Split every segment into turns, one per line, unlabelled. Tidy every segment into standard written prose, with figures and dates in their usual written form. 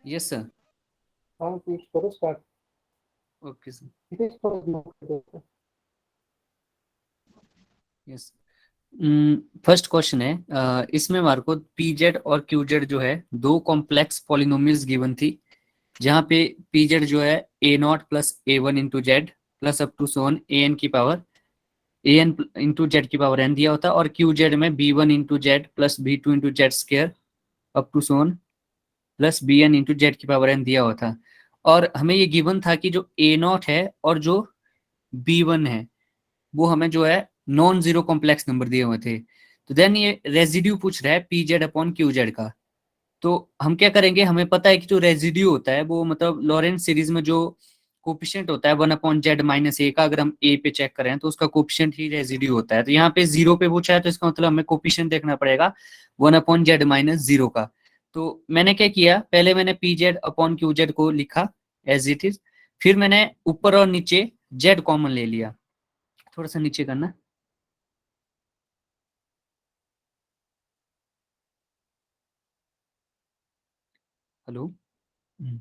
Yes sir.
हाँ पूछ करो स्टार्ट।
Okay sir.
ठीक है, इसको note कर देते हैं।
यस। फर्स्ट क्वेश्चन है, इसमें हमारे को पी जेड और क्यू जेड जो है दो कॉम्प्लेक्स पॉलिनोमियल्स गिवन थी, जहाँ पे पी जेड जो है A naught plus A one into Z plus up to so on A N की power A N into Z की पावर एन दिया होता, और क्यू जेड में B one into Z plus B two into Z square up to so on plus B N into Z की power N दिया होता। और हमें ये गिवन था कि जो ए नॉट है और जो बी वन है वो हमें जो है नॉन जीरो कॉम्प्लेक्स नंबर दिए हुए थे। तो देन ये रेजिड्यू पूछ रहा है P Z upon Q Z का। तो हम क्या करेंगे, हमें पता है कि जो रेजिड्यू होता है वो मतलब लॉरेंट सीरीज में जो कोपिशेंट होता है वन अपॉन जेड माइनस ए का, अगर हम ए पे चेक करें तो उसका कोपिशेंट ही रेजिड्यू होता है। तो यहाँ पे जीरो पे पूछा है तो इसका मतलब हमें कोपिशेंट देखना पड़ेगा one upon Z minus zero का। तो मैंने क्या किया, पहले मैंने P Z upon Q Z को लिखा एज इट इज, फिर मैंने ऊपर और नीचे जेड कॉमन ले लिया। थोड़ा सा नीचे करना। हेलो। हम्म,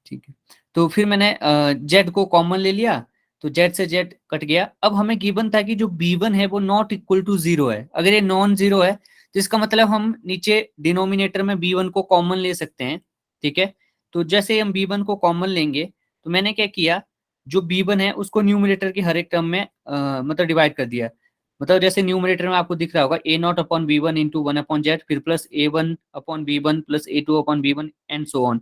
ठीक है। तो फिर मैंने जेड को कॉमन ले लिया, तो जेड से जेड कट गया। अब हमें गिवन था कि जो बी वन है वो नॉट इक्वल टू जीरो है। अगर ये नॉन जीरो है तो इसका मतलब हम नीचे डिनोमिनेटर में बी वन को कॉमन ले सकते हैं। ठीक है। तो जैसे हम बी वन को कॉमन लेंगे तो मैंने क्या किया, जो बी वन है उसको न्यूमरेटर की हर एक टर्म में मतलब डिवाइड कर दिया। मतलब जैसे न्यूमरेटर में आपको दिख रहा होगा A naught upon B one into one upon Z, फिर plus A one upon B one plus A two upon B one and so on.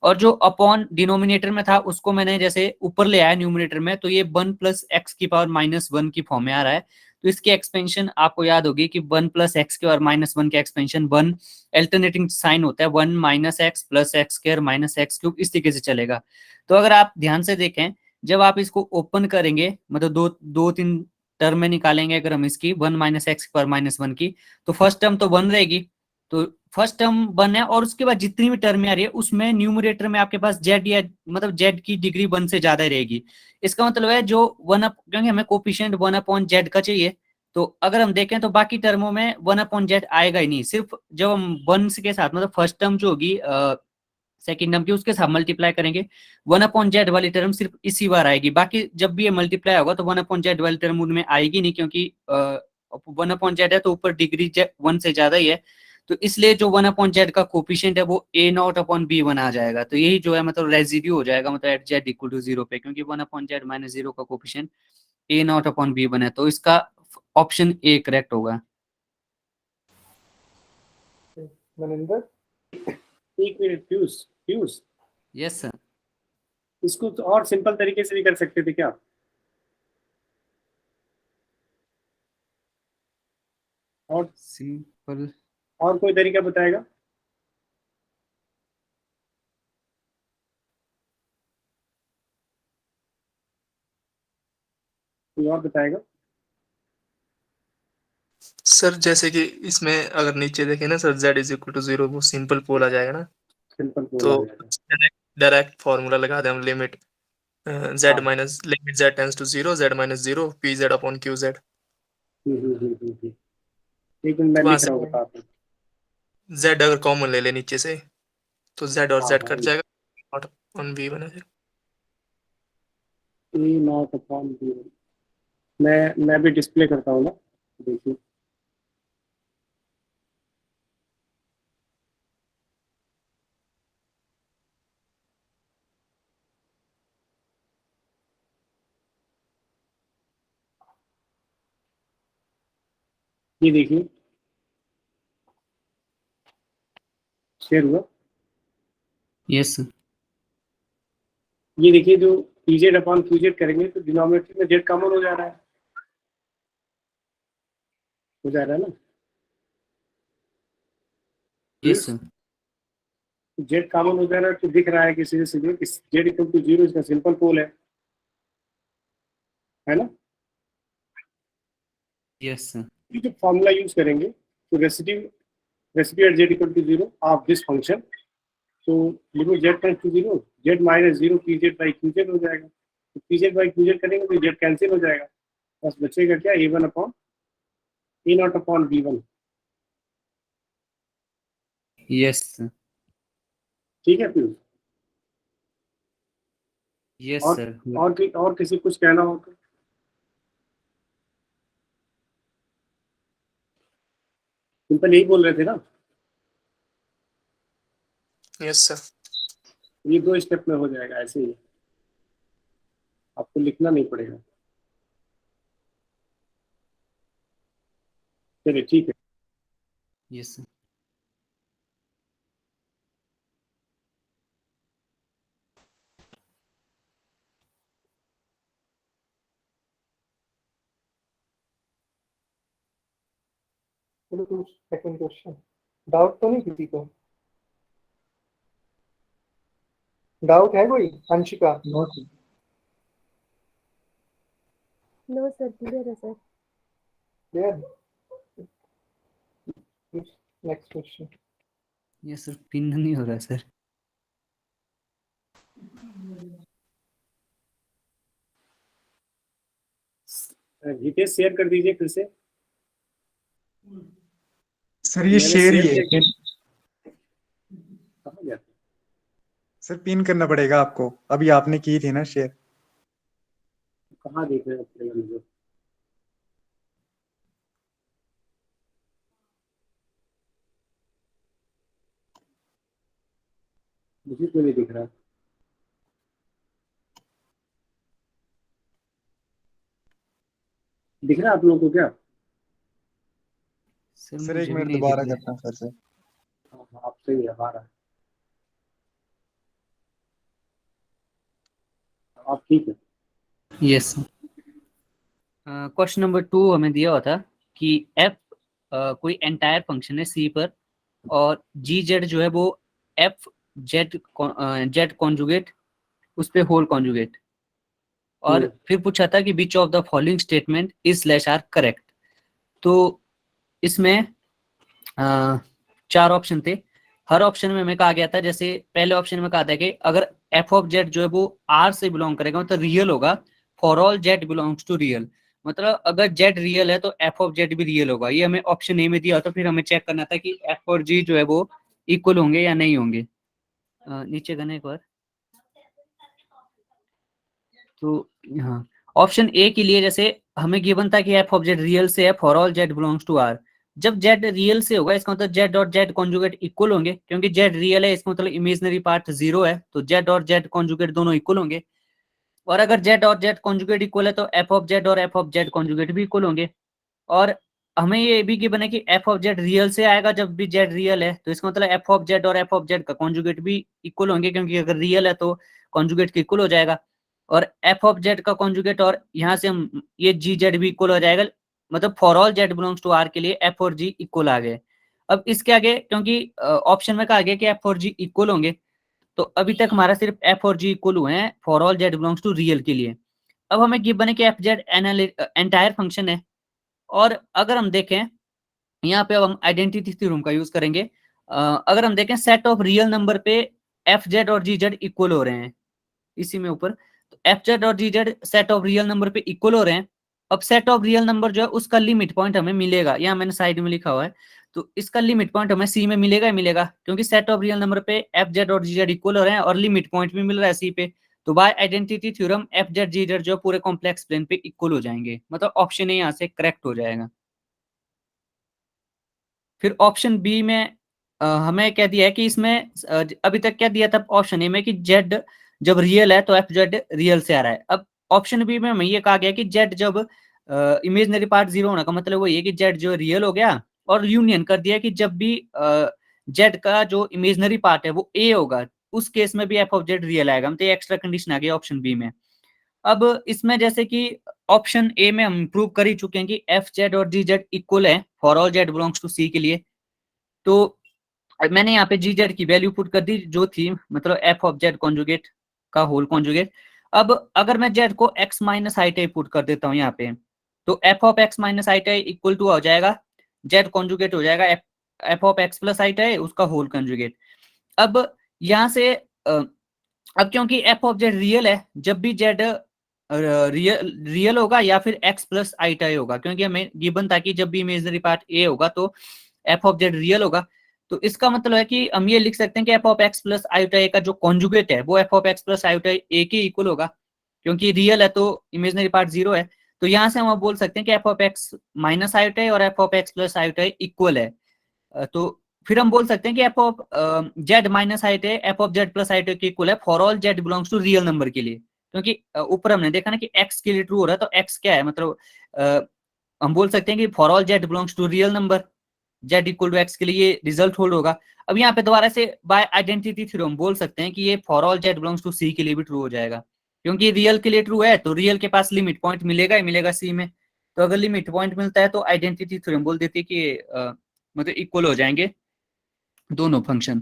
और जो अपॉन डिनोमिनेटर में था उसको मैंने जैसे ऊपर ले आया न्यूमरेटर में, तो ये वन प्लस एक्स की पावर माइनस वन की फॉर्म में आ रहा है। तो इसकी एक्सपेंशन आपको याद होगी कि वन प्लस एक्स के और माइनस वन के एक्सपेंशन वन अल्टरनेटिंग साइन होता है, one minus x plus x square minus x cube, इस तरीके से चलेगा। तो अगर आप ध्यान से देखें, जब आप इसको ओपन करेंगे मतलब दो दो तीन टर्म में निकालेंगे अगर हम इसकी वन माइनस एक्स पर माइनस वन की, तो फर्स्ट टर्म तो वन रहेगी। तो फर्स्ट टर्म वन है और उसके बाद जितनी भी टर्म आ रही है उसमें न्यूमरेटर में आपके पास जेड या मतलब जेड की डिग्री वन से ज्यादा रहेगी। इसका मतलब है जो वन अप, क्योंकि हमें कोफिशिएंट वन अपॉन जेड का चाहिए, तो अगर हम देखें तो बाकी टर्मों में वन अपॉन जेड आएगा ही नहीं। सिर्फ जब हम वन के साथ मतलब फर्स्ट टर्म जो होगी सेकेंड टर्म की उसके साथ मल्टीप्लाई करेंगे, वन अपॉन जेड वाली टर्म सिर्फ इसी बार आएगी। बाकी जब भी ये मल्टीप्लाई होगा तो वन अपॉन जेड वाली टर्म उनमें आएगी नहीं, क्योंकि वन अपॉन जेड है तो ऊपर डिग्री वन से ज्यादा ही है। तो इसलिए जो वन अपॉन जेड का कोफिशिएंट है वो ए नॉट अपॉन बी वन आ जाएगा। तो यही जो है मतलब रेजिड्यू हो जाएगा मतलब at Z equal to zero पे, क्योंकि one upon Z minus zero का coefficient A naught upon B one है। तो इसका ऑप्शन ए करेक्ट होगा।
मनिंदर। एक minute Piyush. Piyush,
yes sir.
इसको तो और सिंपल तरीके से भी कर सकते थे क्या? और
सिंपल।
और कोई तरीका बताएगा? कोई और बताएगा?
सर जैसे कि इसमें अगर नीचे देखें ना sir, z is equal to zero, वो सिंपल पोल आ जाएगा ना।
सिंपल बोल
तो
आ जाएगा।
डायरेक्ट फॉर्मूला लगा दें हम, लिमिट z
हाँ।
Minus limit z tends to zero, z minus zero P Z upon Q Z.
एक मिनट मैं
तो वहां
लिख
से
रहा हूँ, बताता हूँ।
z अगर कॉमन ले ले नीचे से तो z और
हाँ
z
हाँ।
कट जाएगा और वन बी बना जाएगा।
ए नॉट अपॉन बी। मैं भी डिस्प्ले करता हूँ ना, देखिए। ये देखिए, शेयर हुआ।
यस।
ये देखिए, जो पीजेड अपॉन क्यूजेड करेंगे तो डिनोमिनेटर में जेड कॉमन हो जा रहा है। हो जा रहा है ना
यस।
पीयूष? जेड कॉमन हो जा रहा है तो दिख रहा है कि सीधे सीधे जेड इक्वल टू जीरो इसका सिंपल पोल है ना?
यस।
ये जो फॉर्मूला यूज करेंगे तो residue residue at Z equal to zero of this function, तो limit Z tends to zero, Z minus zero P Z by Q Z हो जाएगा। तो P Z by Q Z करेंगे तो जेड कैंसिल हो जाएगा। बस बचेगा क्या, A one upon A naught upon B one.
Yes.
ठीक है पीयूष?
यस
और
सर।
और किसी कुछ कहना हो तो? सिंपल यही बोल रहे थे ना,
यस सर।
ये 2 स्टेप में हो जाएगा ऐसे ही, आपको लिखना नहीं पड़ेगा। चलिए ठीक है।
Yes sir.
चलो तो सेकंड क्वेश्चन, डाउट तो नहीं किसी को? डाउट है कोई? अंशिका?
नो सर, क्लियर है sir.
Clear? Next question.
Yes sir, pin नहीं हो रहा सर।
हितेश शेयर कर दीजिए फिर से।
सर ये
मैंने
शेयर ही
शेयर
है।
किया। कहाँ गया?
सर पिन करना पड़ेगा आपको, अभी आपने की थी ना शेयर।
कहाँ देख रहे हैं मुझे? मुझे क्यों नहीं दिख रहा? दिख रहा है आप लोगों को क्या?
सर
सर एक
मुझे भी
मिनट
नहीं दिख
दोबारा
रहा।
करता हूँ सर से।
हाँ, आप सही है, आ रहा है। आप ठीक है।
यस। क्वेश्चन नंबर 2 हमें दिया हुआ था कि एफ कोई एंटायर फंक्शन है सी पर, और जी जेड जो है वो एफ जेड जेड कॉन्जुगेट उस पे होल कॉन्जुगेट, और फिर पूछा था कि which of the following statement is slash are correct. तो इसमें 4 ऑप्शन थे। हर ऑप्शन में हमें कहा गया था, जैसे पहले ऑप्शन में कहा था कि अगर एफ ऑफ जेड जो है वो आर से बिलोंग करेगा मतलब रियल होगा, for all Z belongs to real, मतलब अगर जेड रियल है तो एफ ऑफ जेड भी रियल होगा। ये हमें ऑप्शन ए में दिया था। फिर हमें चेक करना था कि एफ और जी जो है वो इक्वल होंगे या नहीं होंगे। नीचे करने एक बार। तो हाँ, ऑप्शन ए के लिए जैसे हमें गिवन था कि एफ ऑफ जेड रियल से है for all Z belongs to R. जब जेड रियल से होगा इसका मतलब जेड और जेड कॉन्जुगेट इक्वल होंगे, क्योंकि जेड रियल है इसका मतलब इमेजिनरी पार्ट 0 है, तो जेड और जेड कॉन्जुगेट दोनों इक्वल होंगे। और अगर जेड और जेड कॉन्जुगेट इक्वल है तो एफ ऑफ जेड और एफ ऑफ जेड कॉन्जुगेट भी इक्वल होंगे। और हमें ये भी गिवन है कि एफ ऑफ जेड रियल से आएगा जब भी जेड रियल है, तो इसका मतलब एफ ऑफ जेड और एफ ऑफ जेड का कॉन्जुगेट भी इक्वल होंगे, क्योंकि अगर रियल है तो कॉन्जुगेट के इक्वल हो जाएगा। और एफ ऑफ जेड का कॉन्जुगेट, और यहाँ से हम ये जी जेड भी इक्वल हो जाएगा, मतलब for all Z belongs to R के लिए एफ और जी इक्वल आ गए। अब इसके आगे क्योंकि ऑप्शन में कहा गया कि एफ और जी इक्वल होंगे, तो अभी तक हमारा सिर्फ एफ और जी इक्वल हुए हैं for all Z belongs to real के लिए। अब हमें गिवन है कि एफ जेड एंटायर फंक्शन है, और अगर हम देखें यहाँ पे अब हम आइडेंटिटी थ्योरम का यूज करेंगे। अगर हम देखें सेट ऑफ रियल नंबर पे एफ जेड और जी जेड इक्वल हो रहे हैं इसी में ऊपर, तो एफ जेड और G Z set of real number पे इक्वल हो रहे हैं। अब सेट ऑफ रियल नंबर जो है उसका लिमिट पॉइंट हमें मिलेगा, यहाँ मैंने साइड में लिखा हुआ है, तो इसका लिमिट पॉइंट हमें सी में मिलेगा ही मिलेगा, क्योंकि सेट ऑफ रियल नंबर पे एफ जेड और जी जेड इक्वल हो रहे हैं और लिमिट पॉइंट भी मिल रहा है सी पे। तो by identity theorem F Z G Z जो पूरे कॉम्प्लेक्स प्लेन पे इक्वल हो जाएंगे, मतलब ऑप्शन ए यहाँ से करेक्ट हो जाएगा। फिर ऑप्शन बी में हमें क्या दिया है कि इसमें अभी तक क्या दिया था ऑप्शन ए में कि जेड जब रियल है तो एफ जेड रियल से आ रहा है। अब ऑप्शन बी में हमें ये कहा गया कि जेड जब इमेजनरी पार्ट 0 होने का मतलब वो ये कि जेड जो रियल हो गया, और यूनियन कर दिया कि जब भी जेड का जो इमेजनरी पार्ट है वो ए होगा, उस केस में भी एफ ऑफ जेड रियल आएगा, मतलब एक्स्ट्रा कंडीशन आ गई ऑप्शन बी में। अब इसमें जैसे कि ऑप्शन ए में हम प्रूव कर ही चुके हैं कि एफ जेड और जी जेड इक्वल है for all Z belongs to C के लिए। तो मैंने यहाँ पे जी जेड की वैल्यू पुट कर दी जो थी, मतलब एफ ऑफ जेड कॉन्जुगेट का होल कॉन्जुगेट। अब अगर मैं जेड को X minus I T put कर देता हूँ यहाँ पे, तो F of X minus I T equal to हो जाएगा जेड कॉन्जुगेट हो जाएगा F of X plus I T उसका होल कॉन्जुगेट। अब यहाँ से अब क्योंकि एफ ऑफ जेड रियल है, जब भी जेड रियल होगा या फिर एक्स प्लस आई टी होगा, क्योंकि हमें गिवन था कि जब भी इमेजिनरी पार्ट ए होगा तो एफ ऑफ जेड रियल होगा। तो इसका मतलब है कि हम ये लिख सकते हैं कि F of X plus iota A का जो कॉन्जुगेट है वो F of X plus iota A के इक्वल होगा, क्योंकि रियल है तो इमेजिनरी पार्ट 0 है। तो यहाँ से हम अब बोल सकते हैं कि F of X minus iota A और F of X plus iota A equal है। तो फिर हम बोल सकते हैं कि F of Z minus iota A F of Z plus iota के इक्वल है for all Z belongs to real number के लिए, क्योंकि ऊपर हमने देखा ना कि एक्स के लिए ट्रू हो रहा है, तो एक्स क्या है, मतलब हम बोल सकते हैं कि for all Z belongs to real number, Z equal to X के लिए ये रिजल्ट होल्ड होगा। अब यहाँ पे दोबारा से बाय आइडेंटिटी थ्योरम बोल सकते हैं कि ये for all Z belongs to C के लिए भी ट्रू हो जाएगा, क्योंकि रियल के लिए ट्रू है तो रियल के पास लिमिट पॉइंट मिलेगा ही मिलेगा सी में। तो अगर लिमिट पॉइंट मिलता है तो आइडेंटिटी थ्योरम बोल देती है कि मतलब इक्वल हो जाएंगे दोनों फंक्शन।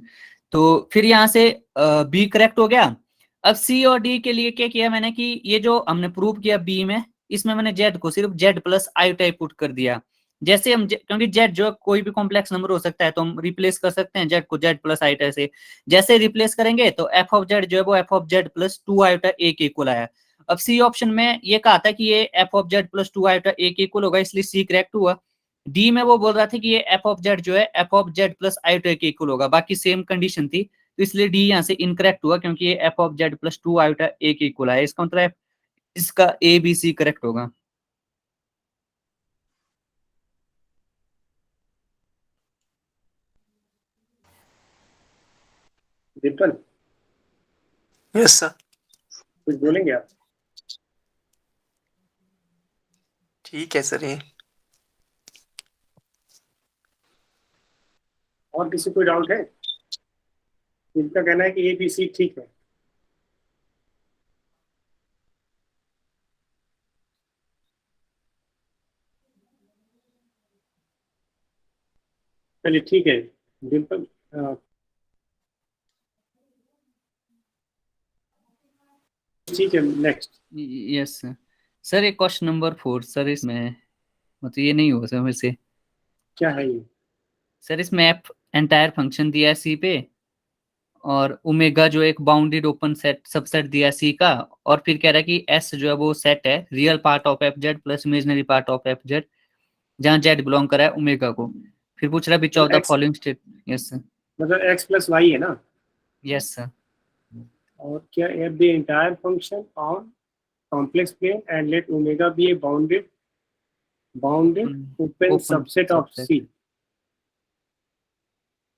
तो फिर यहाँ से बी करेक्ट हो गया। अब सी और डी के लिए क्या किया मैंने कि ये जो हमने प्रूव किया बी में, इसमें मैंने जेड को सिर्फ जेड प्लस आयोटा पुट कर दिया। जैसे हम क्योंकि जेड जो कोई भी कॉम्प्लेक्स नंबर हो सकता है तो हम रिप्लेस कर सकते हैं जेड को जेड प्लस आयोटा से। जैसे रिप्लेस करेंगे तो एफ ऑफ जेड जो है वो F of Z plus 2 iota A के इक्वल आया। अब सी ऑप्शन में ये कहा था कि ये F of Z plus 2 iota A के इक्वल होगा, इसलिए सी करेक्ट हुआ। डी में वो बोल रहा था कि ये एफ ऑफ जेड जो है F of Z plus iota के इक्वल होगा, बाकी सेम कंडीशन थी, तो इसलिए डी यहाँ से इनकरेक्ट हुआ क्योंकि ये F of Z plus 2 iota A के इक्वल है। इसका मतलब इसका ए बी सी करेक्ट होगा।
Dimple,
yes sir.
कुछ बोलेंगे आप?
ठीक है सर। ये
और किसी कोई डाउट है? इनका कहना है कि ए बी सी ठीक है। चलिए ठीक है डिम्पल, ठीक है नेक्स्ट।
Yes sir. सर ये क्वेश्चन नंबर 4 सर, इसमें मतलब ये नहीं होगा सर मेरे से।
क्या है ये?
सर इसमें एफ एंटायर फंक्शन दिया है सी पे, और ओमेगा जो एक बाउंडेड ओपन सेट सबसेट दिया है सी का, और फिर कह रहा है कि एस जो है वो सेट है real part of F Z plus imaginary part of F Z जहाँ जेड बिलोंग कर रहा है ओमेगा को। फिर पूछ रहा है which of the
X
following state. Yes sir.
मतलब एक्स प्लस वाई है ना?
Yes sir.
और क्या F the entire function on complex plane and let omega be a bounded open subset of C.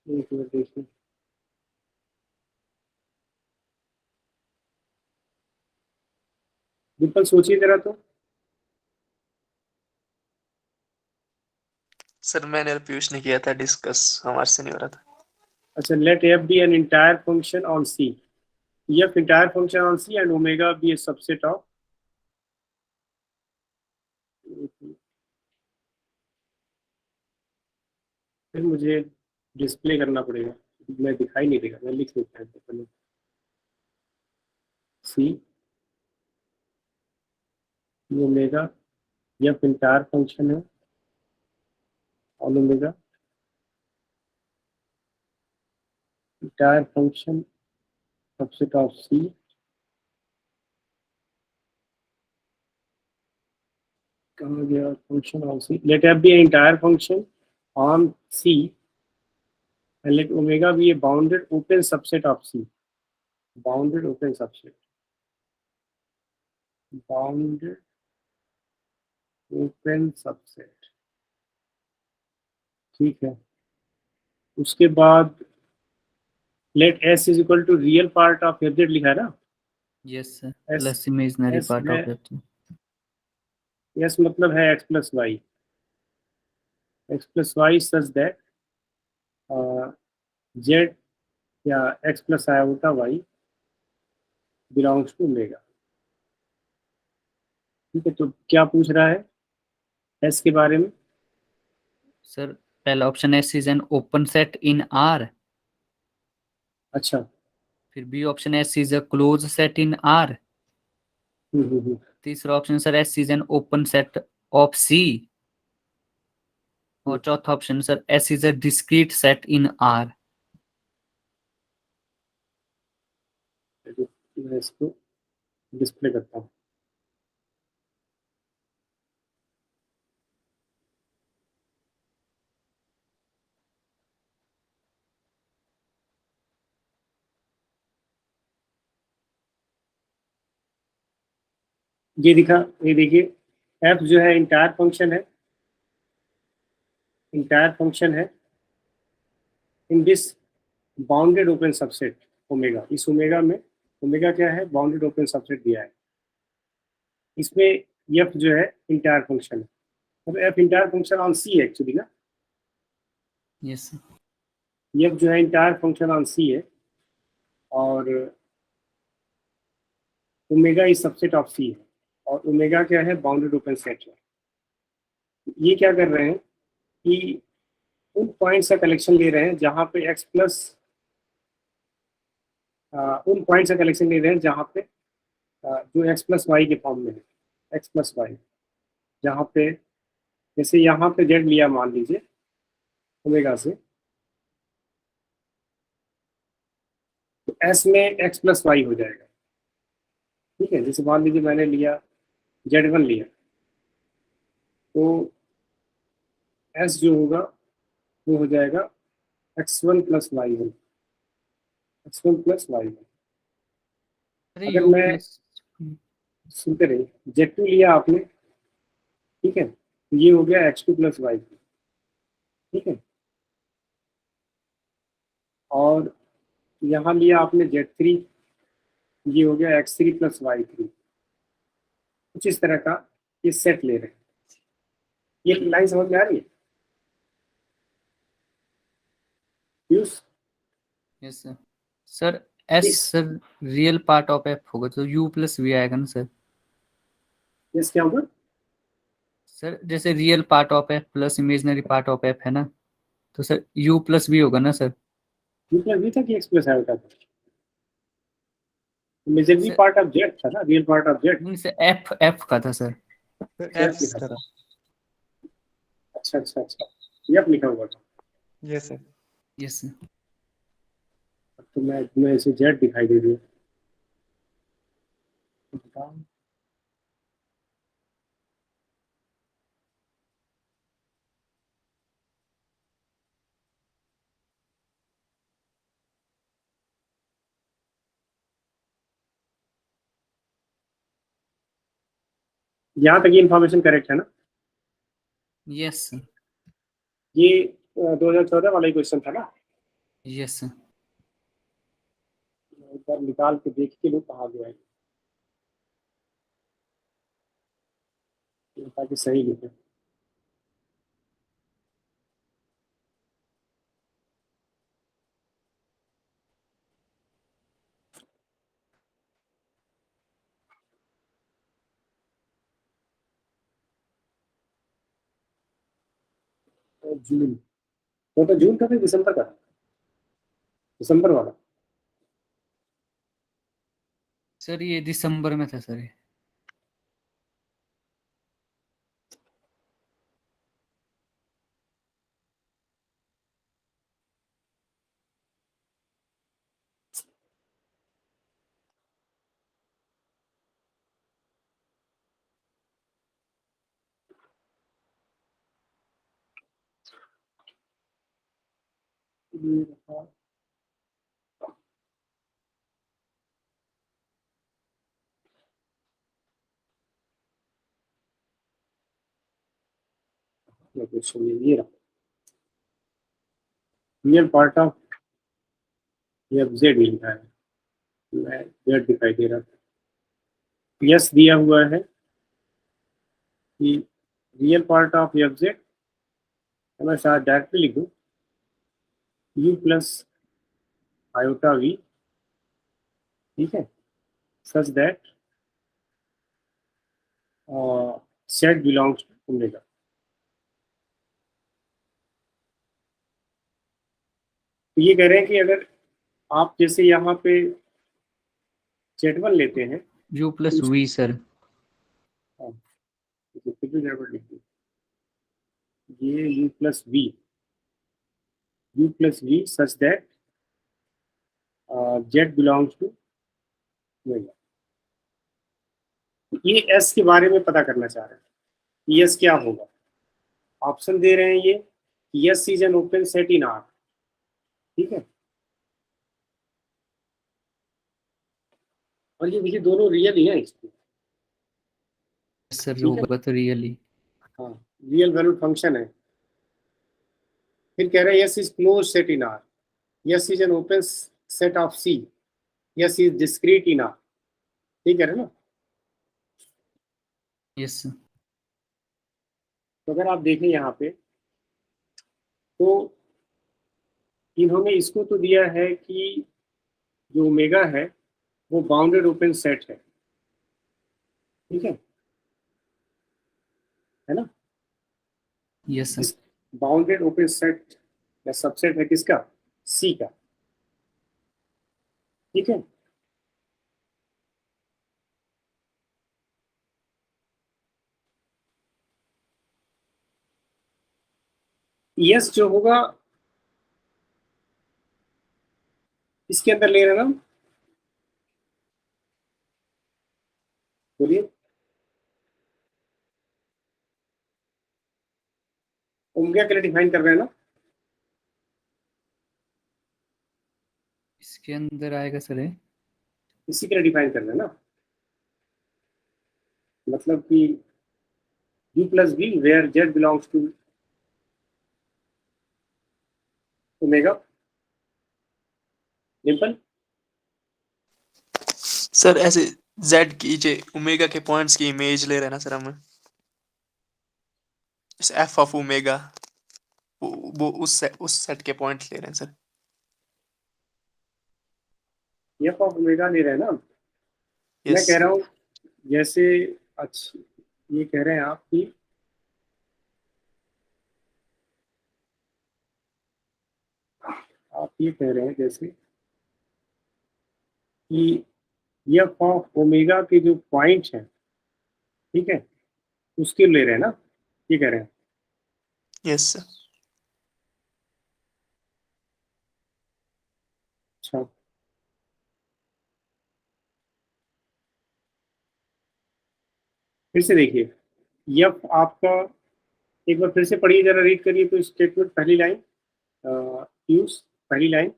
एक मिनट देखिए, डिम्पल सोचिए जरा तो।
सर मैंने और पीयूष ने किया था डिस्कस, हमारे से नहीं हो रहा था।
अच्छा, let F be an entire function on C, F entire function on C and omega be a subset of. फिर मुझे डिस्प्ले करना पड़ेगा, मैं दिखाई नहीं देगा, मैं लिख लेता हूँ पहले। C omega F entire function है on omega, entire function subset of C, कहाँ गया function on C, let F be an entire function on C and let omega be a bounded open subset of C. Bounded open subset. Bounded open subset. ठीक है। उसके बाद let S is equal to real part of f z लिखा है ना?
Yes sir.
S
plus imaginary
S
part
है,
of F.
S मतलब है x plus y. x plus y such that z या x plus iota y belongs to omega. ठीक है, तो क्या पूछ रहा है S के बारे में?
सर पहला option S is an open set in R.
अच्छा।
फिर B option S is a close set in R.
Hmm.
तीसरा option sir S is an open set of C. और चौथा option sir S is a discrete set in R.
मैं इसको display करता हूँ। ये दिखा, ये देखिए एफ जो है इंटायर फंक्शन है, इंटायर फंक्शन है in this bounded open subset omega. इस ओमेगा में, ओमेगा क्या है, बाउंडेड ओपन सबसेट दिया है, इसमें एफ जो है इंटायर फंक्शन है। अब एफ इंटायर फंक्शन ऑन सी है एक्चुअली ना,
यस सर,
एफ जो है इंटायर फंक्शन ऑन सी है, और ओमेगा इज सबसेट ऑफ सी है, और ओमेगा क्या है, बाउंडेड ओपन सेट है। ये क्या कर रहे हैं कि उन पॉइंट्स का कलेक्शन ले रहे हैं जहां पे x प्लस, उन पॉइंट्स का कलेक्शन ले रहे हैं जहां पे जो x प्लस वाई के फॉर्म में है, x प्लस वाई, जहां पे जैसे यहाँ पे z लिया मान लीजिए ओमेगा से, तो s में x प्लस वाई हो जाएगा। ठीक है, जैसे मान लीजिए मैंने लिया z1 लिया, तो s जो होगा वो हो जाएगा x1 प्लस वाई1, x1 प्लस वाई1।
अरे
अगर
यू
मैं,
प्लस,
सुनते रहिए, z2 लिया आपने, ठीक है, तो ये हो गया x2 प्लस वाई2। ठीक है, और यहाँ लिया आपने z3, ये हो गया x3 प्लस वाई3। कुछ इस तरह का ये सेट ले रहे हैं। ये लाइन समझ में आ रही है? Use
yes sir. Sir S sir real part of F होगा तो यू प्लस वी आएगा ना सर?
यस, क्या होगा?
सर जैसे real part of F plus imaginary part of F है ना, तो सर यू प्लस वी होगा ना सर?
यू प्लस वी था कि एक्स प्लस आया था? Majorly
sir
part of Z था ना, रियल पार्ट ऑफ जेड।
नहीं सर, एफ एफ का था सर।
सर
F
एफ
लिखा
का
था।
था।
अच्छा अच्छा अच्छा, ये अब लिखा हुआ था।
Yes sir.
Yes sir.
अब तो मैं इसे जेड दिखाई दे रही है। यहाँ तक ये इन्फॉर्मेशन करेक्ट है ना?
Yes sir.
ये 2014 वाला ही क्वेश्चन था ना?
Yes sir.
एक बार निकाल के देख के लो कहाँ गया है, ताकि सही लिखे। जून, वो तो जून का था, दिसंबर का था? दिसंबर वाला।
सर ये दिसंबर में था सर ये।
ये रहा। ये क्वेश्चन ये रहा, real part of F Z लिखा है, मैं जेड दिखाई दे रहा था। यस दिया हुआ है कि real part of F Z, मैं शायद डायरेक्टली लिखूं यू प्लस आयोटा वी, ठीक है, such that set belongs to omega. तो ये कह रहे हैं कि अगर आप जैसे यहाँ पे Z1 लेते हैं,
यू प्लस वी सर।
हाँ, तो फिर भी गड़बड़ लिख दी। ये u plus V such that Z belongs to omega. ये S के बारे में पता करना चाह रहे हैं कि S क्या होगा। ऑप्शन दे रहे हैं ये कि S is an open set in R, ठीक है, और ये दोनों रियल ही है इसमें।
सर
ठीक है?
होगा तो रियली।
हाँ, रियल वैल्यूड फंक्शन है। फिर कह रहे हैं S is close set in R, S is an open set of C, S is discrete in R. ठीक है ना?
Yes sir.
तो अगर आप देखें यहाँ पे, तो इन्होंने इसको तो दिया है कि जो ओमेगा है वो बाउंडेड ओपन सेट है। ठीक है ना?
Yes sir.
Bounded open set या सबसेट है किसका? सी का। ठीक है? यस जो होगा इसके अंदर ले रहे हैं ना, बोलिए। ओमेगा के लिए डिफाइन कर रहे हैं ना?
इसके अंदर आएगा सर ये।
इसी के लिए डिफाइन कर रहे हैं ना, मतलब कि u plus B where z belongs to omega. डिम्पल,
सर ऐसे z की जे ओमेगा के पॉइंट्स की इमेज ले रहे हैं ना सर हम, इस f ऑफ ओमेगा, वो उस सेट के पॉइंट ले रहे हैं सर।
f ऑफ ओमेगा ले रहे हैं ना? मैं
यस
कह रहा हूँ जैसे, अच्छा ये कह रहे हैं आप कि आप ये कह रहे हैं जैसे कि f ऑफ ओमेगा के जो पॉइंट्स हैं, ठीक है, उसके ले रहे हैं ना, ये कह रहे हैं।
Yes sir.
अच्छा, फिर से देखिए, f आपका, एक बार फिर से पढ़िए जरा, रीड करिए तो स्टेटमेंट पहली लाइन, यूज पहली line.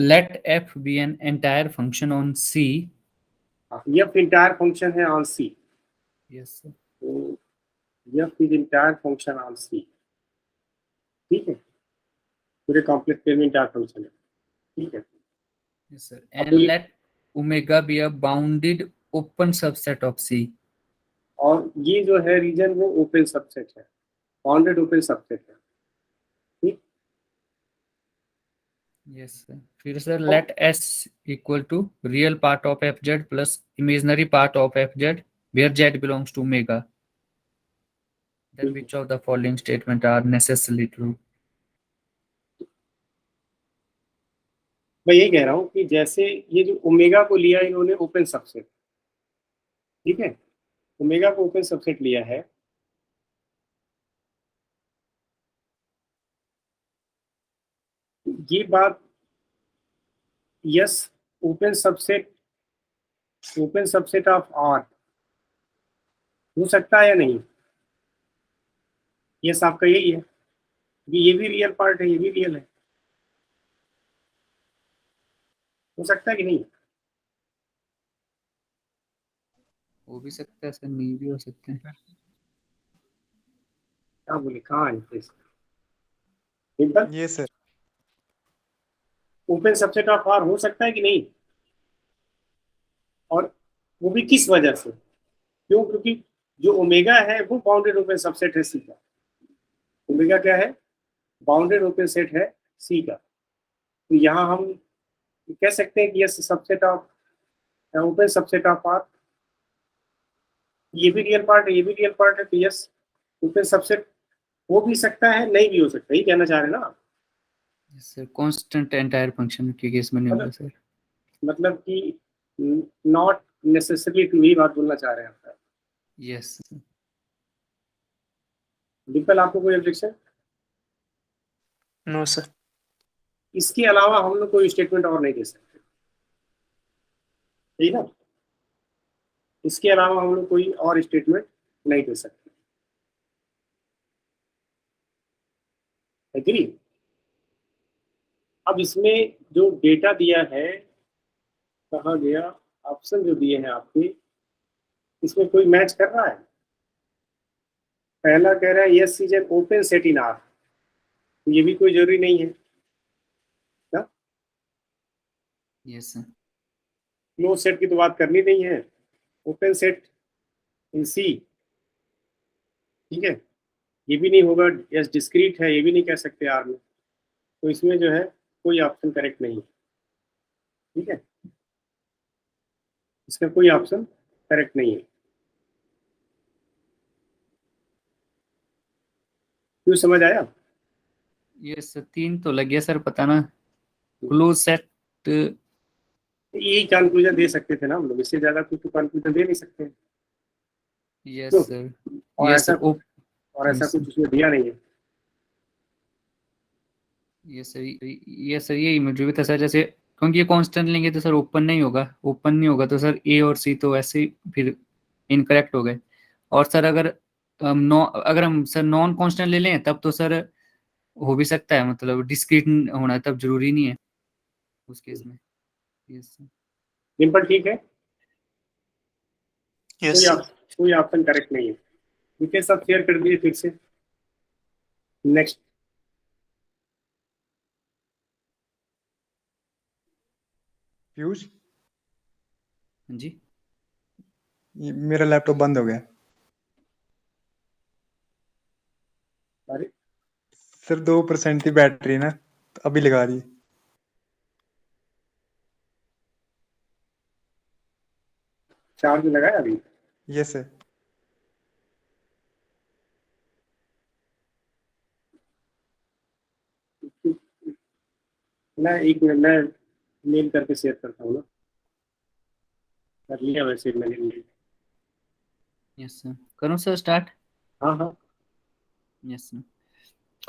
let f be an entire function on C।
f entire function है ऑन सी,
यस सर।
तो f is entire function on C. ठीक है, पूरे कॉम्प्लेक्स पेयर में इंटायर फंक्शन है। ठीक है,
यस सर।
अब
and
बोलिए।
let omega be a bounded open subset of C।
और ये जो है रीजन वो ओपन सबसेट है, बाउंडेड ओपन सबसेट है। ठीक,
यस सर। फिर sir let S equal to real part of fz plus imaginary part of fz where z belongs to omega, then which of the following statement are necessarily true।
मैं यही कह रहा हूँ कि जैसे ये जो ओमेगा को लिया इन्होंने ओपन सबसेट, ठीक है, ओमेगा को ओपन सबसेट लिया है, ये बात S open subset, open subset of R हो सकता है या नहीं? यस आपका यही है, ये भी रियल पार्ट है, ये भी रियल है, हो सकता है कि नहीं?
हो भी सकता है सर, नहीं भी हो सकते हैं।
क्या बोले, कहाँ है प्लीज? सिंपल,
ये sir.
Open subset of R हो सकता है कि नहीं? और वो भी किस वजह से? क्यों? क्योंकि जो ओमेगा है वो बाउंडेड ओपन सबसेट है सी का। ओमेगा क्या है? बाउंडेड ओपन सेट है सी का। तो यहाँ हम कह सकते हैं कि S subset of open subset of R, ये भी रियल पार्ट है, ये भी रियल पार्ट है, तो यस ओपन सबसेट हो भी सकता है, नहीं भी हो सकता, ये कहना चाह रहे हैं ना आप?
Yes sir. Constant entire function के केस में नहीं होगा सर।
मतलब कि नॉट नेसेसरी टू, ही बात बोलना चाह रहे हैं आप?
यस।
डिम्पल, आपको कोई ऑब्जेक्शन?
No sir.
इसके अलावा हम लोग कोई स्टेटमेंट और नहीं दे सकते, ठीक है ना? इसके अलावा हम लोग कोई और स्टेटमेंट नहीं दे सकते। एग्री? अब इसमें जो डेटा दिया है, कहाँ गया ऑप्शन जो दिए हैं आपके, इसमें कोई मैच कर रहा है? पहला कह रहा है yes is an open set in are, ये भी कोई जरूरी नहीं है ना,
यस सर।
क्लोज सेट की तो बात करनी नहीं है, ओपन सेट इन सी, ठीक है। ये भी नहीं होगा, यस डिस्क्रीट है, ये भी नहीं कह सकते आर में, तो इसमें जो है कोई ऑप्शन करेक्ट नहीं है, ठीक है, इसका कोई ऑप्शन करेक्ट नहीं है। क्यों, समझ आया?
यस सर, 3 तो लग गया सर, पता ना क्लोज सेट।
यही कंक्लूजन दे सकते थे ना हम लोग, इससे ज्यादा कुछ तो कंक्लूजन दे नहीं सकते।
यस
तो,
सर।
और
यस
ऐसा
सर।
और ऐसा
yes,
कुछ उसमें दिया नहीं है।
Yes sir. यस सर, यही मुझे भी था सर, जैसे क्योंकि ये कांस्टेंट लेंगे तो सर ओपन नहीं होगा, ओपन नहीं होगा तो सर ए और सी तो ऐसे ही फिर इनकरेक्ट हो गए। और सर अगर अगर हम सर नॉन कांस्टेंट ले लें तब तो सर हो भी सकता है, मतलब डिस्क्रीट होना तब जरूरी नहीं है उस केस में। Yes sir.
सिंपल, ठीक है,
यस सर।
कोई ऑप्शन करेक्ट नहीं है। ठीक है, सब शेयर कर दिए फिर से। नेक्स्ट,
पीयूष,
हाँ जी।
मेरा लैपटॉप बंद हो गया
अरे
सर, 2% की बैटरी ना, तो अभी लगा दी।
चार्ज लगाया अभी?
Yes sir.
मैं एक मिनट, मैं मेल करके शेयर करता हूँ ना, कर लिया वैसे मैंने मेल।
यस सर, करूँ सर स्टार्ट?
हाँ हाँ,
यस सर।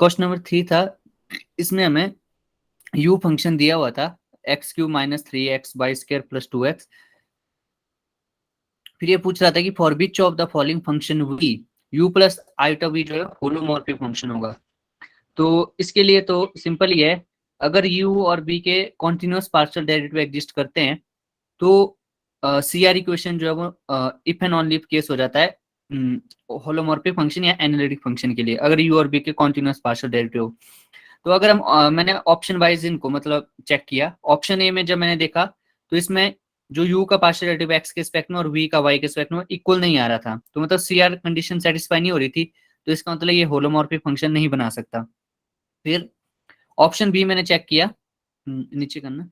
क्वेश्चन नंबर 3 था, इसमें हमें u फंक्शन दिया हुआ था x³ - 3x² + 2x। फिर ये पूछ रहा था कि for which of the following function v u plus iota v जो है होलोमॉर्फिक फंक्शन होगा। तो इसके लिए तो सिंपल ही है, अगर u और v के कॉन्टिन्यूअस पार्शियल डेरिवेटिव एग्जिस्ट करते हैं तो CR इक्वेशन जो है वो if and only if case हो जाता है होलोमॉर्फिक फंक्शन या एनालिटिक फंक्शन के लिए, अगर u और v के कॉन्टिन्यूअस पार्शियल डेरिवेटिव हो। तो अगर हम मैंने ऑप्शन वाइज इनको मतलब चेक किया, ऑप्शन ए में जब मैंने देखा तो इसमें जो u का पार्शियल डेरिवेटिव x के रिस्पेक्ट में और v का y के रिस्पेक्ट में इक्वल नहीं आ रहा था, तो मतलब CR कंडीशन सेटिस्फाई नहीं हो रही थी, तो इसका मतलब ये होलोमॉर्फिक फंक्शन नहीं बना सकता। फिर ऑप्शन बी मैंने चेक किया, नीचे करना।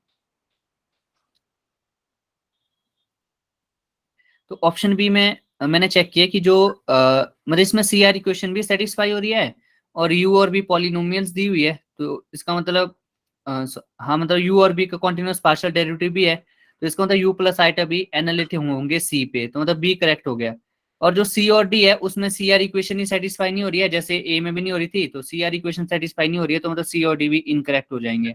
तो ऑप्शन बी में मैंने चेक किया कि जो मतलब इसमें CR इक्वेशन भी सेटिस्फाई हो रही है और u और v पॉलिनोमियल्स दी हुई है, तो इसका मतलब हाँ मतलब u और v का कॉन्टिन्यूअस पार्शियल डेरिवेटिव भी है, तो इसका मतलब u प्लस आइटा भी एनालिटिक होंगे c पे, तो मतलब b करेक्ट हो गया। और जो c और d है उसमें CR इक्वेशन ही सेटिस्फाई नहीं हो रही है, जैसे a में भी नहीं हो रही थी, तो CR इक्वेशन सेटिस्फाई नहीं हो रही है, तो मतलब c और d भी इनकरेक्ट हो जाएंगे।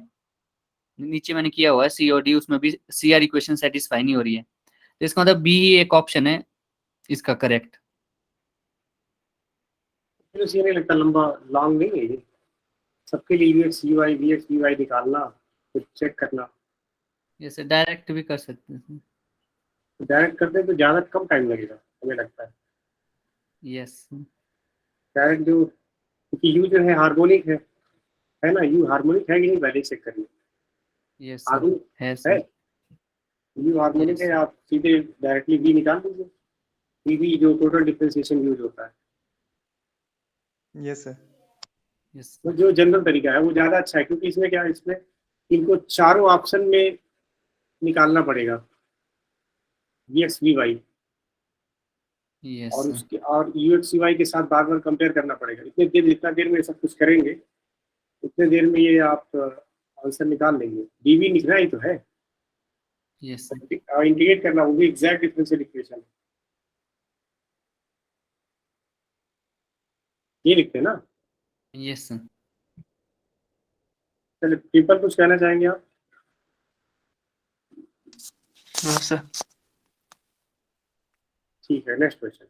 नीचे मैंने किया हुआ है c और d, उसमें भी CR इक्वेशन सेटिस्फाई नहीं हो रही है, तो इसका मतलब बी ही एक ऑप्शन है इसका करेक्ट।
मुझे ये नहीं लगता लंबा, लॉन्ग नहीं है ये, सबके लिए यूएक्स यूआई वीएक्स यूआई निकालना, फिर चेक करना।
जैसे डायरेक्ट भी कर सकते हैं।
डायरेक्ट करते हैं तो ज़्यादा कम टाइम लगेगा हमें लगता है।
यस।
डायरेक्ट जो, क्योंकि यू जो है हार्मोनिक है ना, यू हार्मोनिक है कि नहीं पहले चेक करिए।
यस
हार्मोनिक
है
है,
सर।
You harmonic
Yes.
है, आप सीधे डायरेक्टली वी निकाल दीजिए, वी जो टोटल डिफरेंशिएशन यूज होता है,
यस सर।
यस
तो जो जनरल तरीका है वो ज़्यादा अच्छा है, क्योंकि इसमें क्या है, इसमें इनको चारों ऑप्शन में निकालना पड़ेगा, वी एक्स वी वाई, और
यस
उसके और यू एक्स वाई के साथ बार बार कंपेयर करना पड़ेगा। इतने देर, जितना देर में ये सब कुछ करेंगे उतने देर में ये आप आंसर निकाल लेंगे। डीवी लिखना ही तो है,
यस
इंटीग्रेट करना, वो भी एग्जैक्ट डिफरेंशियल इक्वेशन ये लिखते हैं ना।
यस।
चलिए, पेपर कुछ कहना चाहेंगे आप?
No sir.
ठीक है, नेक्स्ट क्वेश्चन।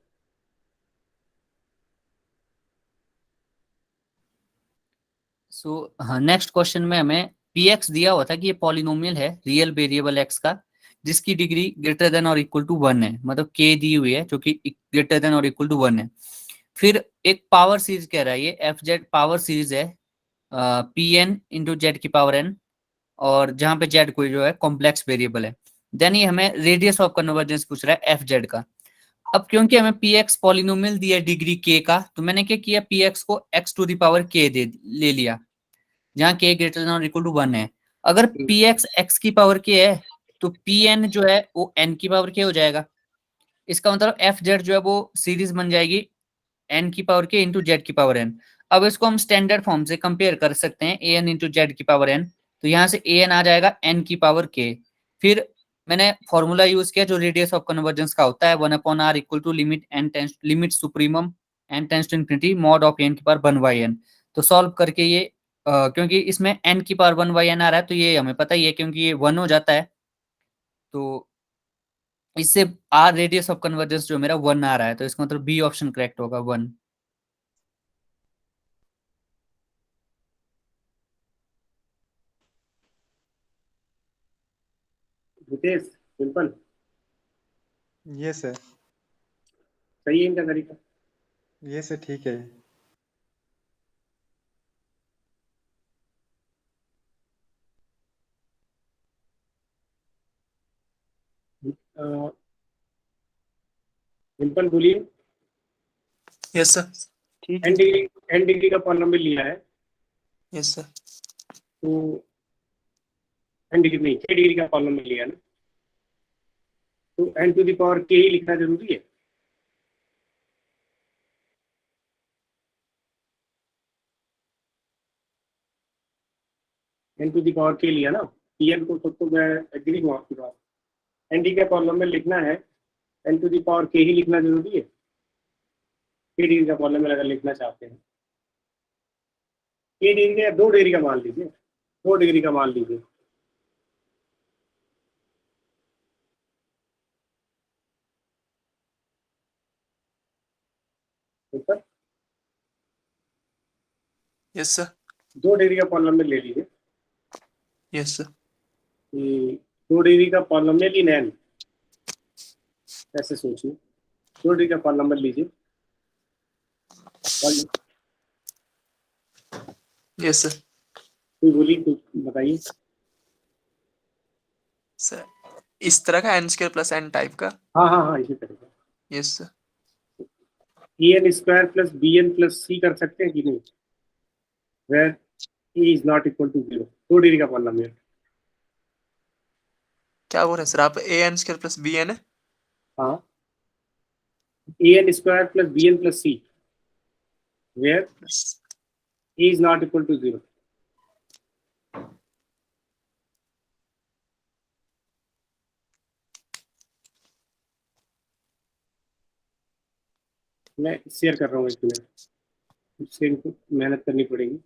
सो हाँ, नेक्स्ट क्वेश्चन में हमें px दिया हुआ था कि ये पॉलिनोमियल है रियल वेरिएबल x का, जिसकी डिग्री ग्रेटर देन और इक्वल टू 1 है, मतलब k दी हुई है जो कि ग्रेटर देन और इक्वल टू 1 है। फिर एक पावर सीरीज कह रहा है, ये fz पावर सीरीज है pn इंटू जेड की पावर n, और जहां पे z कोई जो है कॉम्प्लेक्स वेरिएबल है। देन ये हमें रेडियस ऑफ कन्वर्जेंस पूछ रहा है fz का। अब क्योंकि हमें px पॉलिनोमियल दिया है डिग्री k का, तो मैंने क्या किया, px को x to the power k ले लिया, जहाँ k ग्रेटर देन और इक्वल टू 1 है। अगर px x की पावर k है तो pn जो है वो n की पावर k हो जाएगा। इसका मतलब fz जो है वो सीरीज बन जाएगी n की पावर k इंटू जेड की पावर n। अब इसको हम स्टैंडर्ड फॉर्म से कंपेयर कर सकते हैं, an इंटू जेड की पावर n, तो यहाँ से an आ जाएगा n की पावर k। फिर मैंने फॉर्मूला यूज किया जो रेडियस ऑफ कन्वर्जेंस का होता है, 1/r equal to limit supremum n tends to infinity mod of n की पावर 1/n। तो सॉल्व करके ये क्योंकि इसमें n की पावर 1/n आ रहा है, तो ये हमें पता ही है क्योंकि ये 1 हो जाता है, तो इससे r रेडियस ऑफ कन्वर्जेंस जो मेरा 1 आ रहा है, तो इसका मतलब बी ऑप्शन करेक्ट होगा 1।
हितेश सिंपल
ये सर,
सही है इनका तरीका।
ये सर ठीक है।
सिंपल बोलिए।
यस सर, ठीक
एन
है।
डिग्री एन डिग्री का पॉलिनोमियल लिया है,
यस सर,
तो एन डिग्री नहीं k डिग्री का पॉलिनोमियल लिया है ना, तो n to the power k ही लिखना जरूरी है। n to the power k लिया ना, pn को तो मैं एग्री हूँ आपकी बात। n डिग्री का पॉलिनोमियल लिखना है, n to the power k ही लिखना जरूरी है। k डिग्री का पॉलिनोमियल अगर लिखना चाहते हैं, k डिग्री का 2 डिग्री का मान लीजिए, 2 डिग्री का मान लीजिए। सर
यस सर,
2 डिग्री का पॉलिनोमियल ले लीजिए,
यस सर,
कि 2 डिग्री का पॉलिनोमियल इन n, ऐसे सोचिए 2 डिग्री का पॉलिनोमियल लीजिए। और
यस सर।
कोई बोली तो बताइए।
सर इस तरह का n square plus n type का।
हाँ हाँ हाँ, इसी तरह का
yes sir,
en square plus bn plus c कर सकते हैं कि नहीं, where e is not equal to 0, 2 degree का पॉलिनोमियल।
क्या बोल रहे हैं सर आप, a n square plus B n है?
हाँ, en square plus bn plus c, where e is not equal to 0। मैं शेयर कर रहा हूँ एक मिनट, इससे इनको मेहनत करनी पड़ेगी।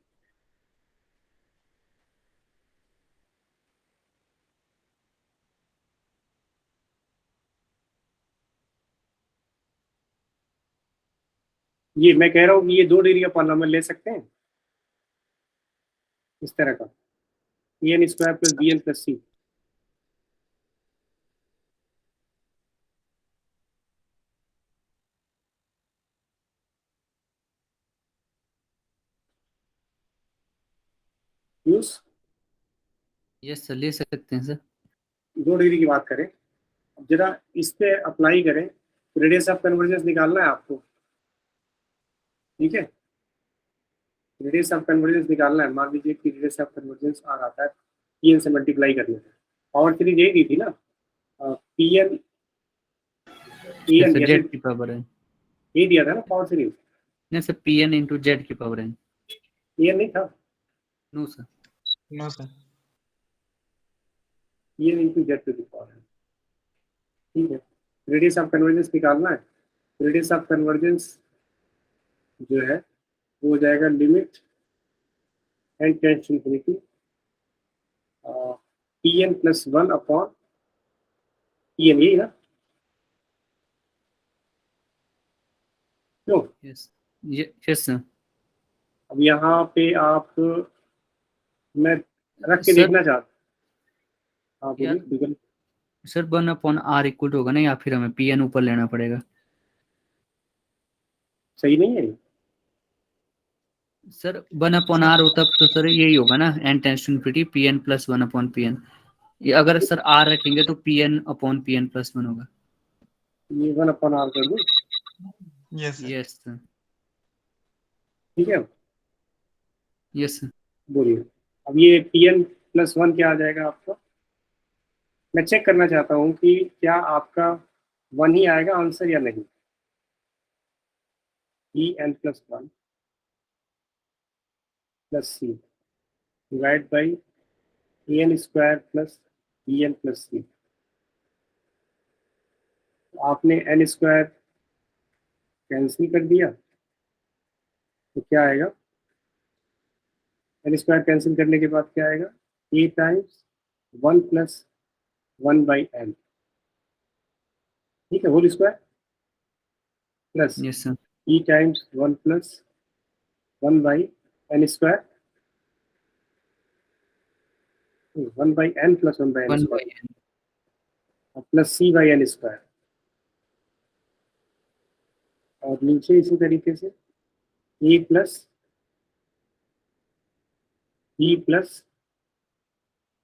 ये मैं कह रहा हूँ कि ये 2 डिग्री का पॉलिनोमियल ले सकते हैं इस तरह का, en square plus bn plus c। Use
yes sir, ले सकते हैं सर।
2 डिग्री की बात करें, अब जरा इस पे अप्लाई करें, रेडियस ऑफ कन्वर्जेंस निकालना है आपको, ठीक है। रेडियस ऑफ कन्वर्जेंस निकालना है, मान लीजिए कि रेडियस ऑफ कन्वर्जेंस आ रहा है pn से मल्टीप्लाई करने से। पावर सीरीज यही दी थी ना, pn
यस
en
सर,
जैसे
जेड की पावर है।
यही दिया था ना पावर सीरीज,
नहीं सर, pn इंटू जेड की पावर है।
en नहीं था,
no sir.
No sir.
en into Z to the power है, ठीक है। रेडियस ऑफ कन्वर्जेंस निकालना है, रेडियस ऑफ कन्वर्जेंस जो है वो हो जाएगा limit n tends to infinity pn plus 1 upon pn, यही ना, क्यों।
Yes yes sir.
अब यहाँ पे आप, मैं रख के
सर
देखना चाहता, हाँ बोलिए
यार,
Google.
Sir 1/r equal to होगा ना, या फिर हमें pn ऊपर लेना पड़ेगा?
सही नहीं है?
सर 1/r होता तो सर यही होगा ना, n tends to infinity pn plus 1/pn। ये अगर सर r रखेंगे तो pn/pn प्लस 1 होगा।
ये 1/r कर दूं?
Yes sir.
Yes sir.
ठीक है,
यस सर।
बोलिए। अब ये pn प्लस 1 क्या आ जाएगा आपका? मैं चेक करना चाहता हूँ कि क्या आपका 1 ही आएगा आंसर या नहीं। en plus 1 plus c divide by an square plus bn plus c। आपने n स्क्वायर कैंसिल कर दिया तो क्या आएगा? n स्क्वायर कैंसिल करने के बाद क्या आएगा? a times 1 plus 1 by n, ठीक है, whole square plus
yes sir.
e times 1 plus 1 by n square, 1 by n plus 1 by n
1
square
by n।
Plus c by n square. और नीचे इसी तरीके से a plus b plus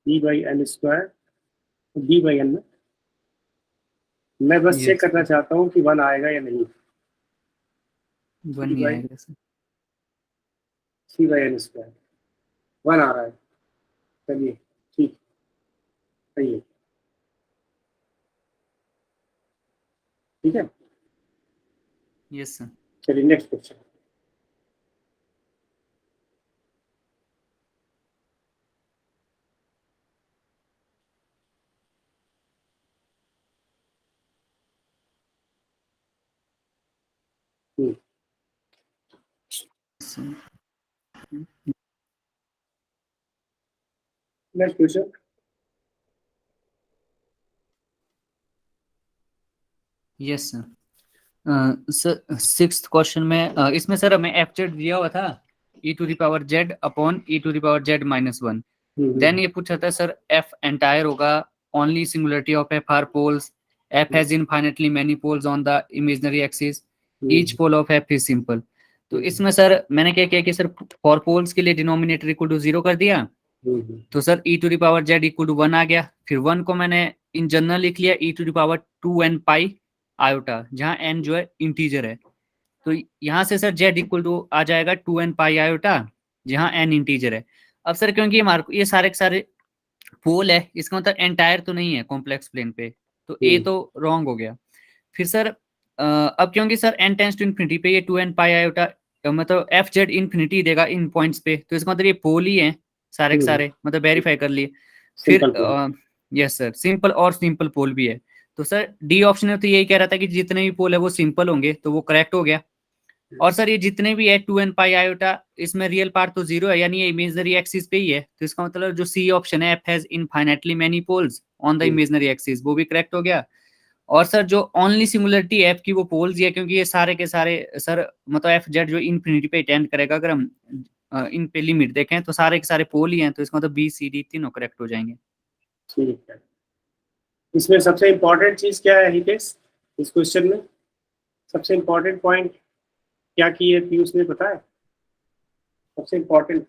b by n square, b by n में मैं बस check
Yes,
करना चाहता हूँ कि 1 आएगा या नहीं।
1 नहीं आएगा sir.
c by n square 1 आ रहा है। चलिए ठीक, सही है, ठीक है।
Yes sir.
चलिए next question. Next question.
Yes sir. Sir sixth question में इसमें सर हमें एफ जेड दिया हुआ था e to the power z upon e to the power z minus 1। Then ये पूछा था सर f एंटायर होगा only singularity of f are poles, f has infinitely many poles on the imaginary axis, each pole of f is simple. तो इसमें sir मैंने क्या किया कि सर फॉर पोल्स के लिए डिनोमिनेटर इक्वल टू 0 कर दिया, तो sir e to the power z equal to 1 आ गया। फिर 1 को मैंने इन जनरल लिख लिया e to the power 2n pi iota, जहाँ n जो है इंटीजर है। तो यहाँ से सर z इक्वल टू आ जाएगा 2n पाई आयोटा, जहाँ n इंटीजर है। अब सर क्योंकि ये सारे के सारे पोल है, इसका मतलब एंटायर तो नहीं है कॉम्प्लेक्स प्लेन पे, तो a तो रॉन्ग हो गया। फिर सर अब क्योंकि sir n tends to infinity पे ये 2n पाई आयोटा मतलब एफ जेड इन्फिनिटी देगा इन पॉइंट्स पे, तो इसका मतलब ये पोल ही है सारे के सारे, मतलब वेरीफाई कर लिए। फिर यस सर सिंपल और सिंपल पोल भी है। तो सर डी ऑप्शन में तो यही कह रहा था कि जितने भी पोल है वो सिंपल होंगे, तो वो करेक्ट हो गया। और सर ये जितने भी है 2n पाई आयोटा, इसमें रियल पार्ट तो 0 है, यानी ये इमेजिनरी एक्सिस पे ही है। तो इसका मतलब जो सी ऑप्शन है F has infinitely many poles on the imaginary axis, वो भी करेक्ट हो गया। और सर जो ओनली सिंगुलरिटी एफ की वो पोल्स ही है, क्योंकि ये सारे के सारे सर मतलब एफ जेड जो इन्फिनिटी पे टेंड करेगा, अगर हम इन पे लिमिट देखें तो सारे के सारे पोल ही हैं, तो इसका मतलब बी सी डी तीनों करेक्ट हो जाएंगे।
ठीक है। इसमें सबसे इम्पोर्टेंट चीज क्या है हितेश, इस क्वेश्चन में सबसे इम्पोर्टेंट पॉइंट क्या की है पीयूष ने बताया? सबसे इम्पोर्टेंट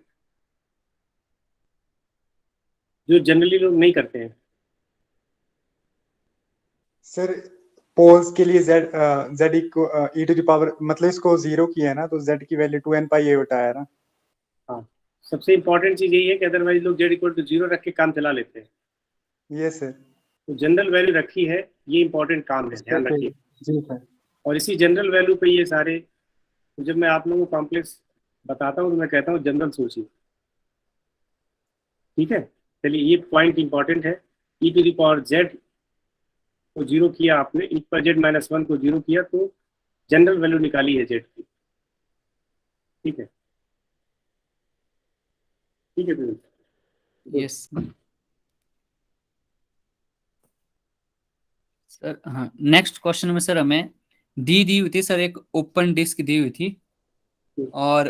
जो जनरली लोग नहीं करते हैं।
सर पोल्स के लिए z को e टू द पावर मतलब इसको 0 किया है ना, तो z की वैल्यू 2n पाई आयोटा है ना।
हाँ, सबसे इम्पोर्टेंट चीज यही है कि अदरवाइज लोग z इक्वल टू 0 रख के काम चला लेते हैं।
Yes sir.
तो जनरल वैल्यू रखी है, ये इंपॉर्टेंट काम है, ध्यान रखिए।
जी सर।
और इसी जनरल वैल्यू पे ये सारे, तो जब मैं आप लोगों को कॉम्प्लेक्स बताता हूँ तो मैं कहता हूँ जनरल सोचिए, ठीक है। चलिए ये पॉइंट इंपॉर्टेंट है। ई टू द पावर जेड को 0 किया आपने, ई पर जेड माइनस 1 को 0 किया, तो जनरल वैल्यू निकाली है जेड की, ठीक है, ठीक है।
Yes sir. हाँ नेक्स्ट क्वेश्चन में सर हमें दी हुई थी सर, एक ओपन डिस्क दी हुई थी, और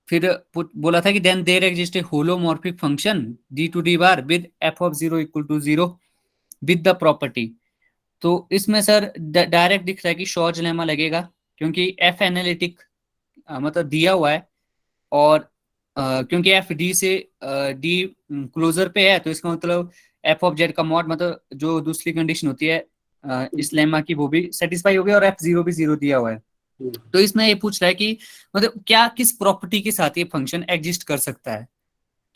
फिर बोला था कि then there exist a holomorphic function D to D bar with f of 0 equal to 0। With the property. तो इसमें सर डायरेक्ट दिख रहा है कि शॉर्ज लेमा लगेगा, क्योंकि एफ एनालिटिक मतलब दिया हुआ है, और क्योंकि एफ डी से डी क्लोजर पे है, तो इसका मतलब एफ ऑफ जेड का मॉड मतलब जो दूसरी कंडीशन होती है इस लेमा की वो भी सेटिस्फाई हो गई, और एफ जीरो भी जीरो दिया हुआ है। तो इसमें ये पूछ रहा है कि मतलब क्या किस प्रॉपर्टी के साथ ये फंक्शन एग्जिस्ट कर सकता है।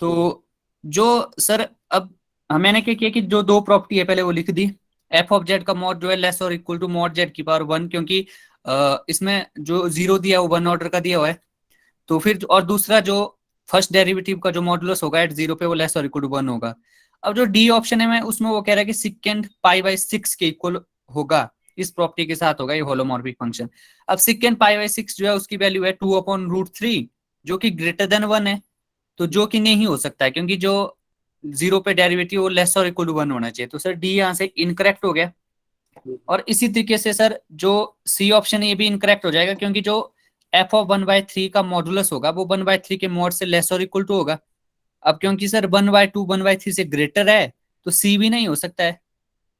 तो जो सर अब मैंने क्या किया कि जो दो प्रॉपर्टी है पहले वो लिख दी। एफ ऑफ जेड का मॉड जो है लेस और इक्वल टू मॉड जेड की पावर 1, क्योंकि इसमें जो जीरो दिया है वो 1 ऑर्डर का दिया हुआ है। तो फिर और दूसरा जो फर्स्ट डेरिवेटिव का जो मॉडुलस होगा एट जीरो पे वो लेस और इक्वल टू 1 होगा। अब जो डी ऑप्शन है मैं उसमें वो कह रहा है कि सिकेंड पाई बाई 6 के इक्वल होगा, इस प्रॉपर्टी के साथ होगा ये होलोमॉर्फिक फंक्शन। अब सिकेंड पाई बाई 6 जो है उसकी वैल्यू है 2/√3, जो कि ग्रेटर देन 1 है। तो जो कि नहीं हो सकता है, क्योंकि जो जीरो पे डेरिवेटिव वो लेस और इक्वल टू 1 होना चाहिए। तो सर डी यहाँ से इनकरेक्ट हो गया। और इसी तरीके से सर जो सी ऑप्शन है ये भी इनकरेक्ट हो जाएगा, क्योंकि जो एफ ऑफ 1/3 का मॉडुलस होगा वो 1/3 के मॉड से लेस और इक्वल टू होगा। अब क्योंकि सर 1/2 1/3 से ग्रेटर है, तो सी भी नहीं हो सकता है।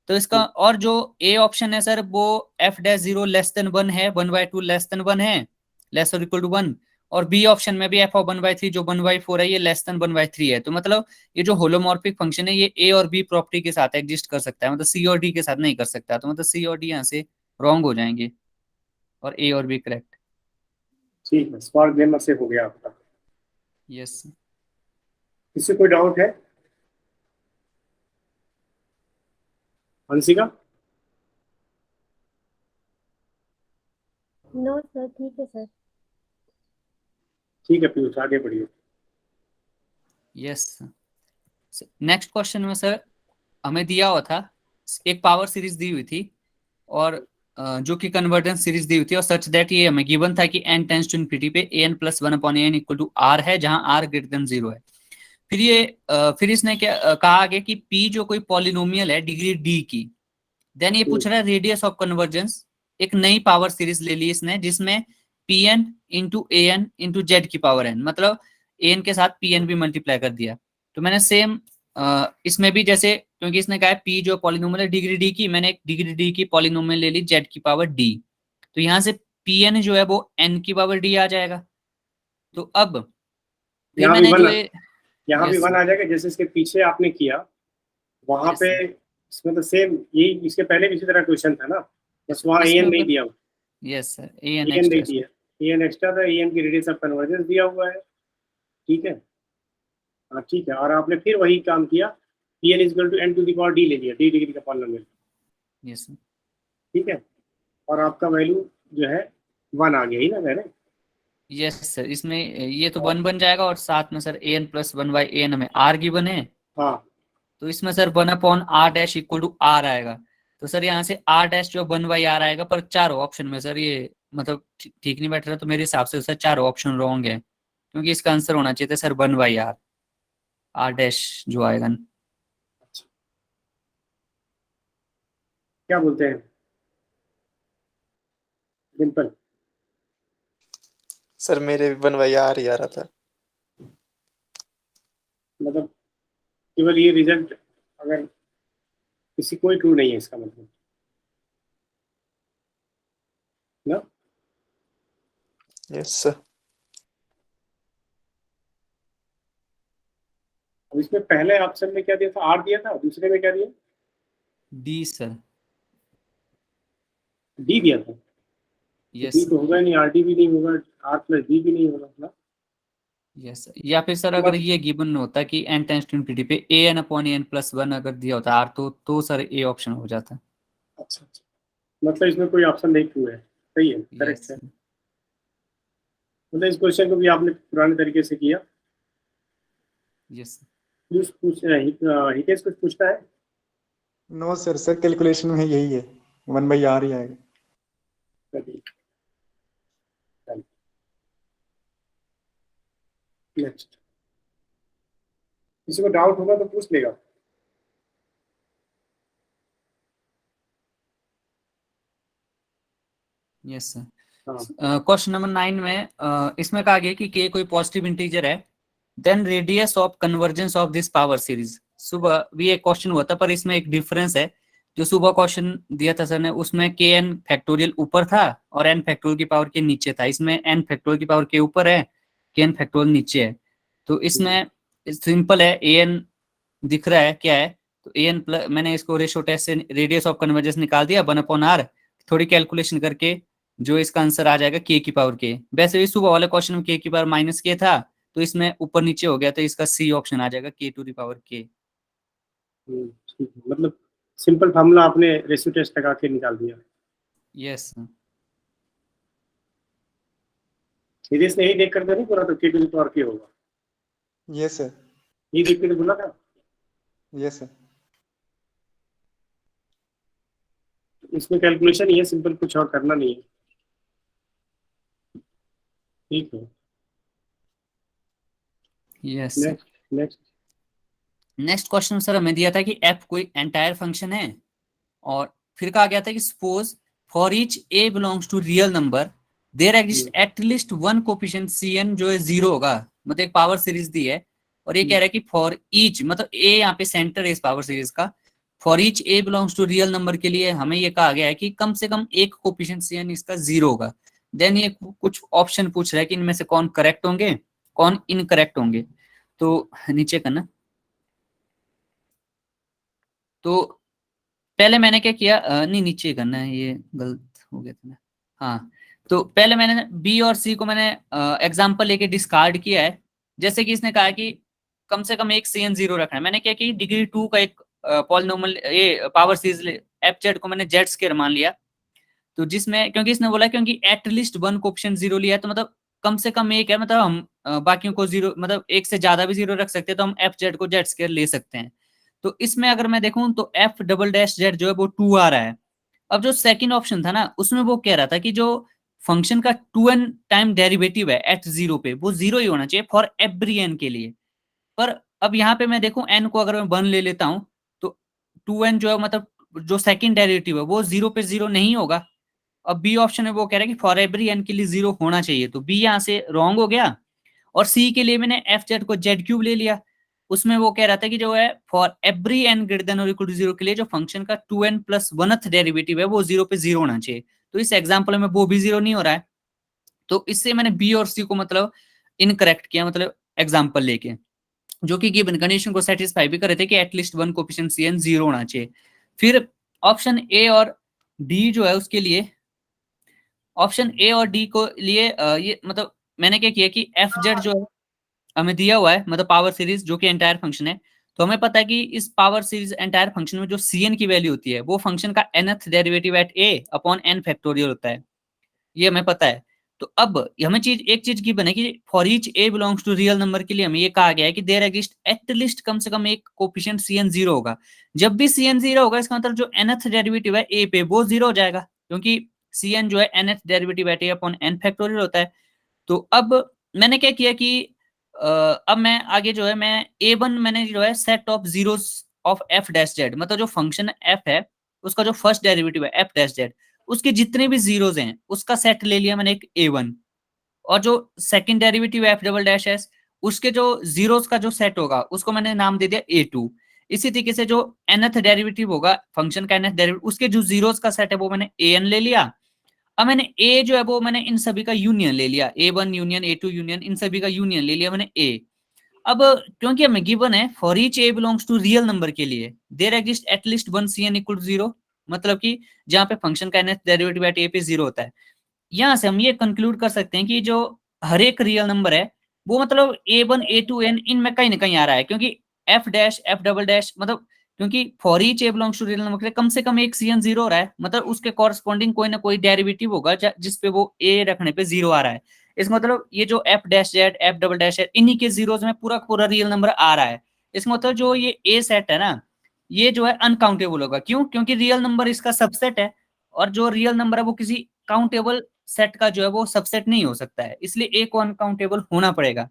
तो इसका और जो ए ऑप्शन है सर वो F dash zero less than 1 है, 1/2 लेस देन 1 है, लेस और इक्वल टू 1। और बी ऑप्शन में भी एफ ऑफ 1/3 जो 1/4 है ये लेस देन 1/3 है। तो मतलब ये जो होलोमॉर्फिक फंक्शन है ये ए और बी प्रॉपर्टी के साथ एग्जिस्ट कर सकता है, मतलब सी और डी के साथ नहीं कर सकता। तो मतलब सी और डी यहाँ से रॉन्ग हो जाएंगे और ए और बी करेक्ट।
ठीक है, स्मार्ट गेमर से हो गया आपका।
यस।
किसी कोई डाउट है? हंसिका?
नो सर, ठीक है सर।
ठीक है पीयूष, आगे बढ़िए।
यस। नेक्स्ट क्वेश्चन में सर हमें दिया हुआ था एक पावर सीरीज दी हुई थी, और जो कि कन्वर्जेंस सीरीज दी हुई थी, और सच दैट ये हमें गिवन था कि n टेंस टू इनफिनिटी पे an plus 1/n equal to r है, जहां r ग्रेटर देन 0 है। फिर ये फिर इसने क्या कहा आगे कि p जो कोई पॉलिनोमियल है डिग्री d की, देन ये पूछ रहा है रेडियस ऑफ कन्वर्जेंस। एक नई पावर सीरीज ले ली इसने जिसमें pn into an into Z की पावर n, मतलब an के साथ pn भी मल्टीप्लाई कर दिया। तो मैंने सेम इसमें भी जैसे, क्योंकि इसने कहा है p जो पॉलिनोमियल है डिग्री d की, मैंने एक डिग्री d की पॉलिनोमियल ले ली z की पावर d। तो यहाँ से pn जो है वो n की पावर d आ जाएगा। तो अब फिर
यहाँ भी
मैंने
वन,
जो ये
यहाँ भी
yes,
वन आ जाएगा, जैसे इसके पीछे आपने किया वहां
yes,
पे। इसमें तो सेम यही, इसके पहले भी इसी तरह क्वेश्चन था ना, बस वहाँ
इसमें
an नहीं
अगर-
दिया हुआ,
यस सर an
an नहीं
एक्स्ट्रा।
दिया, an एक्स्ट्रा था, an की रेडियस ऑफ कन्वर्जेंस दिया हुआ है। ठीक है, हाँ ठीक है। और आपने फिर वही काम किया, pn equal to n to the power d ले लिया, d डिग्री का पॉलिनोमियल।
Yes sir.
ठीक है, और आपका वैल्यू जो है 1 आ गया ही ना पहले।
यस सर, इसमें ये तो 1 बन जाएगा, और साथ में सर an प्लस 1/n हमें r गिवन है।
हाँ
तो इसमें sir 1/r dash equal to r आएगा। तो सर यहाँ से r डैश जो 1/r आएगा, पर चारों ऑप्शन में सर ये मतलब ठीक नहीं बैठ रहा। तो मेरे हिसाब से सर चारों ऑप्शन रॉन्ग है, क्योंकि इसका आंसर होना चाहिए था सर 1/r, r डैश जो आएगा।
क्या बोलते हैं डिम्पल?
सर मेरे भी बनवाई आ रहा था।
मतलब केवल ये रिजल्ट अगर किसी कोई ट्रू नहीं है इसका मतलब ना।
Yes sir.
अब इसमें पहले ऑप्शन में क्या दिया था, आर दिया था, दूसरे में क्या दिया,
डी सर।
डी दिया था।
यस
डी तो होगा नहीं, आर डी भी नहीं होगा, आर प्लस डी भी नहीं होगा ना।
यस, या फिर सर अगर ये गिवन होता कि n टेंस टू इनफिनिटी पे an/n प्लस 1 अगर दिया होता r, तो सर ए ऑप्शन हो जाता।
अच्छा अच्छा, मतलब इसमें कोई ऑप्शन नहीं ट्रू है। सही है, करेक्ट है। मतलब इस क्वेश्चन को भी आपने पुराने तरीके से किया।
यस।
हितेश कुछ पूछना है?
नो सर, सर कैलकुलेशन में यही है, 1/r ही आएगा।
नेक्स्ट, किसी को डाउट होगा तो पूछ लेगा।
Yes sir.
हाँ
क्वेश्चन नंबर 9 में इसमें कहा गया कि k कोई पॉजिटिव इंटीजर है, then radius of convergence of this power series सुबह भी एक क्वेश्चन हुआ था, पर इसमें एक डिफरेंस है। जो सुबह क्वेश्चन दिया था सर ने, उसमें के एन फैक्टोरियल ऊपर था और एन फैक्टोरियल की पावर के नीचे था। इसमें एन फैक्टोरियल की पावर के ऊपर है, के एन फैक्टोरियल नीचे है। तो इसमें सिंपल है, ए एन दिख रहा है क्या है, तो ए एन प्लस, मैंने इसको रेशो टेस्ट से रेडियस ऑफ कन्वर्जेंस निकाल दिया 1/r, थोड़ी कैलकुलेशन करके जो इसका आंसर आ जाएगा के की पावर के। वैसे भी सुबह वाले क्वेश्चन में के की पावर माइनस के था, तो इसमें ऊपर नीचे हो गया, तो इसका सी ऑप्शन आ जाएगा, के टू द पावर के।
ठीक है, मतलब सिंपल फार्मूला आपने रेशियो टेस्ट लगा के निकाल दिया।
यस
सीरीज ने यही देख करके नहीं बोला तो के टू द पावर के होगा,
यस सर,
यही देख के तो बोला था।
Yes sir.
इसमें कैलकुलेशन ही है सिंपल, कुछ और करना नहीं है। ठीक है,
yes.
Next next.
Next question sir हमें दिया था कि एफ कोई एंटायर फंक्शन है, और फिर कहा गया था कि suppose for each A belongs to real number there exist at least one coefficient Cn जो है 0 होगा। मतलब एक पावर सीरीज दी है, और ये कह रहा है कि फॉर ईच, मतलब ए यहाँ पे सेंटर है इस पावर सीरीज का, for each A belongs to real number के लिए हमें ये कहा गया है कि कम से कम एक कोफिशिएंट Cn इसका 0 होगा। देन ये कुछ ऑप्शन पूछ रहा है कि इनमें से कौन करेक्ट होंगे, कौन इनकरेक्ट होंगे। तो नीचे करना। तो पहले मैंने क्या किया, नहीं नीचे करना है, ये गलत हो गया था ना। हाँ, तो पहले मैंने बी और सी को मैंने एग्जांपल लेके डिस्कार्ड किया है। जैसे कि इसने कहा कि कम से कम एक Cn 0 रखना है, मैंने क्या कि डिग्री 2 का एक पॉलिनोमियल ये पावर सीरीज एफ जेड को मैंने जेड स्क्वायर मान लिया। तो जिसमें क्योंकि इसने बोला क्योंकि एटलीस्ट वन कोएफिशिएंट 0 लिया है, तो मतलब कम से कम एक है, मतलब हम बाकियों को 0, मतलब एक से ज्यादा भी 0 रख सकते हैं, तो हम एफ जेड को जेड स्क्वायर ले सकते हैं। तो इसमें अगर मैं देखूं तो एफ डबल डैश जेड जो है वो 2 आ रहा है। अब जो सेकंड ऑप्शन था ना, उसमें वो कह रहा था कि जो फंक्शन का 2n टाइम डेरिवेटिव है एट 0 पे, वो 0 ही होना चाहिए फॉर एवरी n के लिए। पर अब यहाँ पे मैं देखूं n को अगर मैं 1 ले लेता हूं, तो 2n जो है, मतलब जो सेकंड डेरिवेटिव है वो 0 पे 0 नहीं होगा। अब बी ऑप्शन है वो कह रहा है कि फॉर एवरी n के लिए 0 होना चाहिए, तो बी यहाँ से रॉन्ग हो गया। और सी के लिए मैंने एफ जेड को जेड क्यूब ले लिया, उसमें वो कह रहा था कि जो है for every N greater than और इक्वल टू 0 के लिए जो फंक्शन का 2n प्लस 1th डेरिवेटिव है वो 0 पे 0 होना चाहिए। तो इस एग्जांपल में वो भी 0 नहीं हो रहा है, तो इससे मैंने बी और सी को मतलब इनकरेक्ट किया, मतलब एग्जांपल लेके, जो कि गिवन कंडीशन को सेटिस्फाई भी कर रहे थे कि एटलीस्ट वन कोएफिशिएंट Cn 0 होना चाहिए। फिर ऑप्शन ए और डी जो है उसके लिए, ऑप्शन ए और डी को लिए ये मतलब मैंने क्या किया कि एफ जेड जो है हमें दिया हुआ है, मतलब पावर सीरीज जो कि एंटायर फंक्शन है। तो हमें पता है कि इस पावर सीरीज एंटायर फंक्शन में जो Cn की वैल्यू होती है वो फंक्शन का nth derivative eight a upon n factorial होता है, ये हमें पता है। तो अब हमें एक चीज की बने कि for each a belongs to real number के लिए हमें ये कहा गया है कि देयर एग्जिस्ट एटलीस्ट कम से कम एक कोफिशिएंट Cn 0 होगा। जब भी Cn 0 होगा इसका मतलब जो nth डेरिवेटिव है a पे वो 0 हो जाएगा, क्योंकि Cn जो है nth derivative eight a upon n factorial होता है। तो अब मैंने क्या किया कि अब मैं आगे जो है मैं a1 मैंने जो है set of zeros of f dash Z, मतलब जो फंक्शन f है उसका जो फर्स्ट डेरिवेटिव है f डैश जेड, उसके जितने भी जीरोस हैं उसका सेट ले लिया मैंने एक a1, और जो second derivative f double dash S उसके जो जीरोस का जो सेट होगा उसको मैंने नाम दे दिया a2। इसी तरीके से जो nth डेरिवेटिव होगा फंक्शन का nth डेरिवेटिव उसके जो जीरोस का सेट है वो मैंने an ले लिया। अब मैंने ए जो है वो मैंने इन सभी का यूनियन ले लिया, a1 यूनियन a2 यूनियन, इन सभी का यूनियन ले लिया मैंने a। अब क्योंकि हमें गिवन है for each a belongs to real number के लिए there exist at least one Cn equal to 0, मतलब कि जहां पे फंक्शन का nth डेरिवेटिव एट a पे 0 होता है। यहां से हम ये कंक्लूड कर सकते हैं कि जो हर एक रियल नंबर है वो मतलब a1 a2 n इनमें कहीं ना कहीं आ रहा है, क्योंकि f dash f double dash मतलब क्योंकि for each a belongs to real number के लिए कम से कम एक Cn 0 हो रहा है, मतलब उसके कॉरस्पॉन्डिंग कोई ना कोई डेरिवेटिव होगा जिसपे वो a रखने पे 0 आ रहा है। इसका मतलब ये जो f dash Z f double dash है इन्हीं के जीरोस में पूरा पूरा रियल नंबर आ रहा है। इसका मतलब जो ये a सेट है ना ये जो है अनकाउंटेबल होगा, क्यों? क्योंकि रियल नंबर इसका सबसेट है, और जो रियल नंबर है वो किसी काउंटेबल सेट का जो है वो सबसेट नहीं हो सकता है, इसलिए ए को अनकाउंटेबल होना पड़ेगा।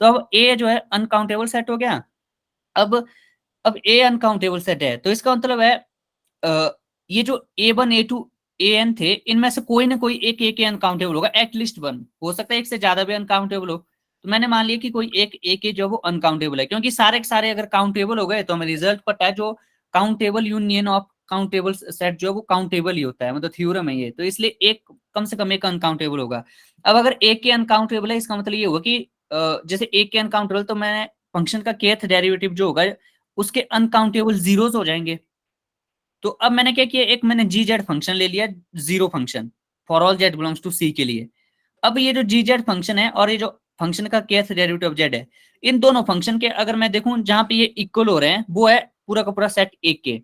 तो अब ए जो है अनकाउंटेबल सेट हो गया। अब ए अनकाउंटेबल सेट है तो इसका मतलब है ये जो a1 a2 an थे इनमें से कोई ना कोई एक ए के अनकाउंटेबल होगा, एटलीस्ट वन, हो सकता है एक से ज्यादा भी अनकाउंटेबल हो। तो मैंने मान लिया कि कोई एक ए के जो वो अनकाउंटेबल है, क्योंकि सारे के सारे अगर काउंटेबल हो गए तो हमें रिजल्ट पता है जो countable union of countable set जो है वो काउंटेबल ही होता है, मतलब थ्योरम है ये, तो इसलिए एक कम से कम एक अनकाउंटेबल होगा। अब अगर एक के अनकाउंटेबल है इसका मतलब ये होगा कि जैसे एक के अनकाउंटेबल तो मैंने फंक्शन का kth डेरिवेटिव जो होगा उसके अनकाउंटेबल जीरोस हो जाएंगे। तो अब मैंने क्या किया, एक मैंने जी जेड फंक्शन ले लिया, zero function for all Z belongs to C के लिए। अब ये जो जी जेड फंक्शन है और ये जो फंक्शन का kth डेरिवेटिव ऑफ जेड है, इन दोनों फंक्शन के अगर मैं देखूं जहां पे ये इक्वल हो रहे हैं वो है पूरा का पूरा सेट एक के,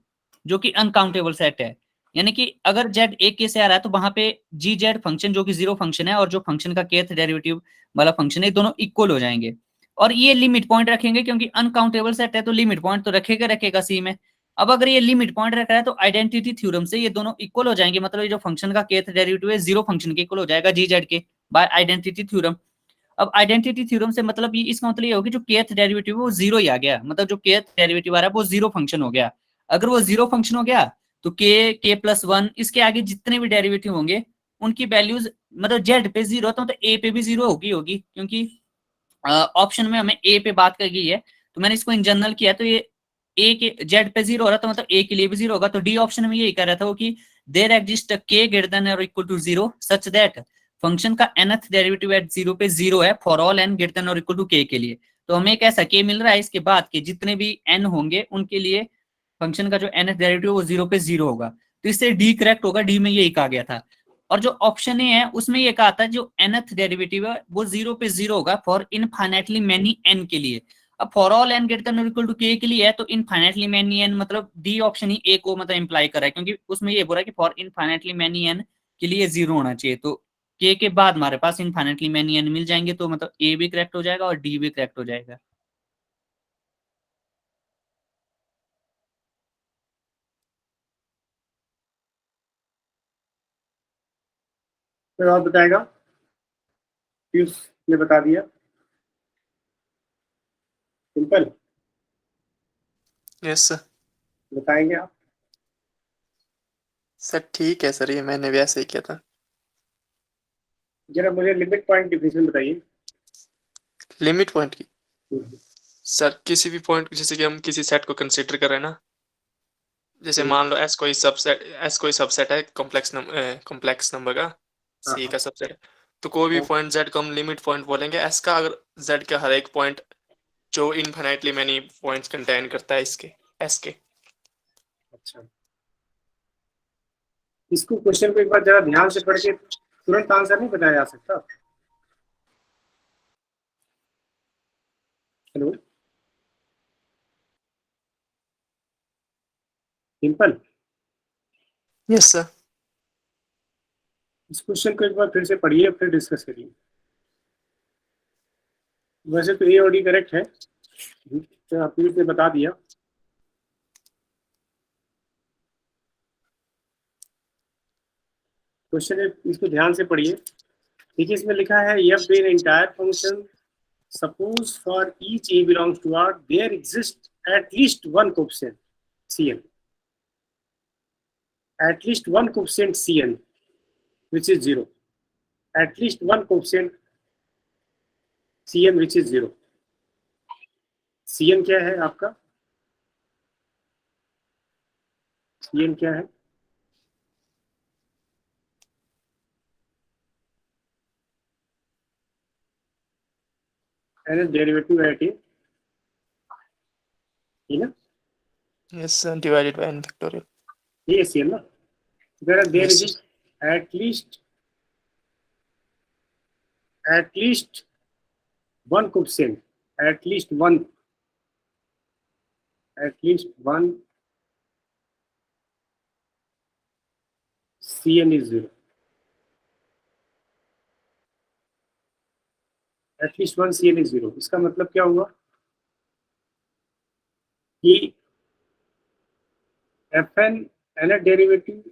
जो कि अनकाउंटेबल सेट है। यानी कि अगर जेड एक के से आ रहा है तो वहां पे जी जेड फंक्शन जो कि जीरो फंक्शन है और जो फंक्शन का kth डेरिवेटिव वाला फंक्शन है दोनों इक्वल हो जाएंगे। और ये लिमिट पॉइंट रखेंगे क्योंकि अनकाउंटेबल सेट है तो लिमिट पॉइंट तो रखेगा सी में। अब अगर ये लिमिट पॉइंट रख रहा है तो आइडेंटिटी थ्योरम से ये दोनों इक्वल हो जाएंगे, मतलब ये जो फंक्शन का kth डेरिवेटिव है जीरो फंक्शन के इक्वल हो जाएगा जी जेड के बाय आइडेंटिटी थ्योरम। अब आइडेंटिटी थ्योरम से मतलब ये इसका मतलब ये होगा कि जो kth डेरिवेटिव है वो जीरो ही आ गया, मतलब जो kth डेरिवेटिव आ रहा है वो जीरो फंक्शन हो गया। अगर वो जीरो फंक्शन हो गया तो k प्लस वन इसके आगे जितने भी डेरिवेटिव होंगे उनकी वैल्यूज मतलब जेड पे जीरो तो मतलब ए पे भी जीरो होगी क्योंकि ऑप्शन में हमें ए पे बात कर गई है, तो मैंने इसको इन जनरल किया तो ये ए के जेड पे जीरो हो रहा था मतलब ए के लिए भी जीरो होगा। तो डी ऑप्शन में यही कह रहा था वो कि there exist K greater than और equal to zero such that function का nth डेरिवेटिव एट जीरो पे जीरो है for all n greater than और इक्वल टू के लिए। तो हमें एक ऐसा के मिल रहा है इसके बाद के जितने भी n होंगे उनके लिए फंक्शन का जो nth डेरिवेटिव वो जीरो पे जीरो होगा, तो इससे डी करेक्ट होगा, डी में यही कहा गया था। और जो ऑप्शन ए है उसमें ये कहा था जो nth डेरिवेटिव है वो जीरो पे जीरो होगा फॉर इनफाइनाइटली मेनी n के लिए। अब for all n greater than equal to K के लिए है तो इनफाइनाइटली मेनी n मतलब डी ऑप्शन ही ए को मतलब इंप्लाई कर रहा है, क्योंकि उसमें ये बोल रहा है कि फॉर इनफाइनाइटली मेनी n के लिए जीरो होना चाहिए। तो के बाद हमारे पास इनफाइनाइटली मेनी n मिल जाएंगे, तो मतलब ए भी करेक्ट हो जाएगा और डी भी करेक्ट हो जाएगा।
फिर और बताएगा, पीयूष ने बता दिया, सिंपल
यस सर।
बताएंगे आप?
सर ठीक है सर, ये मैंने भी ऐसे ही किया था।
जरा मुझे लिमिट पॉइंट डिफिनेशन बताइए।
लिमिट पॉइंट की सर, किसी भी पॉइंट जैसे कि हम किसी सेट को कंसीडर कर रहे हैं ना, जैसे मान लो एस कोई सबसेट है कॉम्प्लेक्स नंबर का, सी का सबसेट है, तो कोई भी पॉइंट जेड को हम लिमिट पॉइंट बोलेंगे एस का, अगर जेड का हर एक पॉइंट जो इनफिनिटली मैनी पॉइंट्स कंटेन करता है इसके एस के।
अच्छा, इसको क्वेश्चन को एक बार जरा ध्यान से पढ़ के तुरंत आंसर नहीं बताया जा सकता? Hello, simple.
Yes sir.
इस क्वेश्चन को एक बार फिर से पढ़िए फिर डिस्कस करिए। वैसे तो ए और डी करेक्ट है, तो आप ने बता दिया। क्वेश्चन इसको ध्यान से पढ़िए। देखिए इसमें लिखा है F be an entire function suppose for each A belongs to R there exist at least one coefficient cn, at least one coefficient cn which is 0, at least one coefficient cn which is 0। cn क्या है आपका? cn क्या है? and derivative at a, है ना?
Yes sir, divided by n factorial.
ये cn ना, there
Yes.
is at least one coefficient, at least one cn is 0, at least one cn is 0। इसका मतलब क्या हुआ कि fn nth derivative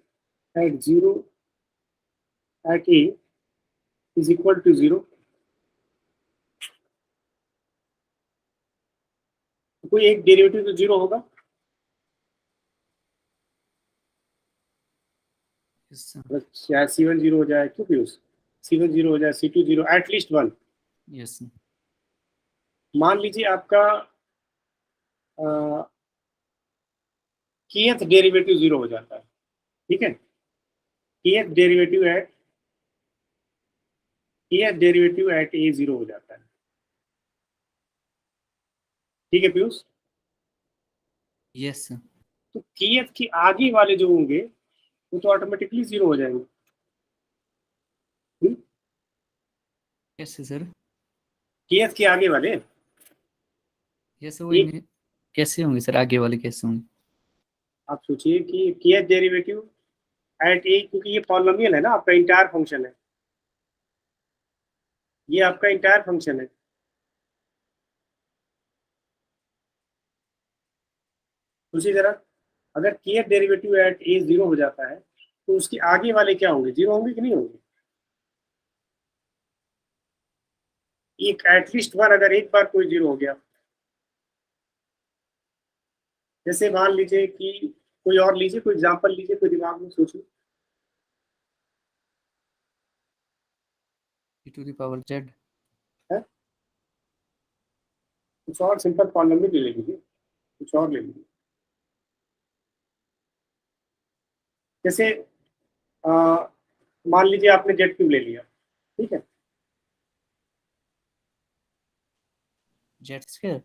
at 0 at a is equal to 0। कोई एक derivative तो 0 होगा। C1 0 हो जाए, क्यों पीयूष? C1 0 हो जाए, C2 0, एटलीस्ट वन।
यस
मान लीजिए आपका kth डेरिवेटिव 0 हो जाता है, ठीक है, kth डेरिवेटिव एट ए 0 हो जाता है, ठीक है पीयूष।
Yes sir.
तो kth के आगे वाले जो होंगे वो तो ऑटोमेटिकली 0 हो जाएंगे।
कैसे सर?
kth के आगे वाले
यस वही
एक,
नहीं, कैसे होंगे सर आगे वाले, कैसे होंगे?
आप सोचिए कि kth डेरिवेटिव एट ए, क्योंकि ये पॉलिनोमियल है ना, आपका इंटायर फंक्शन है, ये आपका इंटायर फंक्शन है। उसी तरह अगर kth डेरिवेटिव एट ए 0 हो जाता है तो उसके आगे वाले क्या होंगे, 0 होंगे कि नहीं होंगे? एक एटलीस्ट वन, अगर एक बार कोई 0 हो गया, जैसे मान लीजिए कि कोई और लीजिए, कोई एग्जांपल लीजिए, कोई दिमाग में सोचिए।
e to the power z।
कुछ और सिंपल पॉलिनोमियल ले लीजिए, कुछ और ले लीजिए। जैसे मान लीजिए आपने जेड क्यूब ले लिया, ठीक है,
z स्क्वायर।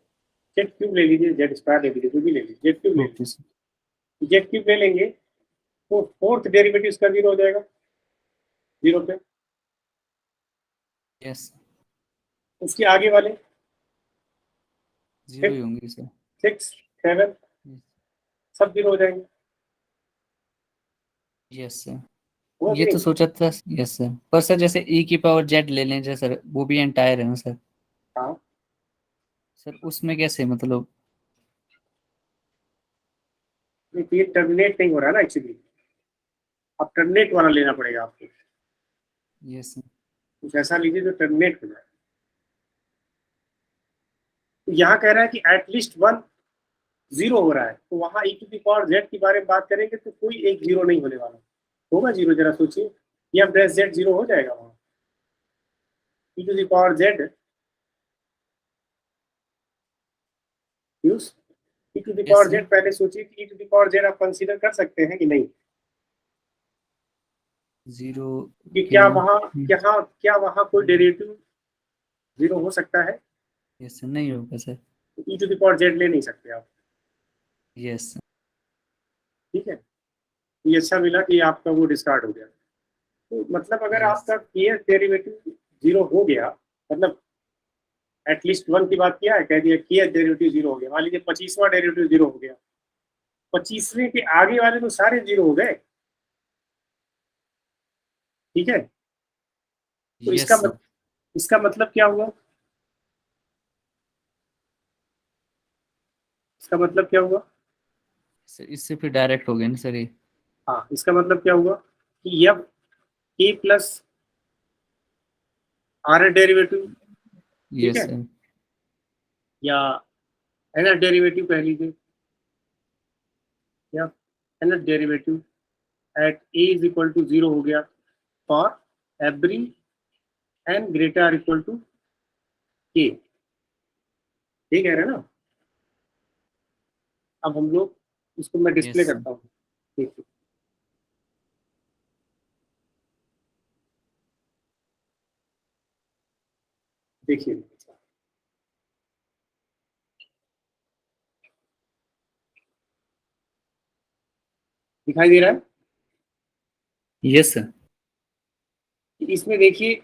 जेड क्यूब ले लीजिए, जेड स्क्वायर ले लीजिए, जो भी ले लीजिए, जेड क्यूब ले
ओके सर।
लीजिए। जेड क्यूब ले लेंगे तो फोर्थ डेरिवेटिव इसका 0 हो जाएगा, 0 पे।
यस,
उसके आगे वाले
0 ही होंगे सर।
6, 7 सब 0 हो जाएंगे।
यस सर,
हुआ
ये
कि
तो
नहीं?
सोचा था। यस सर, पर सर जैसे e की पावर z ले लें जैसे सर, वो भी एंटायर है ना सर?
हाँ,
सर उसमें कैसे मतलब?
ये टर्मिनेट नहीं हो रहा है ना एक्चुअली, अब टर्मिनेट वाला लेना पड़ेगा आपको।
Yes sir.
कुछ ऐसा लीजिए जो टर्मिनेट हो जाए। तो यहाँ कह रहा है कि एटलीस्ट वन 0 हो रहा है, तो वहां e to the power z के बारे में बात करेंगे तो कोई एक 0 नहीं होने वाला, होगा 0? जरा सोचिए, ये अब z 0 हो जाएगा वहां, e to the power z use e to the power
sir.
z। पहले सोचिए कि e to the power z आप कंसीडर कर सकते हैं कि नहीं,
0
कि
के
क्या वहां कोई डेरिवेटिव 0 हो सकता है?
यस सर, नहीं होगा sir.
e to the power z ले नहीं सकते आप,
यस
ठीक है। ये अच्छा मिला कि आपका वो डिस्कार्ड हो गया। तो मतलब अगर
Yes.
आपका kth डेरिवेटिव 0 हो गया, मतलब एटलीस्ट वन की बात किया है, कह दिया kth डेरिवेटिव 0 हो गया, मान लीजिए 25वां डेरिवेटिव 0 हो गया, 25वें के आगे वाले तो सारे 0 हो गए, ठीक है। तो
यस सर।
इसका मतलब क्या हुआ? इसका मतलब क्या हुआ?
सर इससे फिर डायरेक्ट हो गए ना सर ये?
हाँ, इसका मतलब क्या हुआ कि यह k प्लस आर डेरिवेटिव, ठीक
यस
है,
सर।
या एन डेरिवेटिव कह लीजिए, या n derivative at a is equal to 0 हो गया for every N greater equal to k, ठीक है ना। अब हम लोग इसको मैं डिस्प्ले
Yes, sir.
करता हूँ, ठीक है। देखिए, दिखाई दे रहा है?
Yes sir.
इसमें देखिए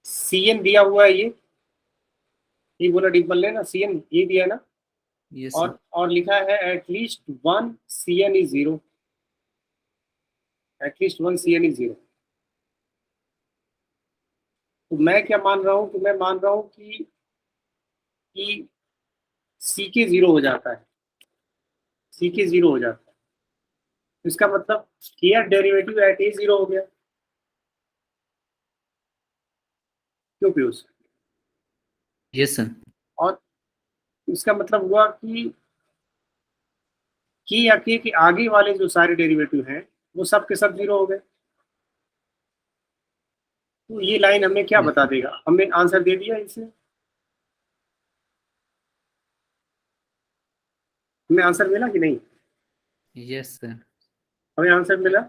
Cn दिया हुआ है, ये बोला डिम्पल ने ना, Cn ये दिया ना,
यस सर।
और लिखा है at least one Cn is 0, at least one Cn is 0। तो मैं क्या मान रहा हूँ, तो मैं मान रहा हूँ कि सी के 0 हो जाता है, सी के 0 हो जाता है, तो इसका मतलब kth डेरिवेटिव एट ए 0 हो गया। क्यों पीयूष?
Yes sir.
और इसका मतलब हुआ कि k या k के आगे वाले जो सारे डेरिवेटिव हैं वो सब के सब 0 हो गए। तो ये लाइन हमें क्या
Yes.
बता देगा? हमने आंसर दे दिया इसमें। हमें आंसर मिला कि नहीं?
यस सर,
हमें आंसर मिला?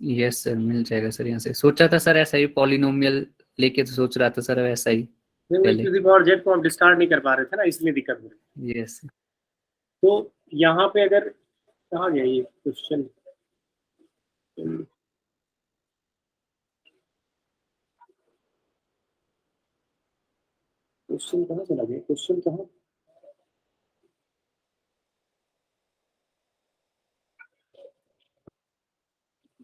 यस सर, मिल जाएगा सर। यहाँ से सोचा था सर ऐसा ही पॉलिनोमियल लेके, तो सोच रहा था सर वैसा ही
नहीं,
पहले।
टू द पावर जेड को आप डिस्कार्ड नहीं कर पा रहे थे ना, इसलिए दिक्कत हो रही।
यस
तो यहाँ पे अगर कहाँ गया ये क्वेश्चन? क्वेश्चन कहाँ चला गया? क्वेश्चन कहाँ?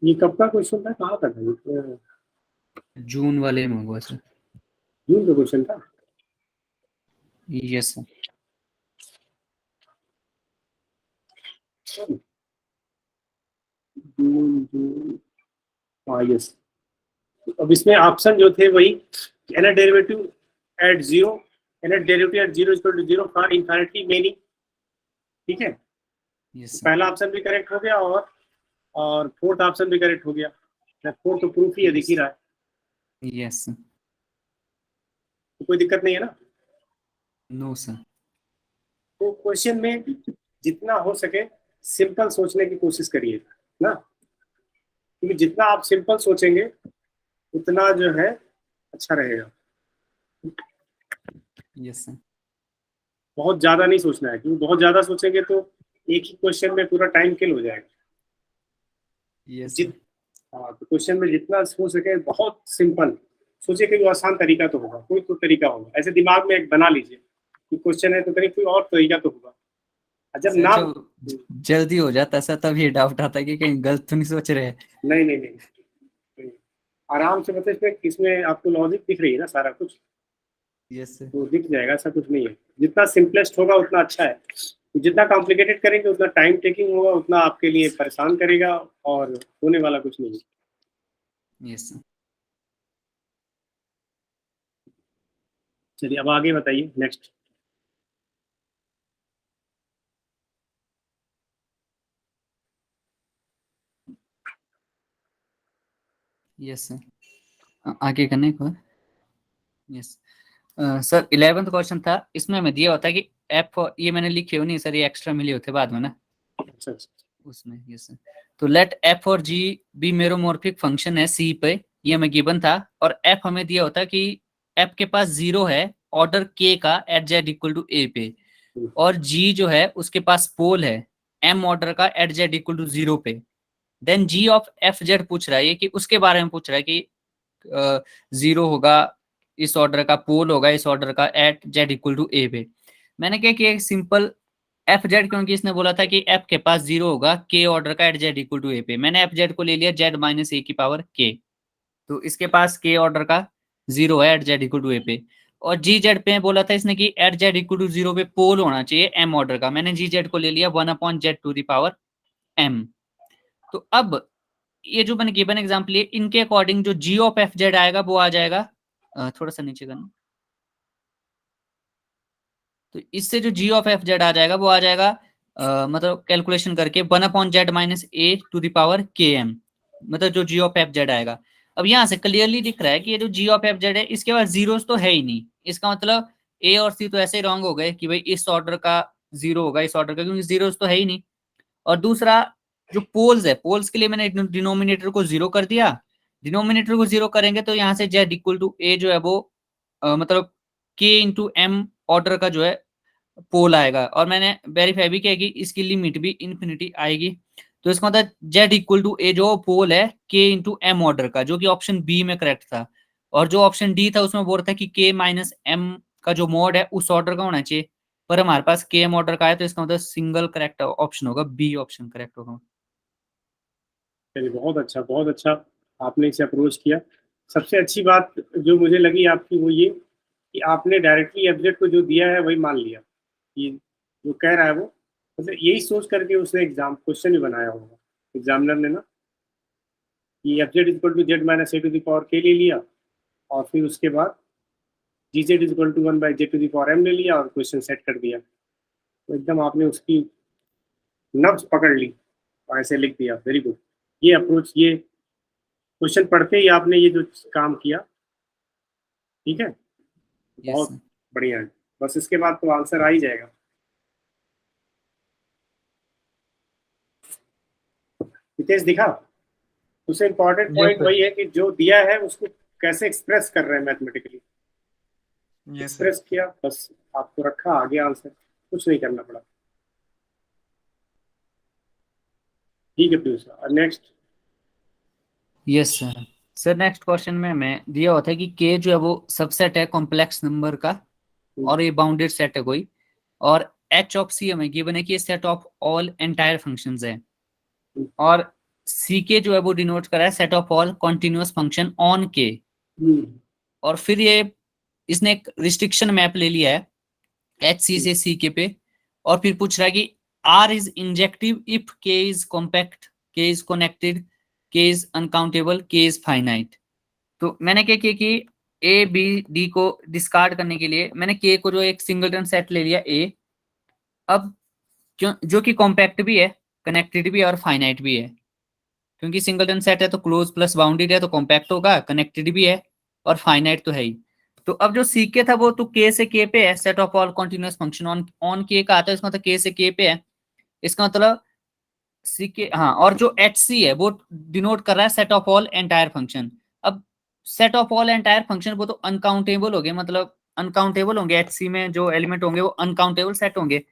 ये कब का क्वेश्चन था? कहाँ का था ये?
जून वाले में होगा सर।
जून का क्वेश्चन था।
Yes sir.
जून। हाँ यस। अब इसमें ऑप्शन जो थे वही, nth derivative at zero, nth derivative at zero equal to zero for infinity many. ठीक है,
यस सर।
पहला ऑप्शन भी करेक्ट हो गया और फोर्थ ऑप्शन भी करेक्ट हो गया। फोर्थ तो प्रूफ ही है, दिख ही रहा है।
Yes sir.
तो कोई दिक्कत नहीं है ना?
No sir.
तो क्वेश्चन में जितना हो सके सिंपल सोचने की कोशिश करिए ना, क्योंकि जितना आप सिंपल सोचेंगे उतना जो है अच्छा रहेगा।
Yes sir.
बहुत ज्यादा नहीं सोचना है, क्योंकि बहुत ज्यादा सोचेंगे तो एक ही क्वेश्चन में पूरा टाइम किल हो जाएगा।
यस
जित हाँ, तो क्वेश्चन में जितना हो सके बहुत सिंपल सोचिए, कि वो आसान तरीका तो होगा, कोई तो तरीका होगा। ऐसे दिमाग में एक बना लीजिए कि क्वेश्चन है तो कहीं कोई और तरीका तो होगा। और जब
सर
ना
जो जल्दी हो जाता है सर, तब ये डाउट आता है कि कहीं गलत तो नहीं सोच रहे हैं।
नहीं नहीं नहीं, नहीं। आराम से, मतलब इसमें इसमें आपको लॉजिक दिख रही है ना सारा कुछ,
यस सर।
तो दिख जाएगा। ऐसा कुछ नहीं है, जितना सिंपलेस्ट होगा उतना अच्छा है। जितना कॉम्प्लिकेटेड करेंगे उतना टाइम टेकिंग होगा, उतना आपके लिए परेशान करेगा, और होने वाला कुछ नहीं है।
Yes sir.
चलिए अब आगे बताइए, नेक्स्ट।
यस सर, आगे करने को। यस सर, 11th क्वेश्चन था, इसमें हमें दिया होता है कि एफ, ये मैंने लिखे हो नहीं सर, ये एक्स्ट्रा मिले होते बाद में ना
अच्छा अच्छा।
उसमें। यस सर, तो लेट एफ और जी बी मेरोमॉर्फिक फंक्शन है सी पे, ये हमें गिवन था। और एफ हमें दिया होता है कि एफ के पास 0 है ऑर्डर के का at Z equal to a पे, और जी जो है उसके पास पोल है एम ऑर्डर का एट जेड इक्वल टू 0 पे। Then g of F z पूछ रहा है कि उसके बारे में पूछ रहा है कि 0 होगा इस ऑर्डर का, पोल होगा इस ऑर्डर का at Z equal to a पे। मैंने क्या किया, सिंपल एफ जेड, क्योंकि इसने बोला था कि एफ के पास 0 होगा के ऑर्डर का at Z equal to a पे, मैंने एफ जेड को ले लिया जेड माइनस ए की पावर के। तो इसके पास के ऑर्डर का 0 है eight Z equal to a पे। और जी जेड पे बोला था इसने कि एट जेड इक्वल टू 0 पे पोल होना चाहिए एम ऑर्डर का, मैंने जी जेड को ले लिया 1/z to the power M. तो अब ये जो मैंने गिवन एग्जांपल है, इनके अकॉर्डिंग जो जी ऑफ एफ जेड आएगा वो आ जाएगा, थोड़ा सा नीचे करना, तो इससे जो जी ऑफ एफ जेड आ जाएगा वो आ जाएगा मतलब कैलकुलेशन करके 1/z minus a to the power k m, मतलब जो जी ऑफ एफ जेड आएगा। अब यहाँ से क्लियरली दिख रहा है कि ये जो जी ऑफ एफ जेड है इसके पास जीरोस तो है ही नहीं, इसका मतलब ए और सी तो ऐसे ही रॉन्ग हो गए कि भाई इस ऑर्डर का 0 होगा इस ऑर्डर का, क्योंकि जीरोस तो है ही नहीं। और दूसरा जो पोल्स है, पोल्स के लिए मैंने डिनोमिनेटर को 0 कर दिया, डिनोमिनेटर को 0 करेंगे तो यहाँ से जेड इक्वल टू ए जो है वो मतलब के इंटू एम ऑर्डर का जो है पोल आएगा। और मैंने वेरीफाई भी किया कि इसकी लिमिट भी इन्फिनिटी आएगी। तो इसका मतलब जेड इक्वल टू ए जो पोल है के इंटू एम ऑर्डर का, जो कि ऑप्शन बी में करेक्ट था। और जो ऑप्शन डी था उसमें बोल रहा था कि के माइनस एम का जो मोड है उस ऑर्डर का होना चाहिए, पर हमारे पास के एम ऑर्डर का है, तो इसका मतलब सिंगल करेक्ट ऑप्शन होगा, बी ऑप्शन करेक्ट होगा।
चलिए बहुत अच्छा, बहुत अच्छा आपने इसे अप्रोच किया। सबसे अच्छी बात जो मुझे लगी आपकी वो ये कि आपने डायरेक्टली एफजेड को जो दिया है वही मान लिया कि जो कह रहा है वो, मतलब यही सोच करके उसने एग्जाम क्वेश्चन भी बनाया होगा एग्जामिनर ने ना, कि f z equal to z minus a to the power के ले लिया, और फिर उसके बाद g Z equal to 1/z to the power m ले लिया और क्वेश्चन सेट कर दिया। तो एकदम आपने उसकी नब्ज पकड़ ली और ऐसे लिख दिया। वेरी गुड, ये अप्रोच, ये क्वेश्चन पढ़ते ही आपने ये जो काम किया, ठीक है, बहुत बढ़िया है। बस इसके बाद तो आंसर आ ही जाएगा। नितेश दिखा? उससे इम्पोर्टेंट
Yes,
पॉइंट
sir.
वही है कि जो दिया है उसको कैसे एक्सप्रेस कर रहे हैं मैथमेटिकली।
Yes, sir.
एक्सप्रेस किया, बस आपको रखा, आगे आंसर, कुछ नहीं करना पड़ा। ठीक है please, next.
Yes sir. Sir next question में मैं दिया होता है कि के जो है वो सबसेट है कॉम्प्लेक्स नंबर का, और ये बाउंडेड सेट है कोई, और एच ऑफ सी हमें गिवन है कि ये set of all entire functions है, और सी के जो है वो डिनोट करा है set of all continuous function on के, और फिर ये इसने एक रिस्ट्रिक्शन मैप ले लिया है एच सी से सी के पे, और फिर पूछ रहा है कि आर इज इंजेक्टिव इफ के इज कॉम्पैक्ट, के इज कनेक्टेड, के इज अनकाउंटेबल, के इज फाइनाइट। तो मैंने क्या किया कि ए बी डी को डिस्कार्ड करने के लिए मैंने के को जो एक सिंगलटन सेट ले लिया ए, अब क्यों जो कि कॉम्पैक्ट भी है, कनेक्टेड भी है और फाइनाइट भी है, क्योंकि सिंगलटन सेट है तो क्लोज प्लस बाउंडेड है तो कॉम्पैक्ट होगा, कनेक्टेड भी है और फाइनाइट तो है ही। तो अब जो सी के था वो तो के से के पे है, set of all continuous function on के का आता है, इसका मतलब के से के पे है, इसका मतलब सी के, हाँ, और जो एच सी है वो डिनोट कर रहा है set of all entire function. अब set of all entire function वो तो अनकाउंटेबल हो गए, मतलब अनकाउंटेबल होंगे, एच सी में जो एलिमेंट होंगे वो अनकाउंटेबल सेट होंगे।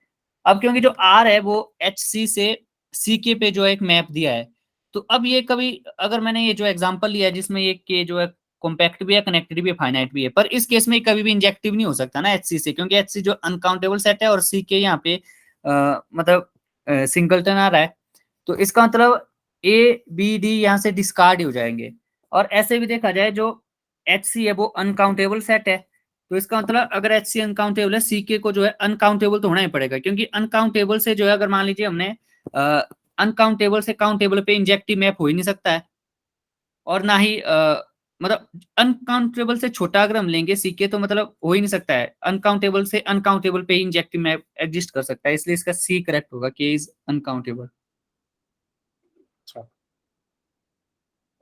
अब क्योंकि जो आर है वो एच सी से सी के पे जो एक मैप दिया है, तो अब ये कभी अगर मैंने ये जो एग्जांपल लिया है जिसमें ये के जो है कॉम्पैक्ट भी है, कनेक्टेड भी है, फाइनाइट भी है, पर इस केस में कभी भी इंजेक्टिव नहीं हो सकता ना एच सी से, क्योंकि एच सी जो अनकाउंटेबल सेट है और सी के यहाँ पे मतलब सिंगलटन आ रहा है, तो इसका मतलब ए बी डी यहाँ से डिस्कार्ड हो जाएंगे। और ऐसे भी देखा जाए जो एच सी है वो अनकाउंटेबल सेट है, तो इसका मतलब अगर एच सी अनकाउंटेबल है, सी के को जो है अनकाउंटेबल तो होना ही पड़ेगा, क्योंकि अनकाउंटेबल से जो है अगर मान लीजिए हमने अनकाउंटेबल से काउंटेबल पे इंजेक्टिव मैप हो ही नहीं सकता है, और ना ही मतलब अनकाउंटेबल से छोटा अगर हम लेंगे सी के तो मतलब हो ही नहीं सकता है, अनकाउंटेबल से अनकाउंटेबल पे ही इंजेक्टिव मैप एग्जिस्ट कर सकता है, इसलिए इसका सी करेक्ट होगा, के इज अनकाउंटेबल।
अच्छा,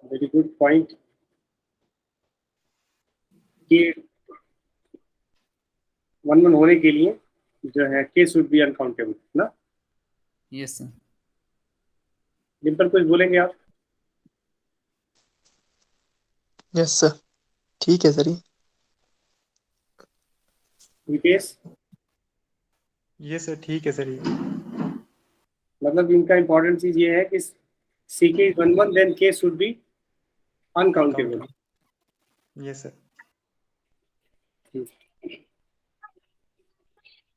वेरी गुड पॉइंट। कि वन होने के लिए जो है के शुड बी अनकाउंटेबल ना।
Yes sir.
डिम्पल कुछ बोलेंगे आप?
यस सर, ठीक है सर।
नितेश?
ये सर ठीक है सर ये।
मतलब इनका इंपॉर्टेंट चीज ये है कि सी के इज वन देन के शुड बी अनकाउंटेबल।
ये सर।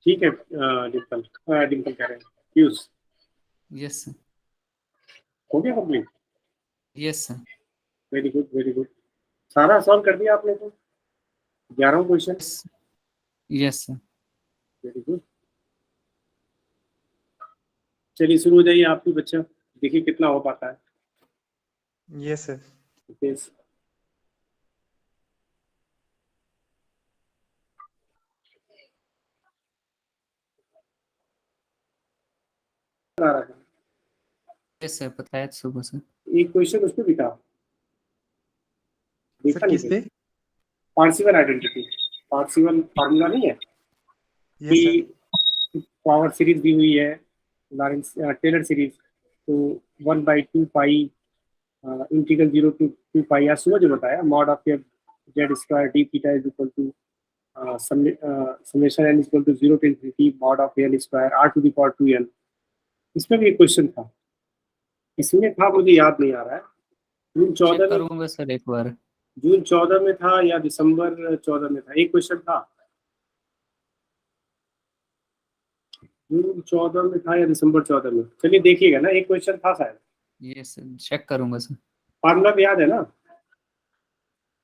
ठीक है डिम्पल, डिम्पल कह रहे हैं पीयूष,
यस सर।
हो गया complete?
Yes sir.
Very good very good. सारा सॉल्व कर दिया आपने तो 11 question.
Yes sir.
Very good. चलिए शुरू हो जाइए आप भी बच्चा, देखिए कितना हो पाता है।
ये सर।
नितेश? आ रहा है
यस सर, पता है सुबह से।
एक क्वेश्चन उस पर भी था, देखा
सर
नहीं?
किस पे?
पार्सिवल आइडेंटिटी, पार्सिवल फार्मूला नहीं है
ये सर।
कि पावर सीरीज दी हुई है, लॉरेंस टेलर सीरीज, तो 1/2 पाई इंटीग्रल 0 to 2 पाई, या सुबह जो बताया mod of z square d theta is equal to summation n equal to 0 to infinity mod of n square r to the power 2n। इसमें भी एक क्वेश्चन था, इसमें था मुझे याद नहीं आ रहा है, जून
चेक
14 में,
करूंगा सर एक बार।
जून 14 में था या दिसंबर 14 में था, एक क्वेश्चन था, जून 14 में था या दिसंबर 14 में, चलिए देखिएगा ना, एक क्वेश्चन था शायद।
ये सर चेक करूंगा सर।
फार्मूला भी याद है ना?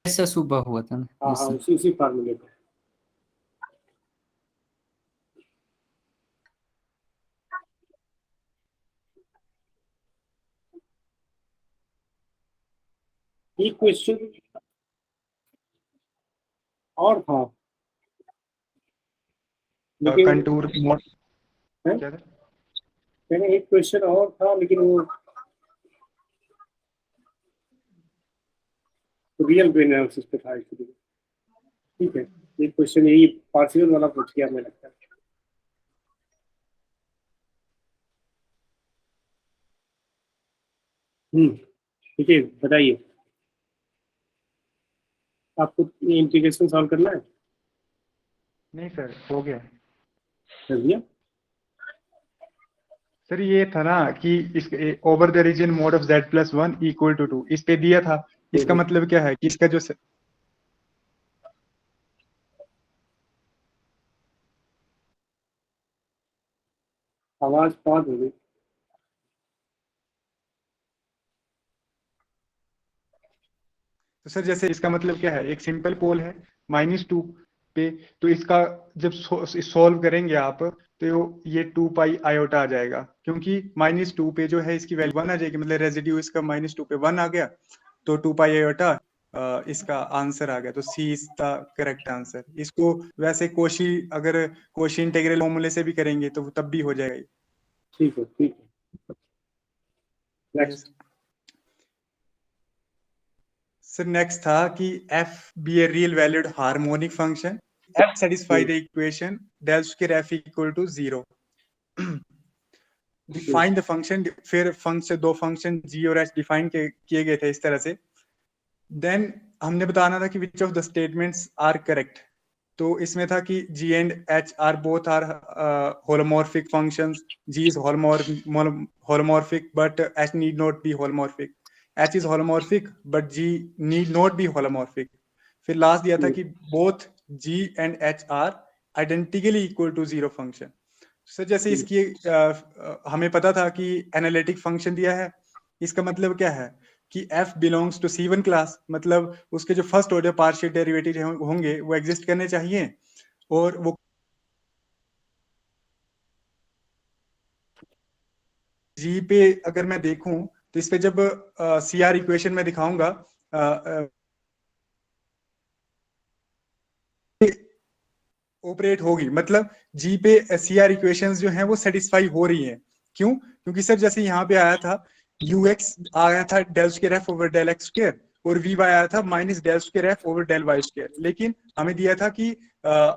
यस सर, सुबह हुआ था ना।
हाँ
यस
हाँ,
सर।
उसी फार्मूले पे। एक क्वेश्चन और था लेकिन
कंटूर मॉड
हैं?
क्या था?
मैंने एक क्वेश्चन और था लेकिन वो रियल ब्रेन एनालिसिस पे था एक्चुअली। ठीक है, एक क्वेश्चन यही पार्शियल वाला पूछ गया हमें लगता है। ठीक है, बताइए आपको इंटीग्रेशन सॉल्व करना है?
नहीं सर, हो गया
कर दिया?
सर। ये था ना कि इस over the region mod of z+1 equal to 2 इस पे दिया था। इसका मतलब क्या है कि इसका जो
आवाज पास हो गई।
तो सर जैसे इसका मतलब क्या है, एक सिंपल पोल है -2 पे, तो इसका जब सॉल्व करेंगे आप तो ये 2 पाई आयोटा आ जाएगा, क्योंकि -2 पे जो है इसकी वैल्यू 1 आ जाएगी, मतलब रेजिड्यू इसका -2 पे 1 आ गया, तो 2 पाई आयोटा इसका आंसर आ गया। तो सी इज द करेक्ट आंसर। इसको वैसे कोशी अगर कोशी इंटीग्रल फॉर्मूले से भी करेंगे तो तब भी हो जाएगा।
ठीक है, ठीक है। नेक्स्ट
सर नेक्स्ट था कि f be a real valued harmonic function, f satisfy the equation del square f equal to 0. Define the function, फिर फंक्शन दो फंक्शन g और h डिफाइन किए गए थे इस तरह से। देन हमने बताना था कि which of the statements are correct. तो इसमें था कि g and h are both are holomorphic functions, g is holomorphic but h need not be holomorphic, h is holomorphic but g need not be holomorphic. फिर last दिया था कि both g and h are identically equal to 0 function. Sir जैसे इसकी हमें पता था कि एनालिटिक फंक्शन दिया है, इसका मतलब क्या है कि f belongs to C1 class, मतलब उसके जो फर्स्ट ऑर्डर पार्शियल डेरिवेटिव होंगे वो एग्जिस्ट करने चाहिए, और वो g पे अगर मैं देखूं तो इस पे जब CR इक्वेशन में दिखाऊंगा ऑपरेट होगी, मतलब जी पे CR इक्वेशंस जो हैं वो सेटिस्फाई हो रही हैं। क्यों? क्योंकि सर जैसे यहाँ पे आया था ux आया था del square f over del x square, और vy आया था minus del square f over del y square, लेकिन हमें दिया था कि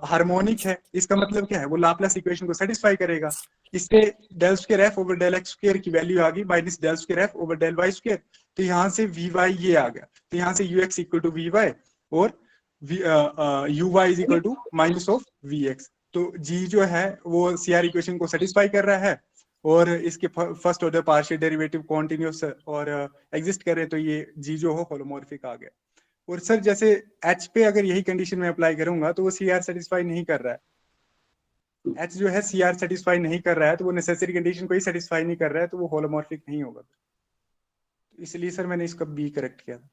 हार्मोनिक है। इसका मतलब क्या है, वो लाप्लास इक्वेशन को सेटिस्फाई करेगा। इससे del square f over del x square की वैल्यू आ गई minus del square f over del y square, तो यहाँ से vy ये आ गया, तो यहाँ से ux इक्वल टू vy और uy is equal to minus of vx। तो g जो है वो CR इक्वेशन को सेटिस्फाई कर रहा है, और इसके first order partial derivative continuous और एग्जिस्ट करे, तो ये g जो हो होलोमॉर्फिक आ गया। और सर जैसे h पे अगर यही कंडीशन में अप्लाई करूंगा तो वो CR सेटिस्फाई नहीं कर रहा है। h जो है CR सेटिस्फाई नहीं कर रहा है, तो वो नेसेसरी कंडीशन को ही सेटिस्फाई नहीं कर रहा है, तो वो होलोमॉर्फिक नहीं होगा। तो इसलिए सर मैंने इसका बी करेक्ट किया था।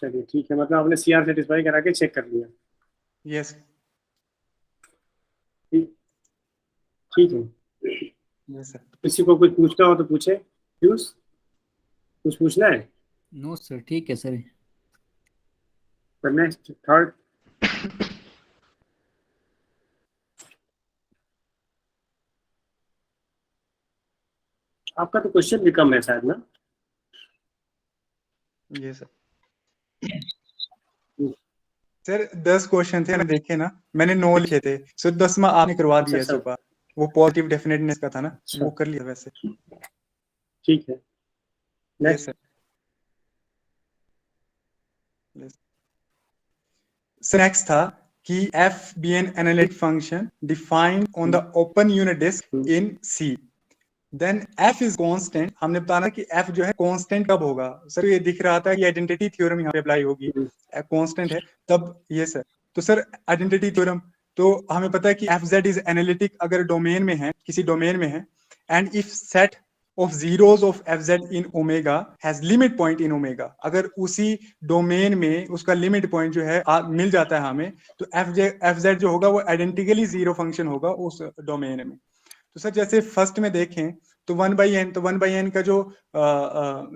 चलिए ठीक है, मतलब आपने CR सेटिस्फाई करा के चेक कर लिया।
यस
ठीक है।
Yes sir.
किसी को कुछ पूछना हो तो पूछे। पीयूष, कुछ पूछना है?
नो सर, ठीक है सर।
Next third. आपका तो क्वेश्चन भी कम है शायद ना?
ये सर 10 क्वेश्चन थे, मैंने देखे ना, मैंने 9 लिखे थे, सो 10वां आपने करवा दिया
अच्छा,
सुबह। वो पॉजिटिव डेफिनेटनेस का था ना,
अच्छा।
वो कर लिया वैसे।
ठीक है।
Yes sir. सर नेक्स्ट था कि f be an analytic function defined on the open unit disk in C, then f is constant। हमने बताना कि f जो है constant कब होगा। सर ये दिख रहा था कि आइडेंटिटी थ्योरम यहाँ पे अप्लाई होगी, constant है तब। ये सर, तो सर आइडेंटिटी थ्योरम, तो हमें पता है कि fz is analytic अगर डोमेन में है, किसी डोमेन में है, and if set of zeros of fz in omega has limit point in omega, अगर उसी डोमेन में उसका लिमिट पॉइंट जो है मिल जाता है हमें, तो fz जो होगा वो आइडेंटिकली जीरो फंक्शन होगा उस डोमेन में। तो सर जैसे फर्स्ट में देखें तो 1/n, तो 1/n का जो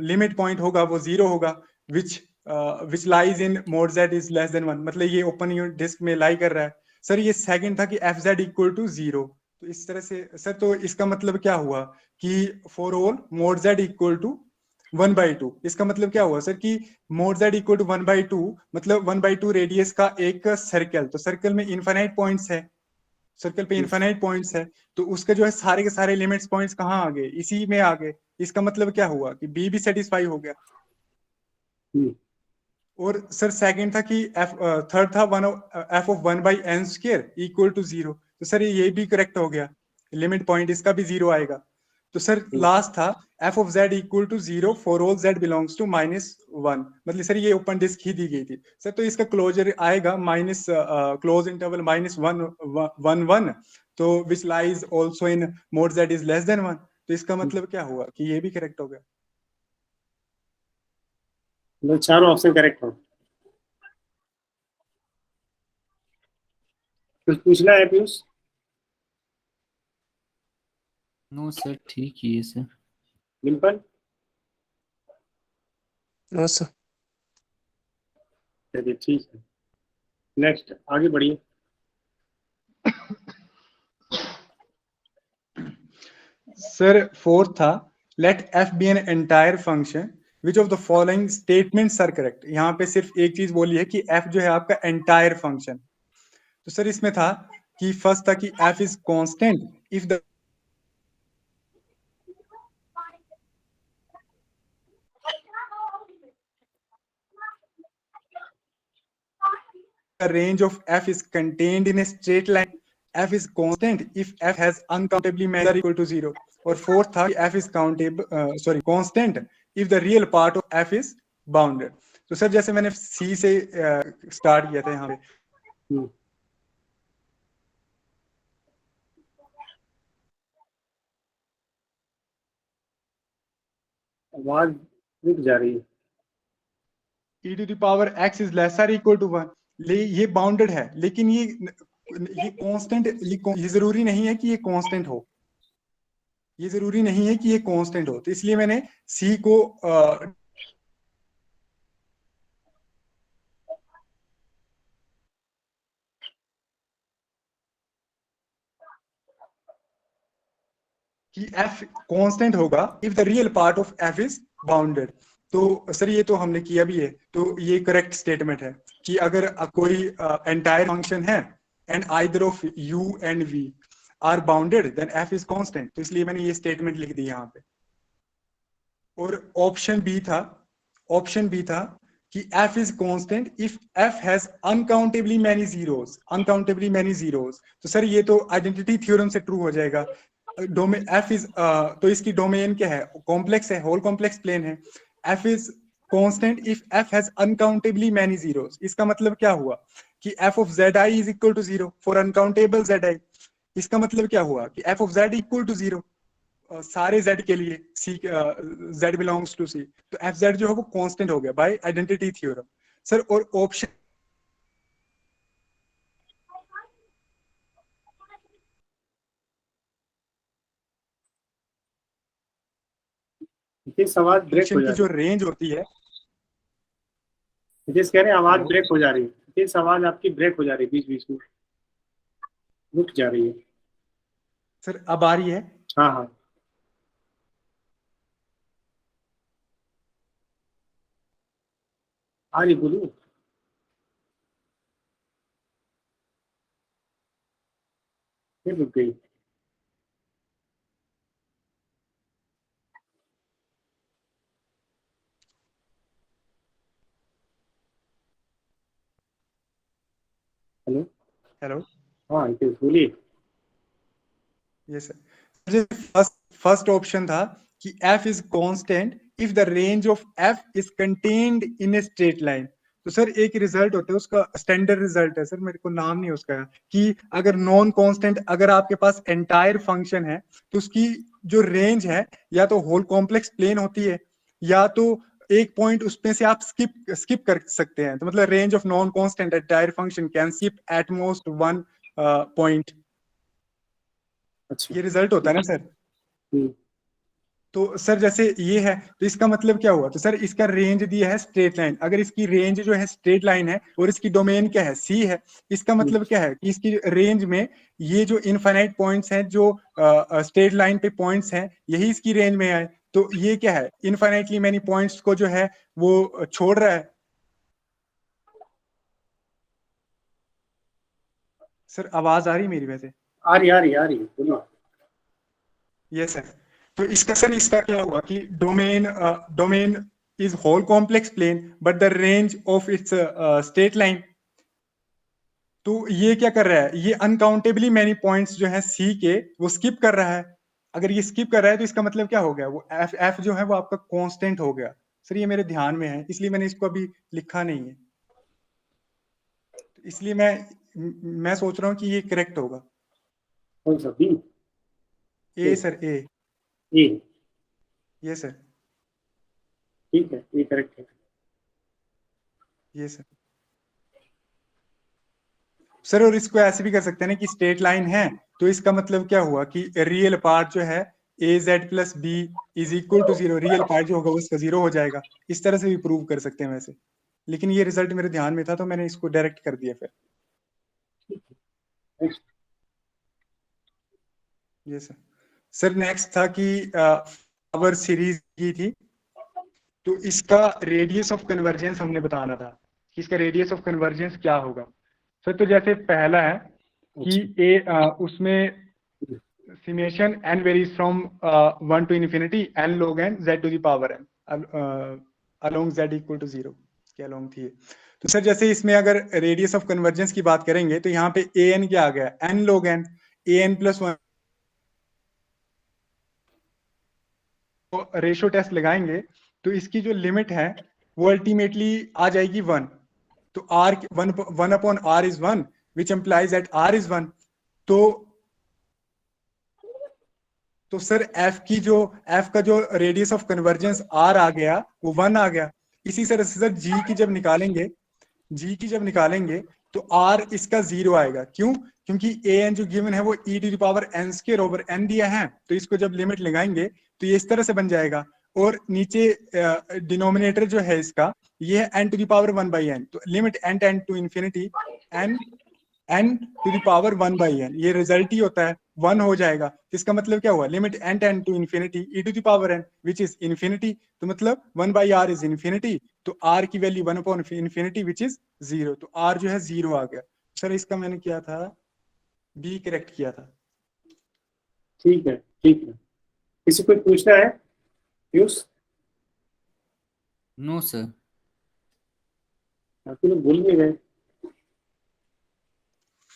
लिमिट पॉइंट होगा वो 0 होगा, विच lies in mode z is less than 1, मतलब ये ओपन यूनिट डिस्क में लाई कर रहा है। सर ये सेकंड था कि fz इक्वल टू 0, तो इस तरह से सर, तो इसका मतलब क्या हुआ कि for all mod z equal to 1/2। इसका मतलब क्या हुआ सर कि मोड z इक्वल टू 1/2, मतलब 1/2 रेडियस का एक सर्कल, तो सर्कल में इनफाइनाइट पॉइंट्स है, सर्कल पे इनफाइनाइट पॉइंट्स है, तो उसके जो है सारे के सारे लिमिट्स पॉइंट्स कहाँ आ गए, इसी में आ गए। इसका मतलब क्या हुआ कि बी भी सेटिस्फाई हो गया।
हम्म।
और सर सेकंड था कि थर्ड था f of 1/n² equal to 0, तो सर ये भी करेक्ट हो गया, लिमिट पॉइंट इसका भी 0 आएगा। तो सर लास्ट था f of z equal to 0 for all z belongs to -1, मतलब सर ये ओपन डिस्क ही दी गई थी सर, तो इसका क्लोजर आएगा माइनस क्लोज इंटरवल -1 तो which lies also in mode z is less than 1, तो इसका मतलब क्या हुआ कि ये भी करेक्ट हो गया।
मतलब चारों ऑप्शन करेक्ट हो। कुछ पूछना है पीयूष?
नो सर, ठीक ही है सर।
डिम्पल?
No sir.
चलिए ठीक है, नेक्स्ट आगे बढ़िए।
सर फोर्थ था let f be an entire function which of the following statements are correct. यहाँ पे सिर्फ एक चीज बोली है कि f जो है आपका एंटायर फंक्शन, तो सर इसमें था कि फर्स्ट था कि f is constant if the range of f is contained in a straight line, f is constant if f has uncountably many are equal to 0, और फोर्थ था f is countable constant if the real part of f is bounded। तो sir जैसे मैंने c से start किया था यहाँ पे,
आवाज रुक जा रही है।
e to the power x is less or equal to 1, ये बाउंडेड है, लेकिन ये कांस्टेंट, ये जरूरी नहीं है कि ये कांस्टेंट हो, ये जरूरी नहीं है कि ये कांस्टेंट हो, तो इसलिए मैंने c को कि f कांस्टेंट होगा if the real part of f is bounded. तो सर ये तो हमने किया भी है, तो ये करेक्ट स्टेटमेंट है कि अगर कोई एंटायर फंक्शन है and either of u and v are bounded then f is constant, तो इसलिए मैंने ये स्टेटमेंट लिख दी यहाँ पे। और ऑप्शन बी था कि f is constant if f has uncountably many zeros, तो सर ये तो आइडेंटिटी थ्योरम से ट्रू हो जाएगा। डोमेन f is तो इसकी डोमेन क्या है, कॉम्प्लेक्स है, होल कॉम्प्लेक्स प्लेन है। f is constant if f has uncountably many zeros, इसका मतलब क्या हुआ कि f of zi is equal to 0 for uncountable zi, इसका मतलब क्या हुआ कि f of z equal to 0 सारे z के लिए c z belongs to c, तो f z जो है वो कांस्टेंट हो गया बाय आइडेंटिटी थ्योरम सर। और ऑप्शन
ये आवाज ब्रेक हो
की
जा
जो
रही
रेंज होती है,
है। जिस कह रहे हैं आवाज ब्रेक हो जा रही है, जिस आवाज आपकी ब्रेक हो जा रही है, बीच बीच में रुक जा रही है।
सर अब आ रही है।
हाँ हाँ, आ रही, बोलूं? फिर रुक गई। हेलो?
हेलो,
हाँ बोलिए।
ये सर फर्स्ट ऑप्शन था कि f is constant if the range of f is contained in a straight line. तो सर एक रिजल्ट होता है, उसका स्टैंडर्ड रिजल्ट है सर, मेरे को नाम नहीं उसका, कि अगर नॉन कांस्टेंट, अगर आपके पास एंटायर फंक्शन है तो उसकी जो रेंज है या तो होल कॉम्प्लेक्स प्लेन होती है या तो एक पॉइंट उसमें से आप स्किप कर सकते हैं, तो मतलब range of non constant entire function can skip at most one point,
अच्छा।
ये रिजल्ट होता है ना सर।
हम्म,
तो सर जैसे ये है तो इसका मतलब क्या हुआ, तो सर इसका रेंज दिया है स्ट्रेट लाइन, अगर इसकी रेंज जो है स्ट्रेट लाइन है और इसकी डोमेन क्या है सी है, इसका मतलब क्या है कि इसकी रेंज में ये जो इनफाइनाइट पॉइंट्स हैं, जो स्ट्रेट लाइन पे पॉइंट्स हैं, यही इसकी रेंज में आए, तो ये क्या है, इनफाइनाइटली मैनी पॉइंट्स को जो है वो छोड़ रहा है। सर आवाज आ रही मेरी वैसे?
आ रही, बोलो।
Yes sir. तो इसका सर इसका क्या हुआ कि domain is whole complex plane but the range of it's straight line. तो ये क्या कर रहा है, ये अनकाउंटेबली मैनी पॉइंट्स जो है सी के वो स्किप कर रहा है। अगर ये स्किप कर रहा है तो इसका मतलब क्या हो गया, वो एफ जो है वो आपका कांस्टेंट हो गया। सर ये मेरे ध्यान में है इसलिए मैंने इसको अभी लिखा नहीं है, तो इसलिए मैं सोच रहा हूँ कि ये करेक्ट होगा।
कौन सा? बी?
ए सर, ए।
ए?
ये सर,
ठीक है, ये करेक्ट है।
ये सर और इसको ऐसे भी कर सकते हैं ना कि स्ट्रेट लाइन है तो इसका मतलब क्या हुआ कि रियल पार्ट जो है a z plus b is equal to 0, real part जो होगा वो उसका 0 हो जाएगा। इस तरह से भी प्रूव कर सकते हैं वैसे, लेकिन ये रिजल्ट मेरे ध्यान में था तो मैंने इसको डायरेक्ट कर दिया फिर। ये सर नेक्स्ट था कि पावर सीरीज की थी, तो इसका रेडियस ऑफ कन्वर्जेंस हमने बताना था कि इसका रेडियस ऑफ कन्वर्जेंस क्या होगा। सर तो जैसे पहला है कि उसमें summation n varies from 1 to infinity n log n z to the power n along z equal to 0 के along थी। तो सर जैसे इसमें अगर रेडियस ऑफ कन्वर्जेंस की बात करेंगे तो यहाँ पे a n क्या आ गया, n log n, a n plus 1। तो रेशियो टेस्ट लगाएंगे तो इसकी जो लिमिट है वो अल्टीमेटली आ जाएगी 1। तो r 1 upon r is 1 which implies that r is 1। तो सर f का जो रेडियस ऑफ कन्वर्जेंस r आ गया वो 1 आ गया। इसी तरह से सर g की जब निकालेंगे तो r इसका 0 आएगा। क्यों? क्योंकि an जो गिवन है वो e to the power n square over n दिया है, तो इसको जब लिमिट लगाएंगे तो ये इस तरह से बन जाएगा। और नीचे डिनोमिनेटर जो है इसका ये है n to the power 1 by n, तो limit n tend to infinity n to the power 1 by n, ये रिजल्ट ही होता है 1 हो जाएगा। इसका मतलब क्या हुआ, limit n tend to infinity e to the power n which is infinity, तो मतलब 1 by r इज इंफिनिटी, तो r की value 1 upon infinity which is 0, तो r जो है 0 आ गया। सर इसका मैंने किया था बी करेक्ट किया था।
ठीक है, ठीक है। किसी को पूछना है? पीयूष?
No sir.
आप लोग भूल नहीं गए?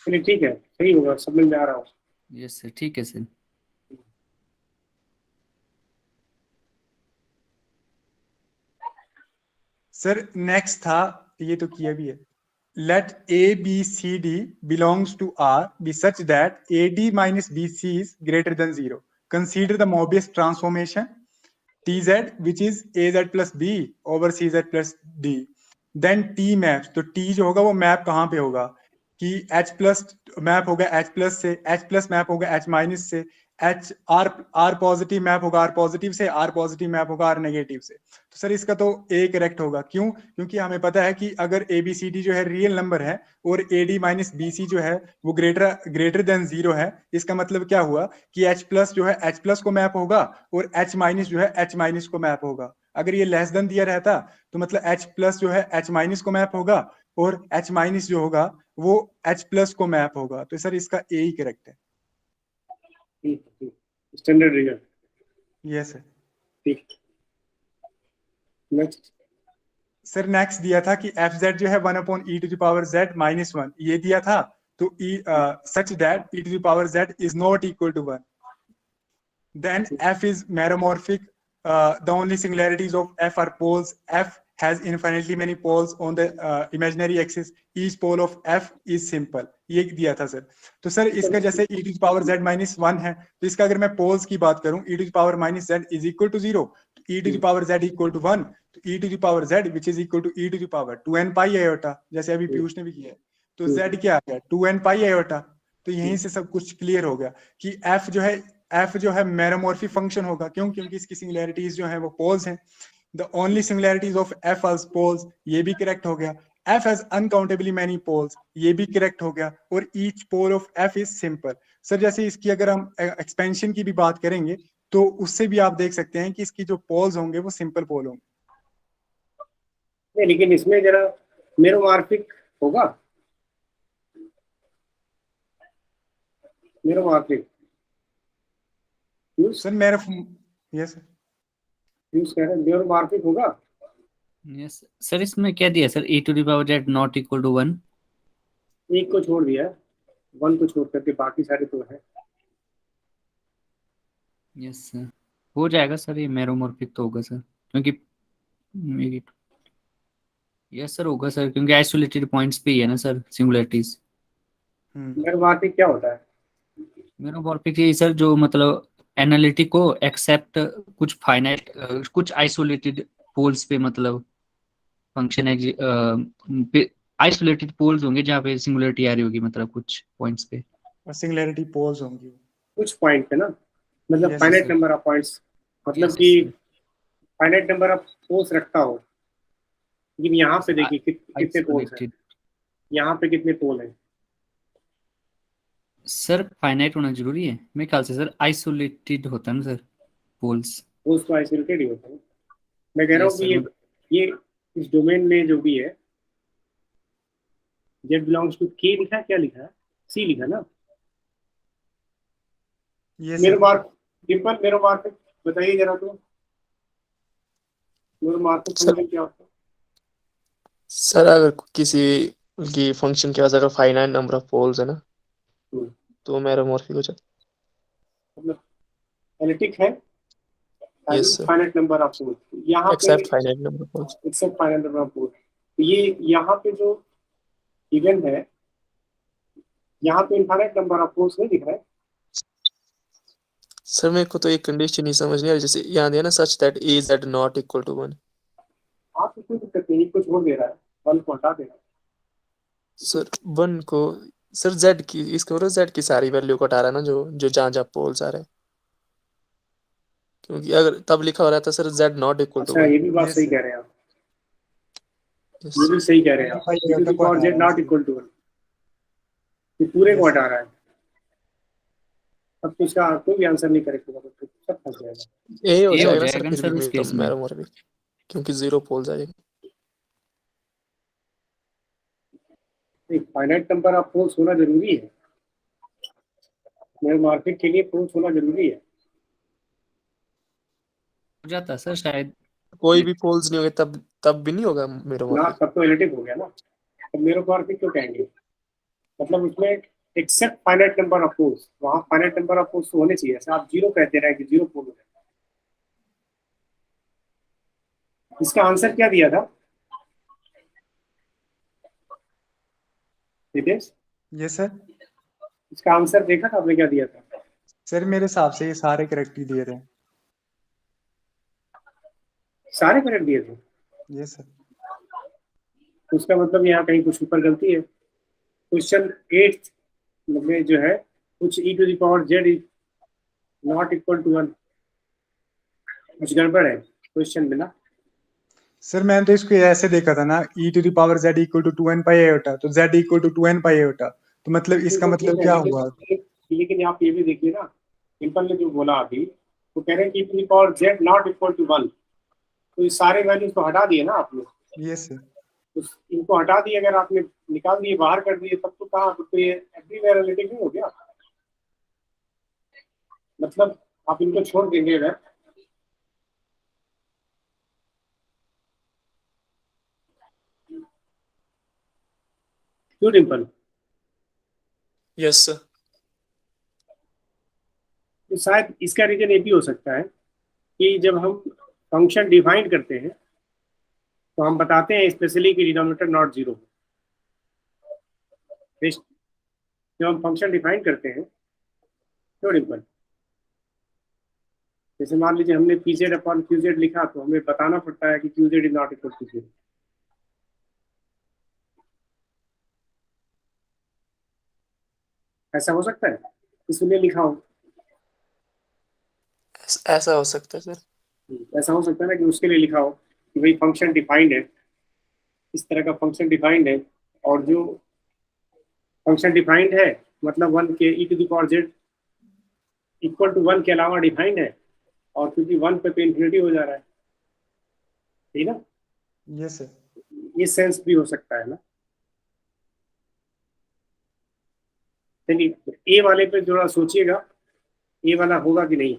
चलिए ठीक है, सही होगा, सब में आ रहा हूँ।
यस सर, ठीक है सर।
सर नेक्स्ट था, ये तो किया भी है, let a b c d belongs to r be such that ad minus bc is greater than 0, consider the Mobius transformation tz which is az plus b over cz plus d, then t maps, तो t जो होगा वो map कहाँ पे होगा कि h plus map होगा h plus से, h प्लस मैप होगा h माइनस से, h r पॉजिटिव मैप होगा r पॉजिटिव से, r पॉजिटिव मैप होगा r नेगेटिव से। तो सर इसका तो a करेक्ट होगा। क्यों? क्योंकि हमें पता है कि अगर a b c d जो है रियल नंबर है और a d minus b c जो है वो ग्रेटर देन 0 है, इसका मतलब क्या हुआ कि h प्लस जो है h प्लस को मैप होगा और h माइनस जो है h माइनस को मैप होगा। अगर ये लेस देन दिया रहता तो मतलब h प्लस जो है h माइनस को मैप होगा और h माइनस जो होगा वो h प्लस को मैप होगा। तो सर इसका ए ही करेक्ट है।
Standard result.
Yes sir.
ठीक। नेक्स्ट
सर नेक्स्ट दिया था कि एफ जेड जो है 1 upon e to the power z minus 1, ये दिया था। तो such that e to the power z is not equal to 1, then f is meromorphic, the only singularities of f are poles, f has infinitely many poles on the imaginary axis, each pole of f is simple, ये दिया था sir. तो sir इसका जैसे e to the power z minus 1 है, तो इसका अगर मैं poles की बात करूं e to the power minus z is equal to 0, तो e to the power z equal to 1, तो e to the power z which is equal to e to the power 2n pi iota, जैसे अभी पीयूष ने भी किया। तो z क्या आ गया 2n pi iota। तो यहीं से सब कुछ क्लियर हो गया कि f जो है मैरोमॉर्फी फंक्शन होगा। क्यों? क्योंकि इसकी सिंगुलैरिटीज जो है वो पोल्स हैं। The only singularities of f as poles, ये भी करेक्ट हो गया। f has uncountably many poles, ये भी करेक्ट हो गया। और each pole of f is simple। Sir जैसे इसकी अगर हम एक्सपेंशन की भी बात करेंगे तो उससे भी आप देख सकते हैं कि इसकी जो पोल्स होंगे वो सिंपल पोल होंगे।
नहीं, लेकिन इसमें जरा मैरोमॉर्फिक होगा, मैरोमॉर्फिक
सर यस
यूज कर रहे हैं, न्यूरोमॉर्फिक होगा।
यस सर, इसमें क्या दिया sir, e⁻z not equal to 1।
एक को छोड़ दिया, 1 को छोड़ करके बाकी सारे तो है।
यस सर, हो जाएगा सर, ये मैरोमॉर्फिक तो होगा सर, क्योंकि मेरी, यस सर होगा सर, क्योंकि आइसोलेटेड पॉइंट्स पे ही है ना सर सिंगुलरिटीज।
न्यूरोमॉर्फिक क्या होता है?
मैरोमॉर्फिक ये सर जो मतलब एनालिटिक को एक्सेप्ट कुछ फाइनाइट कुछ आइसोलेटेड पोल्स पे मतलब फंक्शन आइसोलेटेड पोल्स होंगे जहाँ पे सिंगुलरिटी आ रही होगी, मतलब कुछ पॉइंट्स पे।
और सिंगुलैरिटी पोल्स होंगी।
कुछ पॉइंट पे ना, मतलब
Yes,
finite
sir.
Number of points, मतलब
Yes,
कि
sir.
Finite number of poles रखता हो। लेकिन यहाँ पे देखिए कितने पोल्स हैं,
आइसोलेटेड
यहाँ पे कितने पोल हैं?
सर, फाइनाइट होना जरूरी है मेरे ख्याल से सर, आइसोलेटेड होता है ना सर पोल्स।
पोल्स तो आइसोलेटेड ही होते हैं। मैं कह रहा
यस
हूँ
सर,
कि ये इस डोमेन में जो भी है, जेड बिलोंग्स टू के लिखा है, क्या लिखा है, सी लिखा है ना।
Yes,
मेरो
sir.
मार्क डिम्पल, मेरो मार्क बताइए जरा, तो मेरो मार्क फंक्शन क्या होता है?
सर अगर किसी की फंक्शन के पास अगर फाइनाइट नंबर ऑफ पोल्स है ना,
हम्म,
तो मैरोमॉर्फिक हो जाता
मतलब एनालिटिक है,
है। Yes sir,
finite number of pole यहाँ पे,
except finite number of poles.
Except finite number of pole. ये यहाँ पे जो इवेंट है, यहाँ पे इनफाइनाइट नंबर ऑफ पोल्स नहीं दिख रहा है।
सर मेरे को तो एक कंडीशन ही समझ नहीं आ रही, जैसे यहाँ दिया ना such that a z not equal to 1।
आप इसमें दिक्कत नहीं, कुछ छोड़ दे रहा है, 1 को हटा दे रहा है।
सर 1 को, सर जेड की, इसका मतलब जेड की सारी वैल्यू को हटा रहा है ना, जो जो जहाँ जहाँ पोल्स आ रहे हैं, क्योंकि अगर तब लिखा हो रहा था sir z not equal to
अच्छा,
1।
ये भी बात
Yes,
सही
sir.
कह रहे हैं आप, ये भी सही कह रहे हैं आप।
Identify
e to the
को
power
हटा
z
रहा है
नॉट
इसलिए।
इक्वल टू 1, ये पूरे को
Yes,
हटा रहा है। अब तो इसका कोई भी आंसर नहीं करेक्ट होगा, तो सब फंस जाएगा।
ए हो
ये हो
जाएगा ना सर,
जाएगा
फिर
सर
भी
उस
नहीं तो
केस में।
मैरोमॉर्फिक, क्योंकि 0 पोल्स आ जाएंगे।
एक फाइनाइट नंबर ऑफ पोल्स होना जरूरी है, मेरे मार्केट के लिए पोल्स होना जरूरी है।
हो जाता सर शायद।
कोई भी पोल्स नहीं होंगे तब तब भी नहीं होगा
ना,
मैरोमॉर्फिक।
तब तो एनालिटिक हो गया ना, तब मेरे मार्केट क्यों कहेंगे? मतलब उसमें except finite number of poles, वहाँ फाइनाइट नंबर ऑफ पोल्स होने चाहिए। ऐसे आप 0 कहते रहे कि 0 पोल है। इसका आंसर क्या दिया था नितेश?
Yes, sir.
इसका आंसर देखा था आपने, क्या दिया था?
सर मेरे हिसाब से ये सारे करेक्ट ही दिए थे।
सारे करेक्ट दिए थे।
Yes, sir.
तो उसका मतलब यहाँ कहीं कुछ ऊपर गलती है। क्वेश्चन 8 में जो है, कुछ e to the power z is not equal to 1, कुछ गड़बड़ है क्वेश्चन में ना।
सर मैंने तो इसको ऐसे देखा था ना, e to the power z equal to 2n pi iota, तो z equal to 2n pi iota, तो मतलब इसका मतलब क्या हुआ?
लेकिन आप ये भी देखिए ना, सिंपल ने जो बोला अभी, तो कह रहे हैं कि e to the power z not equal to 1, तो ये सारे वैल्यूज को हटा दिए ना आपने।
Yes, sir.
तो इनको हटा दिए, अगर आपने निकाल दिए, बाहर कर दिए, तब तो कहाँ, तो ये एवरीवेयर रिलेटिव नहीं हो गया। मतलब आप इनको छोड़ देंगे अगर, क्यों डिम्पल?
Yes sir.
तो शायद इसका रीजन ये भी हो सकता है कि जब हम फंक्शन डिफाइन करते हैं, तो हम बताते हैं स्पेशली कि डिनोमिनेटर नॉट जीरो। जब हम फंक्शन डिफाइन करते हैं, क्यों डिम्पल? जैसे मान लीजिए हमने p Z upon Q z लिखा, तो हमें बताना पड़ता है कि q z is not equal to zero. ऐसा हो सकता है, इसलिए लिखा हो।
ऐसा हो सकता है सर।
ऐसा हो सकता है ना कि उसके लिए लिखा हो कि भाई फंक्शन डिफाइंड है, इस तरह का फंक्शन डिफाइंड है, और जो फंक्शन डिफाइंड है मतलब 1 के e to the power z equal to 1 के अलावा डिफाइंड है, और क्योंकि 1 पे तो इन्फिनिटी हो जा रहा है, ठीक ना।
Yes, sir.
ये सेंस भी हो सकता है ना। चलिए ए वाले पे थोड़ा सोचिएगा, ए वाला होगा कि नहीं।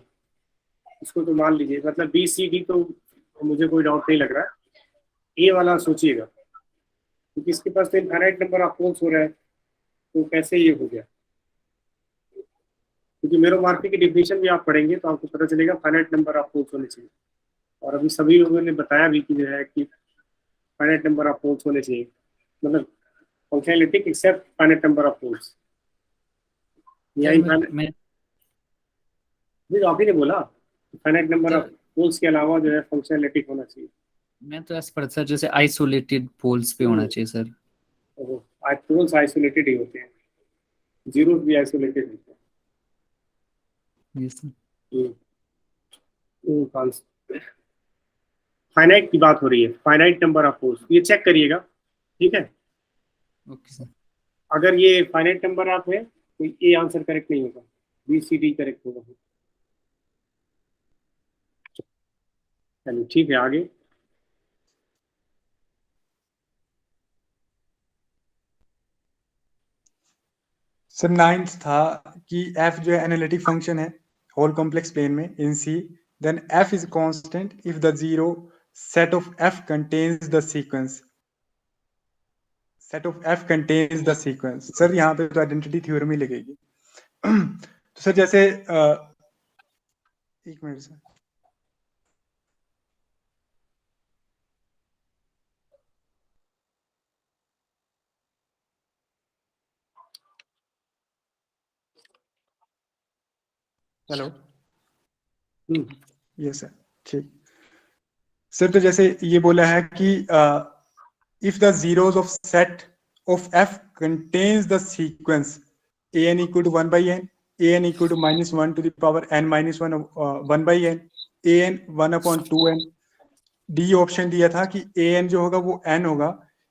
इसको तो मान लीजिए, मतलब बी सी डी तो मुझे कोई डाउट नहीं लग रहा है। ए वाला सोचिएगा, क्योंकि इसके पास तो इनफाइनाइट नंबर ऑफ पोल्स हो रहा है, तो कैसे ये हो गया? क्योंकि मेरोमॉर्फी की डिफिनेशन भी आप पढ़ेंगे तो आपको पता चलेगा फाइनाइट नंबर ऑफ पोल्स होने चाहिए। और अभी सभी लोगों ने बताया भी कि जो है कि फाइनाइट नंबर ऑफ पोल्स होने चाहिए, मतलब functionality except finite number of poles. या
मैं
आप ही ने बोला फाइनाइट नंबर ऑफ पोल्स के अलावा जो है फंक्शनैलिटी होना चाहिए।
मैं तो ऐसा पढ़ता सर, जैसे आइसोलेटेड पोल्स पे होना चाहिए सर।
पोल्स आइसोलेटेड ही होते हैं, जीरो भी आइसोलेटेड होते हैं।
Yes sir.
फाइनाइट की बात हो रही है, फाइनाइट नंबर ऑफ पोल्स, ये चेक करिएगा, ठीक है?
Okay sir.
अगर ये फाइनाइट नंबर ऑफ है तो ए आंसर करेक्ट नहीं होगा, बी सी डी करेक्ट होगा। चलिए ठीक है, आगे।
सर 9th था कि f जो है एनालिटिक फंक्शन है होल कॉम्प्लेक्स प्लेन में in C, then f is constant if the zero set of f contains the sequence, set of f contains the sequence. सर यहाँ पे तो आइडेंटिटी थ्योरम ही लगेगी। तो सर जैसे एक minute sir, hello, yes sir, ठीक। सर तो जैसे ये बोला है कि if the zeros of set of f contains the sequence an equal to 1 by n, an equal to -1 to the power n minus 1 1 by n, an 1 upon 2n। D option दिया था कि an जो होगा वो n होगा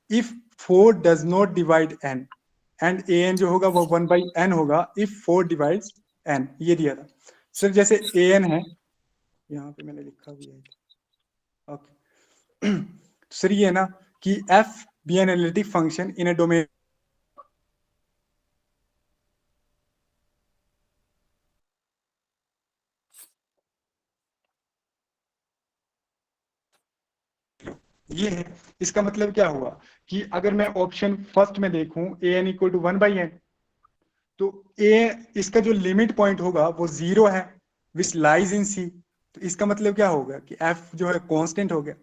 if 4 does not divide n, and an जो होगा वो 1 by n होगा if 4 divides n, ये दिया था। सर जैसे an है, यहाँ पे मैंने लिखा भी है, ओके। सर ये है ना कि f be an analytic function in a domain ये है। इसका मतलब क्या हुआ कि अगर मैं ऑप्शन फर्स्ट में देखूं an equal to 1 by n, तो a इसका जो लिमिट पॉइंट होगा वो 0 है विच लाइज इन c। तो इसका मतलब क्या होगा कि f जो है कांस्टेंट हो गया।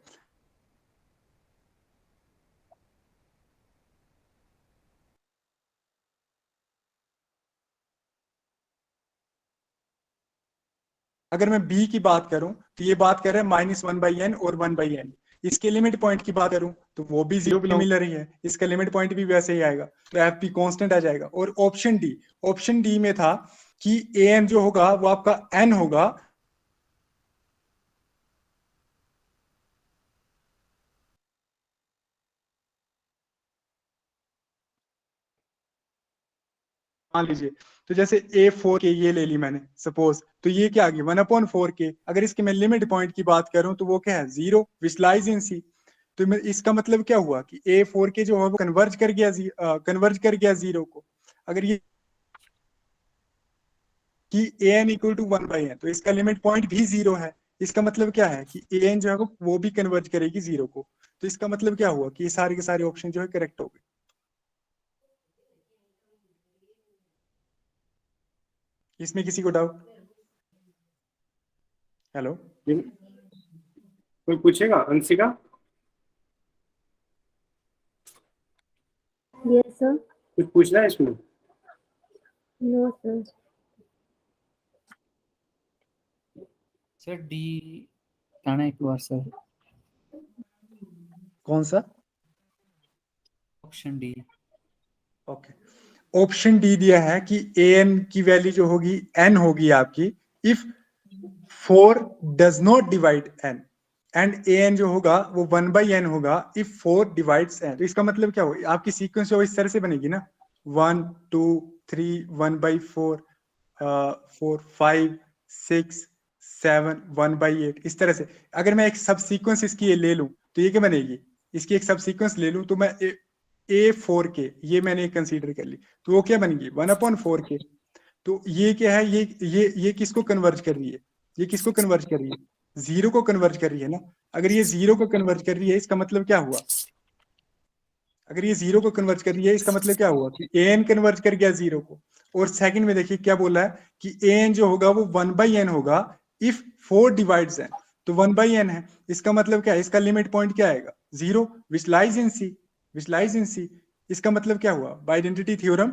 अगर मैं b की बात करूं तो ये बात कर रहे हैं -1 बाई n और 1 बाई n। इसके लिमिट पॉइंट की बात करूं तो वो भी 0 बिलोंग मिल रही है, इसका लिमिट पॉइंट भी वैसे ही आएगा, तो एफ भी कांस्टेंट आ जाएगा। और ऑप्शन डी में था कि an जो होगा वो आपका n होगा, मान लीजिए। तो जैसे a4 के ये ले ली मैंने सपोज, तो ये क्या आ गया 1/4k। अगर इसके मैं लिमिट पॉइंट की बात करूं तो वो क्या है 0 विच लाइज इन c। तो इसका मतलब क्या हुआ कि a4k जो है वो कन्वर्ज कर गया 0 को। अगर ये कि an equal to 1 by n, तो इसका लिमिट पॉइंट भी 0 है। इसका मतलब क्या है कि an जो है वो भी कन्वर्ज करेगी 0 को। तो इसका मतलब क्या हुआ कि ये सारे के सारे ऑप्शन जो है करेक्ट हो गए। इसमें किसी को डाउट? हेलो,
कोई पूछेगा? अंशिका?
Yes, sir.
कुछ पूछना है इसमें?
No, sir.
सर डी कहना एक बार सर,
कौन सा?
Option D.
Okay, option D दिया है कि an की वैल्यू जो होगी n होगी आपकी if 4 does not divide n, and an जो होगा वो 1 बाई n होगा इफ 4 डिवाइड्स n। तो इसका मतलब क्या होगा, आपकी सीक्वेंस जो इस तरह से बनेगी ना 1 2 3 1 बाई 4 4 5 6 7 1 बाई 8, इस तरह से। अगर मैं एक सब सीक्वेंस इसकी ये ले लूं तो ये क्या बनेगी, इसकी एक सब सीक्वेंस ले लूं तो मैं a4k ये मैंने कंसीडर कर ली, तो वो क्या बनेगी 1/4k। तो ये क्या है, ये किसको कन्वर्ज कर रही है, ये किसको कन्वर्ज कर रही है? जीरो को कन्वर्ज कर रही है ना। अगर ये जीरो को कन्वर्ज कर रही है इसका मतलब क्या हुआ? अगर ये जीरो को कन्वर्ज कर रही है इसका मतलब क्या हुआ कि एन कन्वर्ज कर गया जीरो को। और सेकंड में देखिए क्या बोला है कि एन जो होगा वो 1/n होगा इफ 4 डिवाइड्स n। तो 1/n है, इसका मतलब क्या है? इसका लिमिट पॉइंट क्या आएगा? Zero, which lies in C, which lies in C. इसका मतलब क्या हुआ? By identity theorem,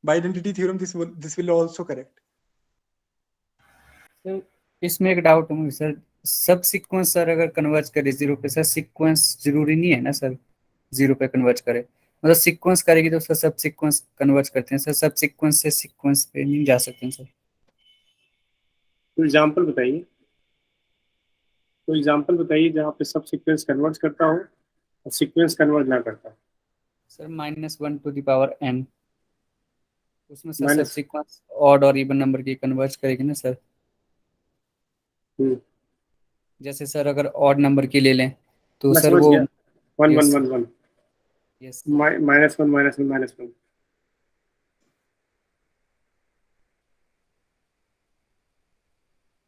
by identity theorem this will also correct.
तो इसमें एक डाउट है मुझे सर, सब सीक्वेंस सर अगर कन्वर्ज करे जीरो पे, सर सीक्वेंस जरूरी नहीं है ना सर जीरो पे कन्वर्ज करे? मतलब सीक्वेंस करेगी तो सर सब सीक्वेंस कन्वर्ज करते हैं सर, सब सीक्वेंस से सीक्वेंस पे नहीं जा सकते हैं सर?
तो एग्जाम्पल बताइए, कोई एग्जाम्पल बताइए जहाँ पे सब सीक्वेंस कन्वर्ज करता हो और सीक्वेंस कन्वर्ज ना करता हो।
सर -1n, उसमें सर सब
माइनस,
सीक्वेंस ऑड और इवन नंबर की कन्वर्ज करेगी ना सर? जैसे सर अगर ऑड नंबर की ले लें तो
मैं
सर
समझ
वो
गया, 1 1
यस
1 1
यस
-1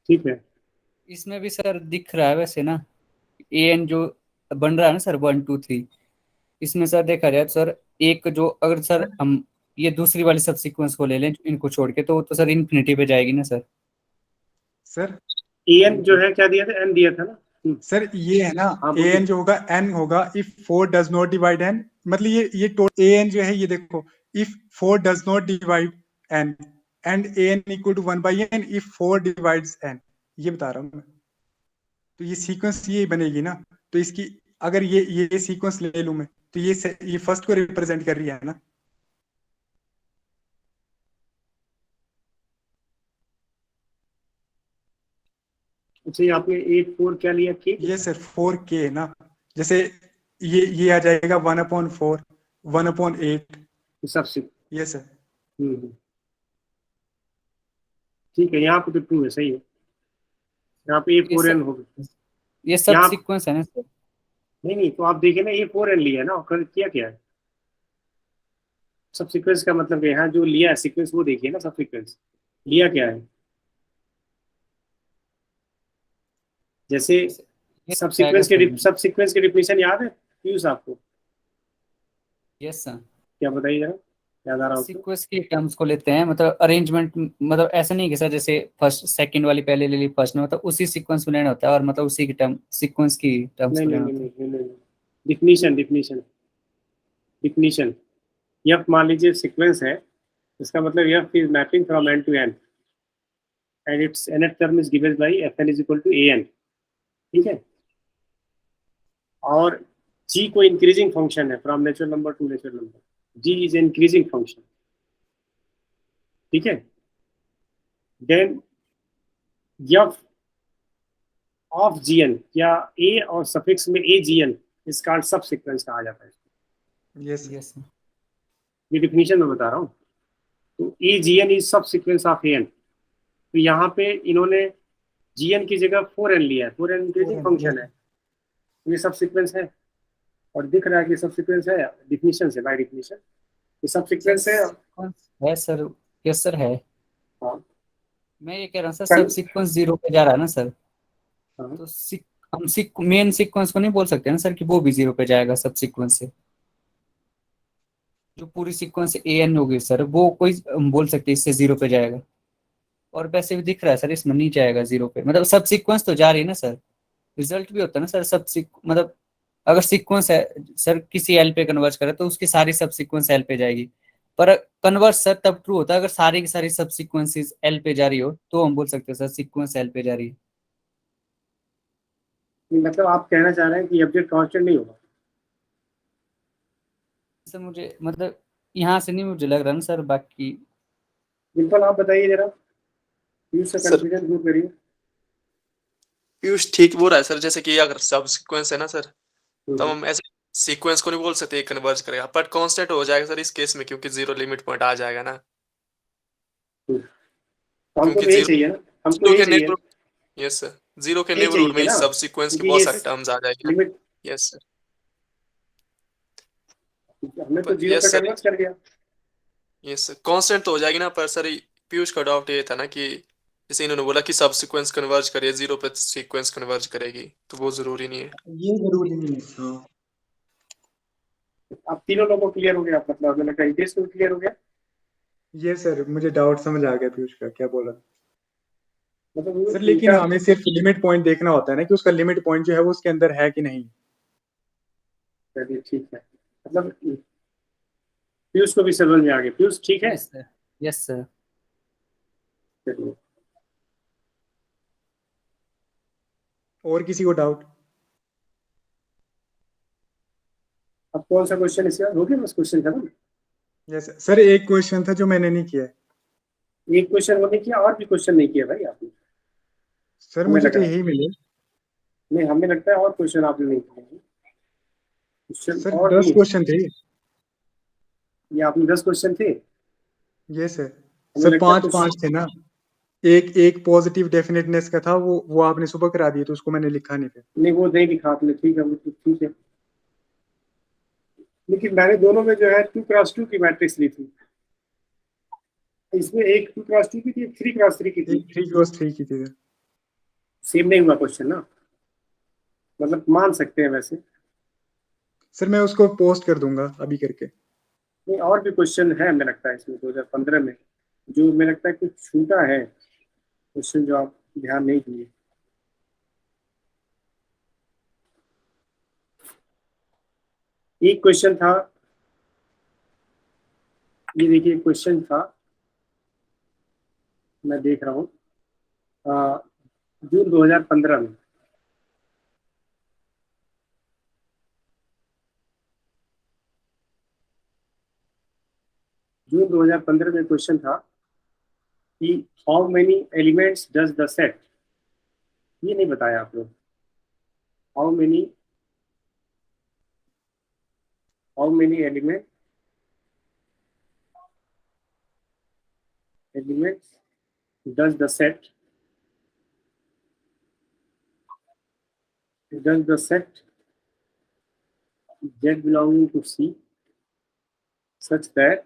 ठीक है।
इसमें भी सर दिख रहा है वैसे ना, an जो बन रहा है ना सर 1 2 3, इसमें सर देखा जाए तो सर एक जो अगर सर हम ये दूसरी वाली सब सीक्वेंस को ले लें इनको छोड़ के, तो सर इन्फिनिटी पे जाएगी ना सर?
सर
an जो है क्या दिया था? n दिया था ना।
सर ये है ना,
हाँ
ए
बोलिए।
एन जो होगा एन होगा if 4 does not divide n. मतलब ये टोटल ए एन जो है ये देखो, if 4 does not divide n and a n equal to 1/n if 4 divides n, ये बता रहा हूं मैं। तो ये सीक्वेंस ये बनेगी ना। तो इसकी अगर ये सीक्वेंस ले लूं मैं तो ये फर्स्ट को रिप्रेजेंट कर रही है ना।
अच्छा, ये आपने 8 4 क्या लिया? के
ये सर 4k है ना। जैसे ये आ जाएगा 1/4, 1/8।
सब से।
ये सर
हम्म, ठीक है, यहाँ पे तो ट्रू है, सही है। यहाँ पे
ये सब
A4n होगा।
ये सब
यहाँ
सीक्वेंस है ना सर?
नहीं नहीं, तो आप देखिए ना, A4n लिया है ना, और किया क्या है? सब सीक्वेंस का मतलब यहाँ जो लिया है सीक्वेंस, वो देखिए ना, सब सीक्वेंस लिया क्या है। जैसे
ये सब आएगा सर।
सब सीक्वेंस के डिफिनेशन याद है पीयूष आपको?
यस सर,
क्या बताइए जरा, याद आ रहा हो तो?
सीक्वेंस की टर्म्स को लेते हैं, मतलब अरेंजमेंट, मतलब ऐसा नहीं कि सर जैसे फर्स्ट सेकंड वाली पहले ले ली फर्स्ट में, मतलब उसी सीक्वेंस में लेना होता है, और मतलब उसी की टर्म सीक्वेंस की टर्म्स
नहीं
को
नहीं
लेना
नहीं
होता है।
नहीं नहीं, डिफिनीशन डिफिनीशन डिफिनीशन। यह मान लीजिए सीक्वेंस है, इसका मतलब यह is mapping from n to n and its nth term is given by fn is equal to an। ठीक है, और g को इंक्रीजिंग फंक्शन है from natural number two natural number, g is increasing function. ठीक है, then f of gn या a और suffix में agn इस कार्ड सब सीक्वेंस कहा जाता है।
यस
यस सर,
ये डिफिनीशन में बता रहा हूँ। तो agn इज सब सीक्वेंस ऑफ an। तो यहाँ पे इन्होंने gn की जगह 4n लिया है, 4n इंक्रीजिंग फंक्शन है, ये सब सीक्वेंस है। और दिख रहा है कि सब सीक्वेंस है, डिफिनीशन से, बाय डिफिनीशन ये सब सीक्वेंस है।
है सर, यस सर है।
हाँ
मैं ये कह रहा हूँ सर, सब सीक्वेंस जीरो पे जा रहा है ना सर,
हाँ।
तो हम मेन सीक्वेंस को नहीं बोल सकते ना सर कि वो भी जीरो पे जाएगा सब सीक्वेंस से? जो पूरी सीक्वेंस ए एन होगी सर, वो कोई हम बोल सकते हैं इससे जीरो पे जाएगा? और वैसे भी दिख रहा है सर इसमें नहीं जाएगा जीरो पे, मतलब सब सीक्वेंस तो जा रही है ना सर, रिजल्ट भी होता है ना सर सब मतलब अगर सीक्वेंस है सर किसी एल पे कन्वर्ज करे तो उसकी सारी सब सीक्वेंस एल पे जाएगी। पर कन्वर्ज सर तब ट्रू होता है अगर सारी की सारी सब सीक्वेंसेस एल पे जा रही हो, तो हम बोल सकते हैं सर सीक्वेंस एल पे जा रही है।
मतलब आप कहना चाह रहे हैं कि ऑब्जेक्ट कांस्टेंट नहीं होगा?
सर मुझे मतलब यहाँ से नहीं मुझे लग रहा ना सर, बाकी
बिल्कुल, आप बताइए जरा, यूज से
सर
कंफ्यूजन दूर करिए।
पीयूष ठीक बोल रहा है सर, जैसे कि अगर सब सीक्वेंस है ना सर, तो
हम्म,
हम ऐसे सीक्वेंस को नहीं बोल सकते कन्वर्ज करेगा, बट कांस्टेंट हो जाएगा सर इस केस में, क्योंकि जीरो लिमिट पॉइंट आ जाएगा ना।
तो हमको
क्योंकि
तो यही चाहिए ना, हमको
जीरो
यही
के
चाहिए,
नेबरहुड, यस सर, जीरो के
यही
नेबरहुड में
चाहिए
ही
ना,
सब सीक्वेंस की
क्योंकि
बहुत
ये
सारी टर्म्स आ जाएगी ना।
लिमिट,
यस सर,
हमें तो जीरो पे
यस सर,
कन्वर्ट कर दिया।
यस सर कांस्टेंट तो हो जाएगी ना, पर सर पीयूष का डाउट ये था ना कि जैसे इन्होंने बोला कि सब सीक्वेंस कन्वर्ज करे, 0 पे सीक्वेंस कन्वर्ज करेगी, तो वो जरूरी नहीं है।
ये जरूरी नहीं है। हाँ
अब तीनों लोगों को क्लियर हो गया, मतलब मैंने कहा हितेश को क्लियर हो गया।
ये सर मुझे डाउट समझ आ गया पीयूष का क्या बोला।
मतलब वो
सर लेकिन
इनका-
हमें सिर्फ लिमिट पॉइंट देखना होता है ना कि उसका लिमिट पॉइंट जो है वो उसके अंदर है कि नहीं।
चलिए ठीक है, मतलब पीयूष को भी समझ में आ गया। पीयूष ठीक है।
Yes sir, yes sir.
चलिए,
और किसी को डाउट?
अब कौन सा क्वेश्चन इसका हो गया? बस क्वेश्चन खत्म।
यस सर, एक क्वेश्चन था जो मैंने नहीं किया है।
एक क्वेश्चन वो नहीं किया, और भी क्वेश्चन नहीं किया भाई आपने।
सर
हमें
मुझे
लगा
तो यही मिले।
नहीं, हमें लगता है और क्वेश्चन आपने नहीं किए क्वेश्चन
सर
और
10
भी।
क्वेश्चन थे।
ये आपने 10 क्वेश्चन थे।
ये सर
हमें
सर
लगता है
5
कुछ
5 थे ना। एक एक पॉजिटिव डेफिनेटनेस का था, वो आपने सुबह करा दिया तो उसको मैंने लिखा नहीं फिर।
नहीं, वो नहीं लिखा आपने। ठीक है, वो तो ठीक है, लेकिन मैंने दोनों में जो है 2x2 की मैट्रिक्स ली थी। इसमें एक 2x2 की थी, एक 3x3 की थी।
एक 3x3 की थी सर।
सेम नहीं हुआ क्वेश्चन ना, मतलब मान सकते हैं वैसे।
सर मैं उसको पोस्ट कर दूंगा अभी करके।
नहीं, और भी क्वेश्चन है हमें लगता है इसमें 2015 में, जो मुझे लगता है कुछ छूटा है क्वेश्चन, जो आप ध्यान नहीं दिए। एक क्वेश्चन था, ये देखिए क्वेश्चन था, मैं देख रहा हूँ जून 2015 में। जून 2015 में क्वेश्चन था कि how many elements does the set, ये नहीं बताया आप लोग। How many elements does the set Z belonging to C such that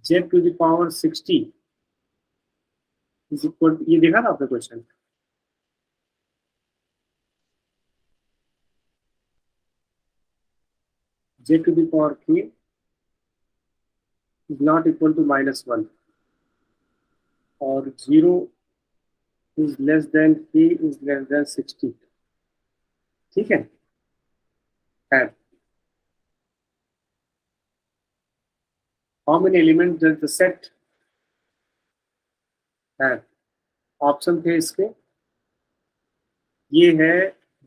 Z to the power 60 is equal, ये देखा था आपने question? Z to the power k is not equal to -1 और 0 is less than k is less than 60, ठीक है। And how many elements does the set have? Option थे इसके, ये है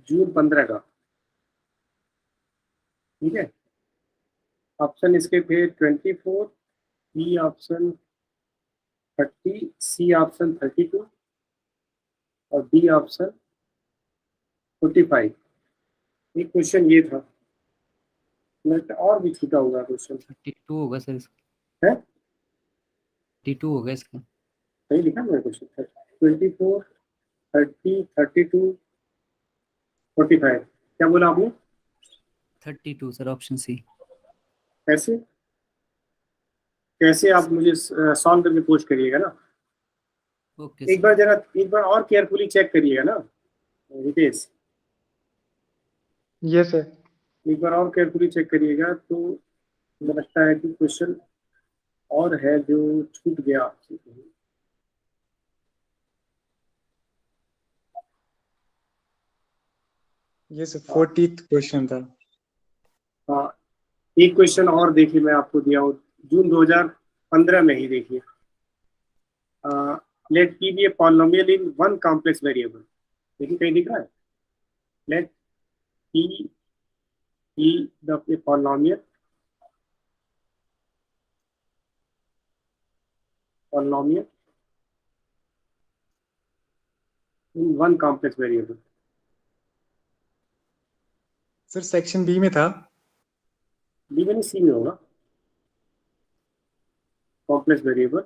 जून 15 का, ठीक है। ऑप्शन इसके थे 24, बी ऑप्शन 30, सी ऑप्शन 32 और डी ऑप्शन 45। एक क्वेश्चन ये था, लगता है और भी छूटा हुआ क्वेश्चन
32 होगा सर इसका,
है।
32 होगा इसका।
सही लिखा मैंने क्वेश्चन? 24, 30, 32, 45। क्या बोला आपने?
32 सर, ऑप्शन सी।
कैसे कैसे आप मुझे सॉल्व करके पोस्ट करिएगा ना।
ओके
एक बार जरा, एक बार और केयरफुली चेक करिएगा ना रितेश,
ये सर।
एक बार और केयरफुली चेक करिएगा, तो मुझे लगता है कि क्वेश्चन और है जो छूट गया आपसे।
ये सर 40th क्वेश्चन था।
हाँ, एक क्वेश्चन और देखिए, मैं आपको दिया हूँ जून 2015 में ही, देखिए। Let p be a polynomial in one complex variable. देखिए कहीं दिख रहा है? Let p be the polynomial in one complex variable.
Sir section B में था।
बी में नहीं, सी में होगा। Complex variable,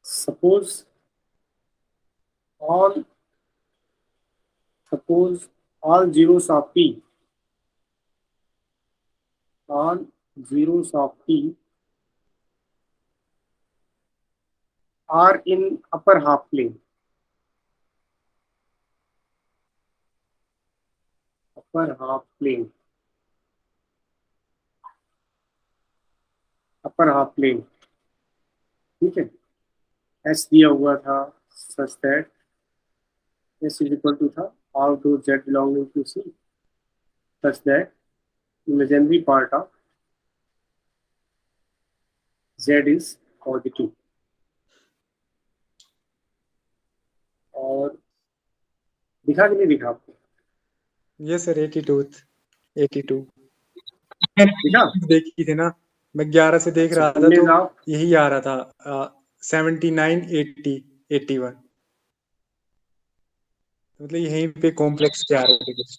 suppose all zeros of p, all zeros of p are in upper half plane. Upper half plane. Upper half plane. ठीक है, S दिया हुआ था such that S is equal to था all those Z belonging to C such that imaginary part of Z is positive. और दिखा कि नहीं दिखा आपको?
यस सर 82
दिखा?
देखी थी ना, मैं 11 से देख रहा था
Image
तो
of
यही आ रहा था 79 80 81, मतलब यहीं पे कॉम्प्लेक्स के आ रहे थे कुछ।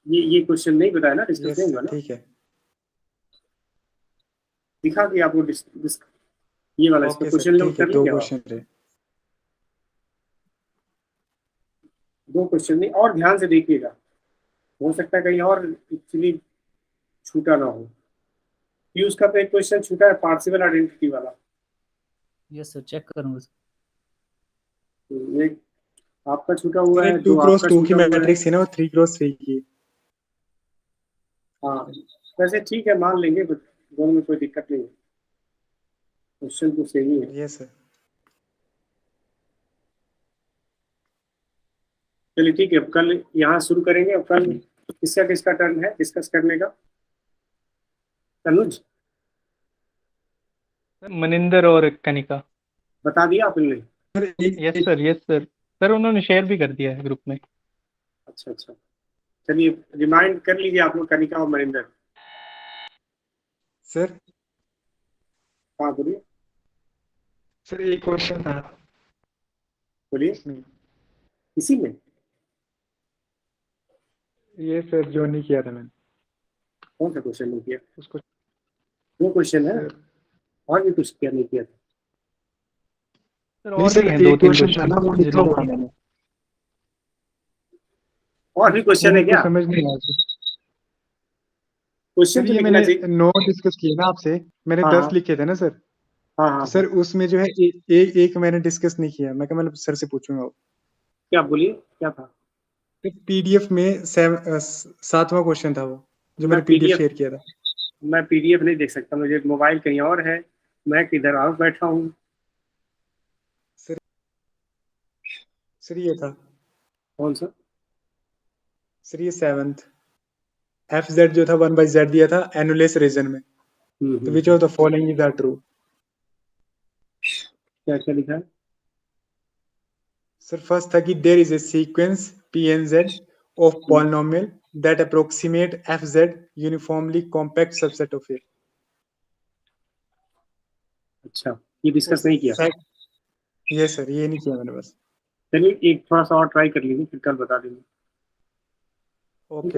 ये क्वेश्चन नहीं बताया ना, डिस्कस
यस
नहीं हुआ
सर
ना,
ठीक है,
दिखा कि आपको ये वाला इसका
ओके
क्वेश्चन
सर
नोट
ठीक है,
कर
2
लीजिए आप।
क्वेश्चन रहे।
2 क्वेश्चन नहीं, और ध्यान से देखिएगा, हो सकता है कहीं और एक्चुअली छूटा ना हो। फ्यूज का तो एक क्वेश्चन छूटा है, पार्सिवल आइडेंटिटी वाला।
यस सर, चेक करूंगा सर।
एक आपका छूटा हुआ है,
2
दो
क्रॉस
आपका
2 की
छूटा हुआ है।
मैट्रिक्स है ना, 3 क्रॉस 3 की।
हाँ वैसे ठीक है, मान लेंगे, बट दोनों में कोई दिक्कत नहीं है, क्वेश्चन तो सेम ही है।
यस सर
चलिए ठीक है, अब कल यहाँ शुरू करेंगे। अब कल किसका किसका टर्न है डिस्कस करने का? तनुज
मनिंदर और कनिका।
बता दिया आपने?
यस सर सर उन्होंने शेयर भी कर दिया है ग्रुप में।
अच्छा अच्छा, चलिए रिमाइंड कर लीजिए आप लोग, कनिका और मनिंदर।
सर
हाँ बोलिए
सर एक क्वेश्चन था
बोलिए।
इसमें,
इसी में
ये सर जो नहीं किया था मैंने
कौन सा क्वेश्चन नहीं किया?
उसको।
2 क्वेश्चन है,
सर
और भी कुछ किया नहीं किया था?
सर
नहीं
और
सर
भी हैं
एक
2-3
क्वेश्चन था ना, वो
क्वेश्चन
लिखा हुआ मैंने,
और भी क्वेश्चन है
मेरे
क्या?
को समझ नहीं आया सर।
क्वेश्चन
सर
तो
ये
लिखना
मैंने
चाहिए।
9 डिस्कस किए ना आपसे, मैंने
हाँ
10
हाँ
लिखे थे ना सर,
हाँ हाँ
तो सर उसमें जो है एक मैंने डिस्कस नहीं किया, मैं मतलब सर से पूछूंगा।
क्या बोलिए, क्या था?
पीडीएफ में 7वां क्वेश्चन था वो, जो
मैं
मैंने पीडीएफ
पीडीएफ
शेयर किया था।
मैं पीडीएफ नहीं देख सकता, मुझे मोबाइल कहीं और है, मैं किधर और बैठा हूँ।
सर ये था,
कौन सा?
सर ये 7th एफ जेड जो था 1/z दिया था एनुलेस रीजन में, तो which of the following is are true.
क्या क्या लिखा है?
सर फर्स्ट था कि there is a sequence p n z of polynomial that approximate f z uniformly compact subset of A.
अच्छा, ये डिस्कस नहीं किया।
ये सर ये नहीं किया मैंने बस।
चलिए एक थोड़ा सा और ट्राई कर लीजिए, फिर कल बता देंगे।
ओके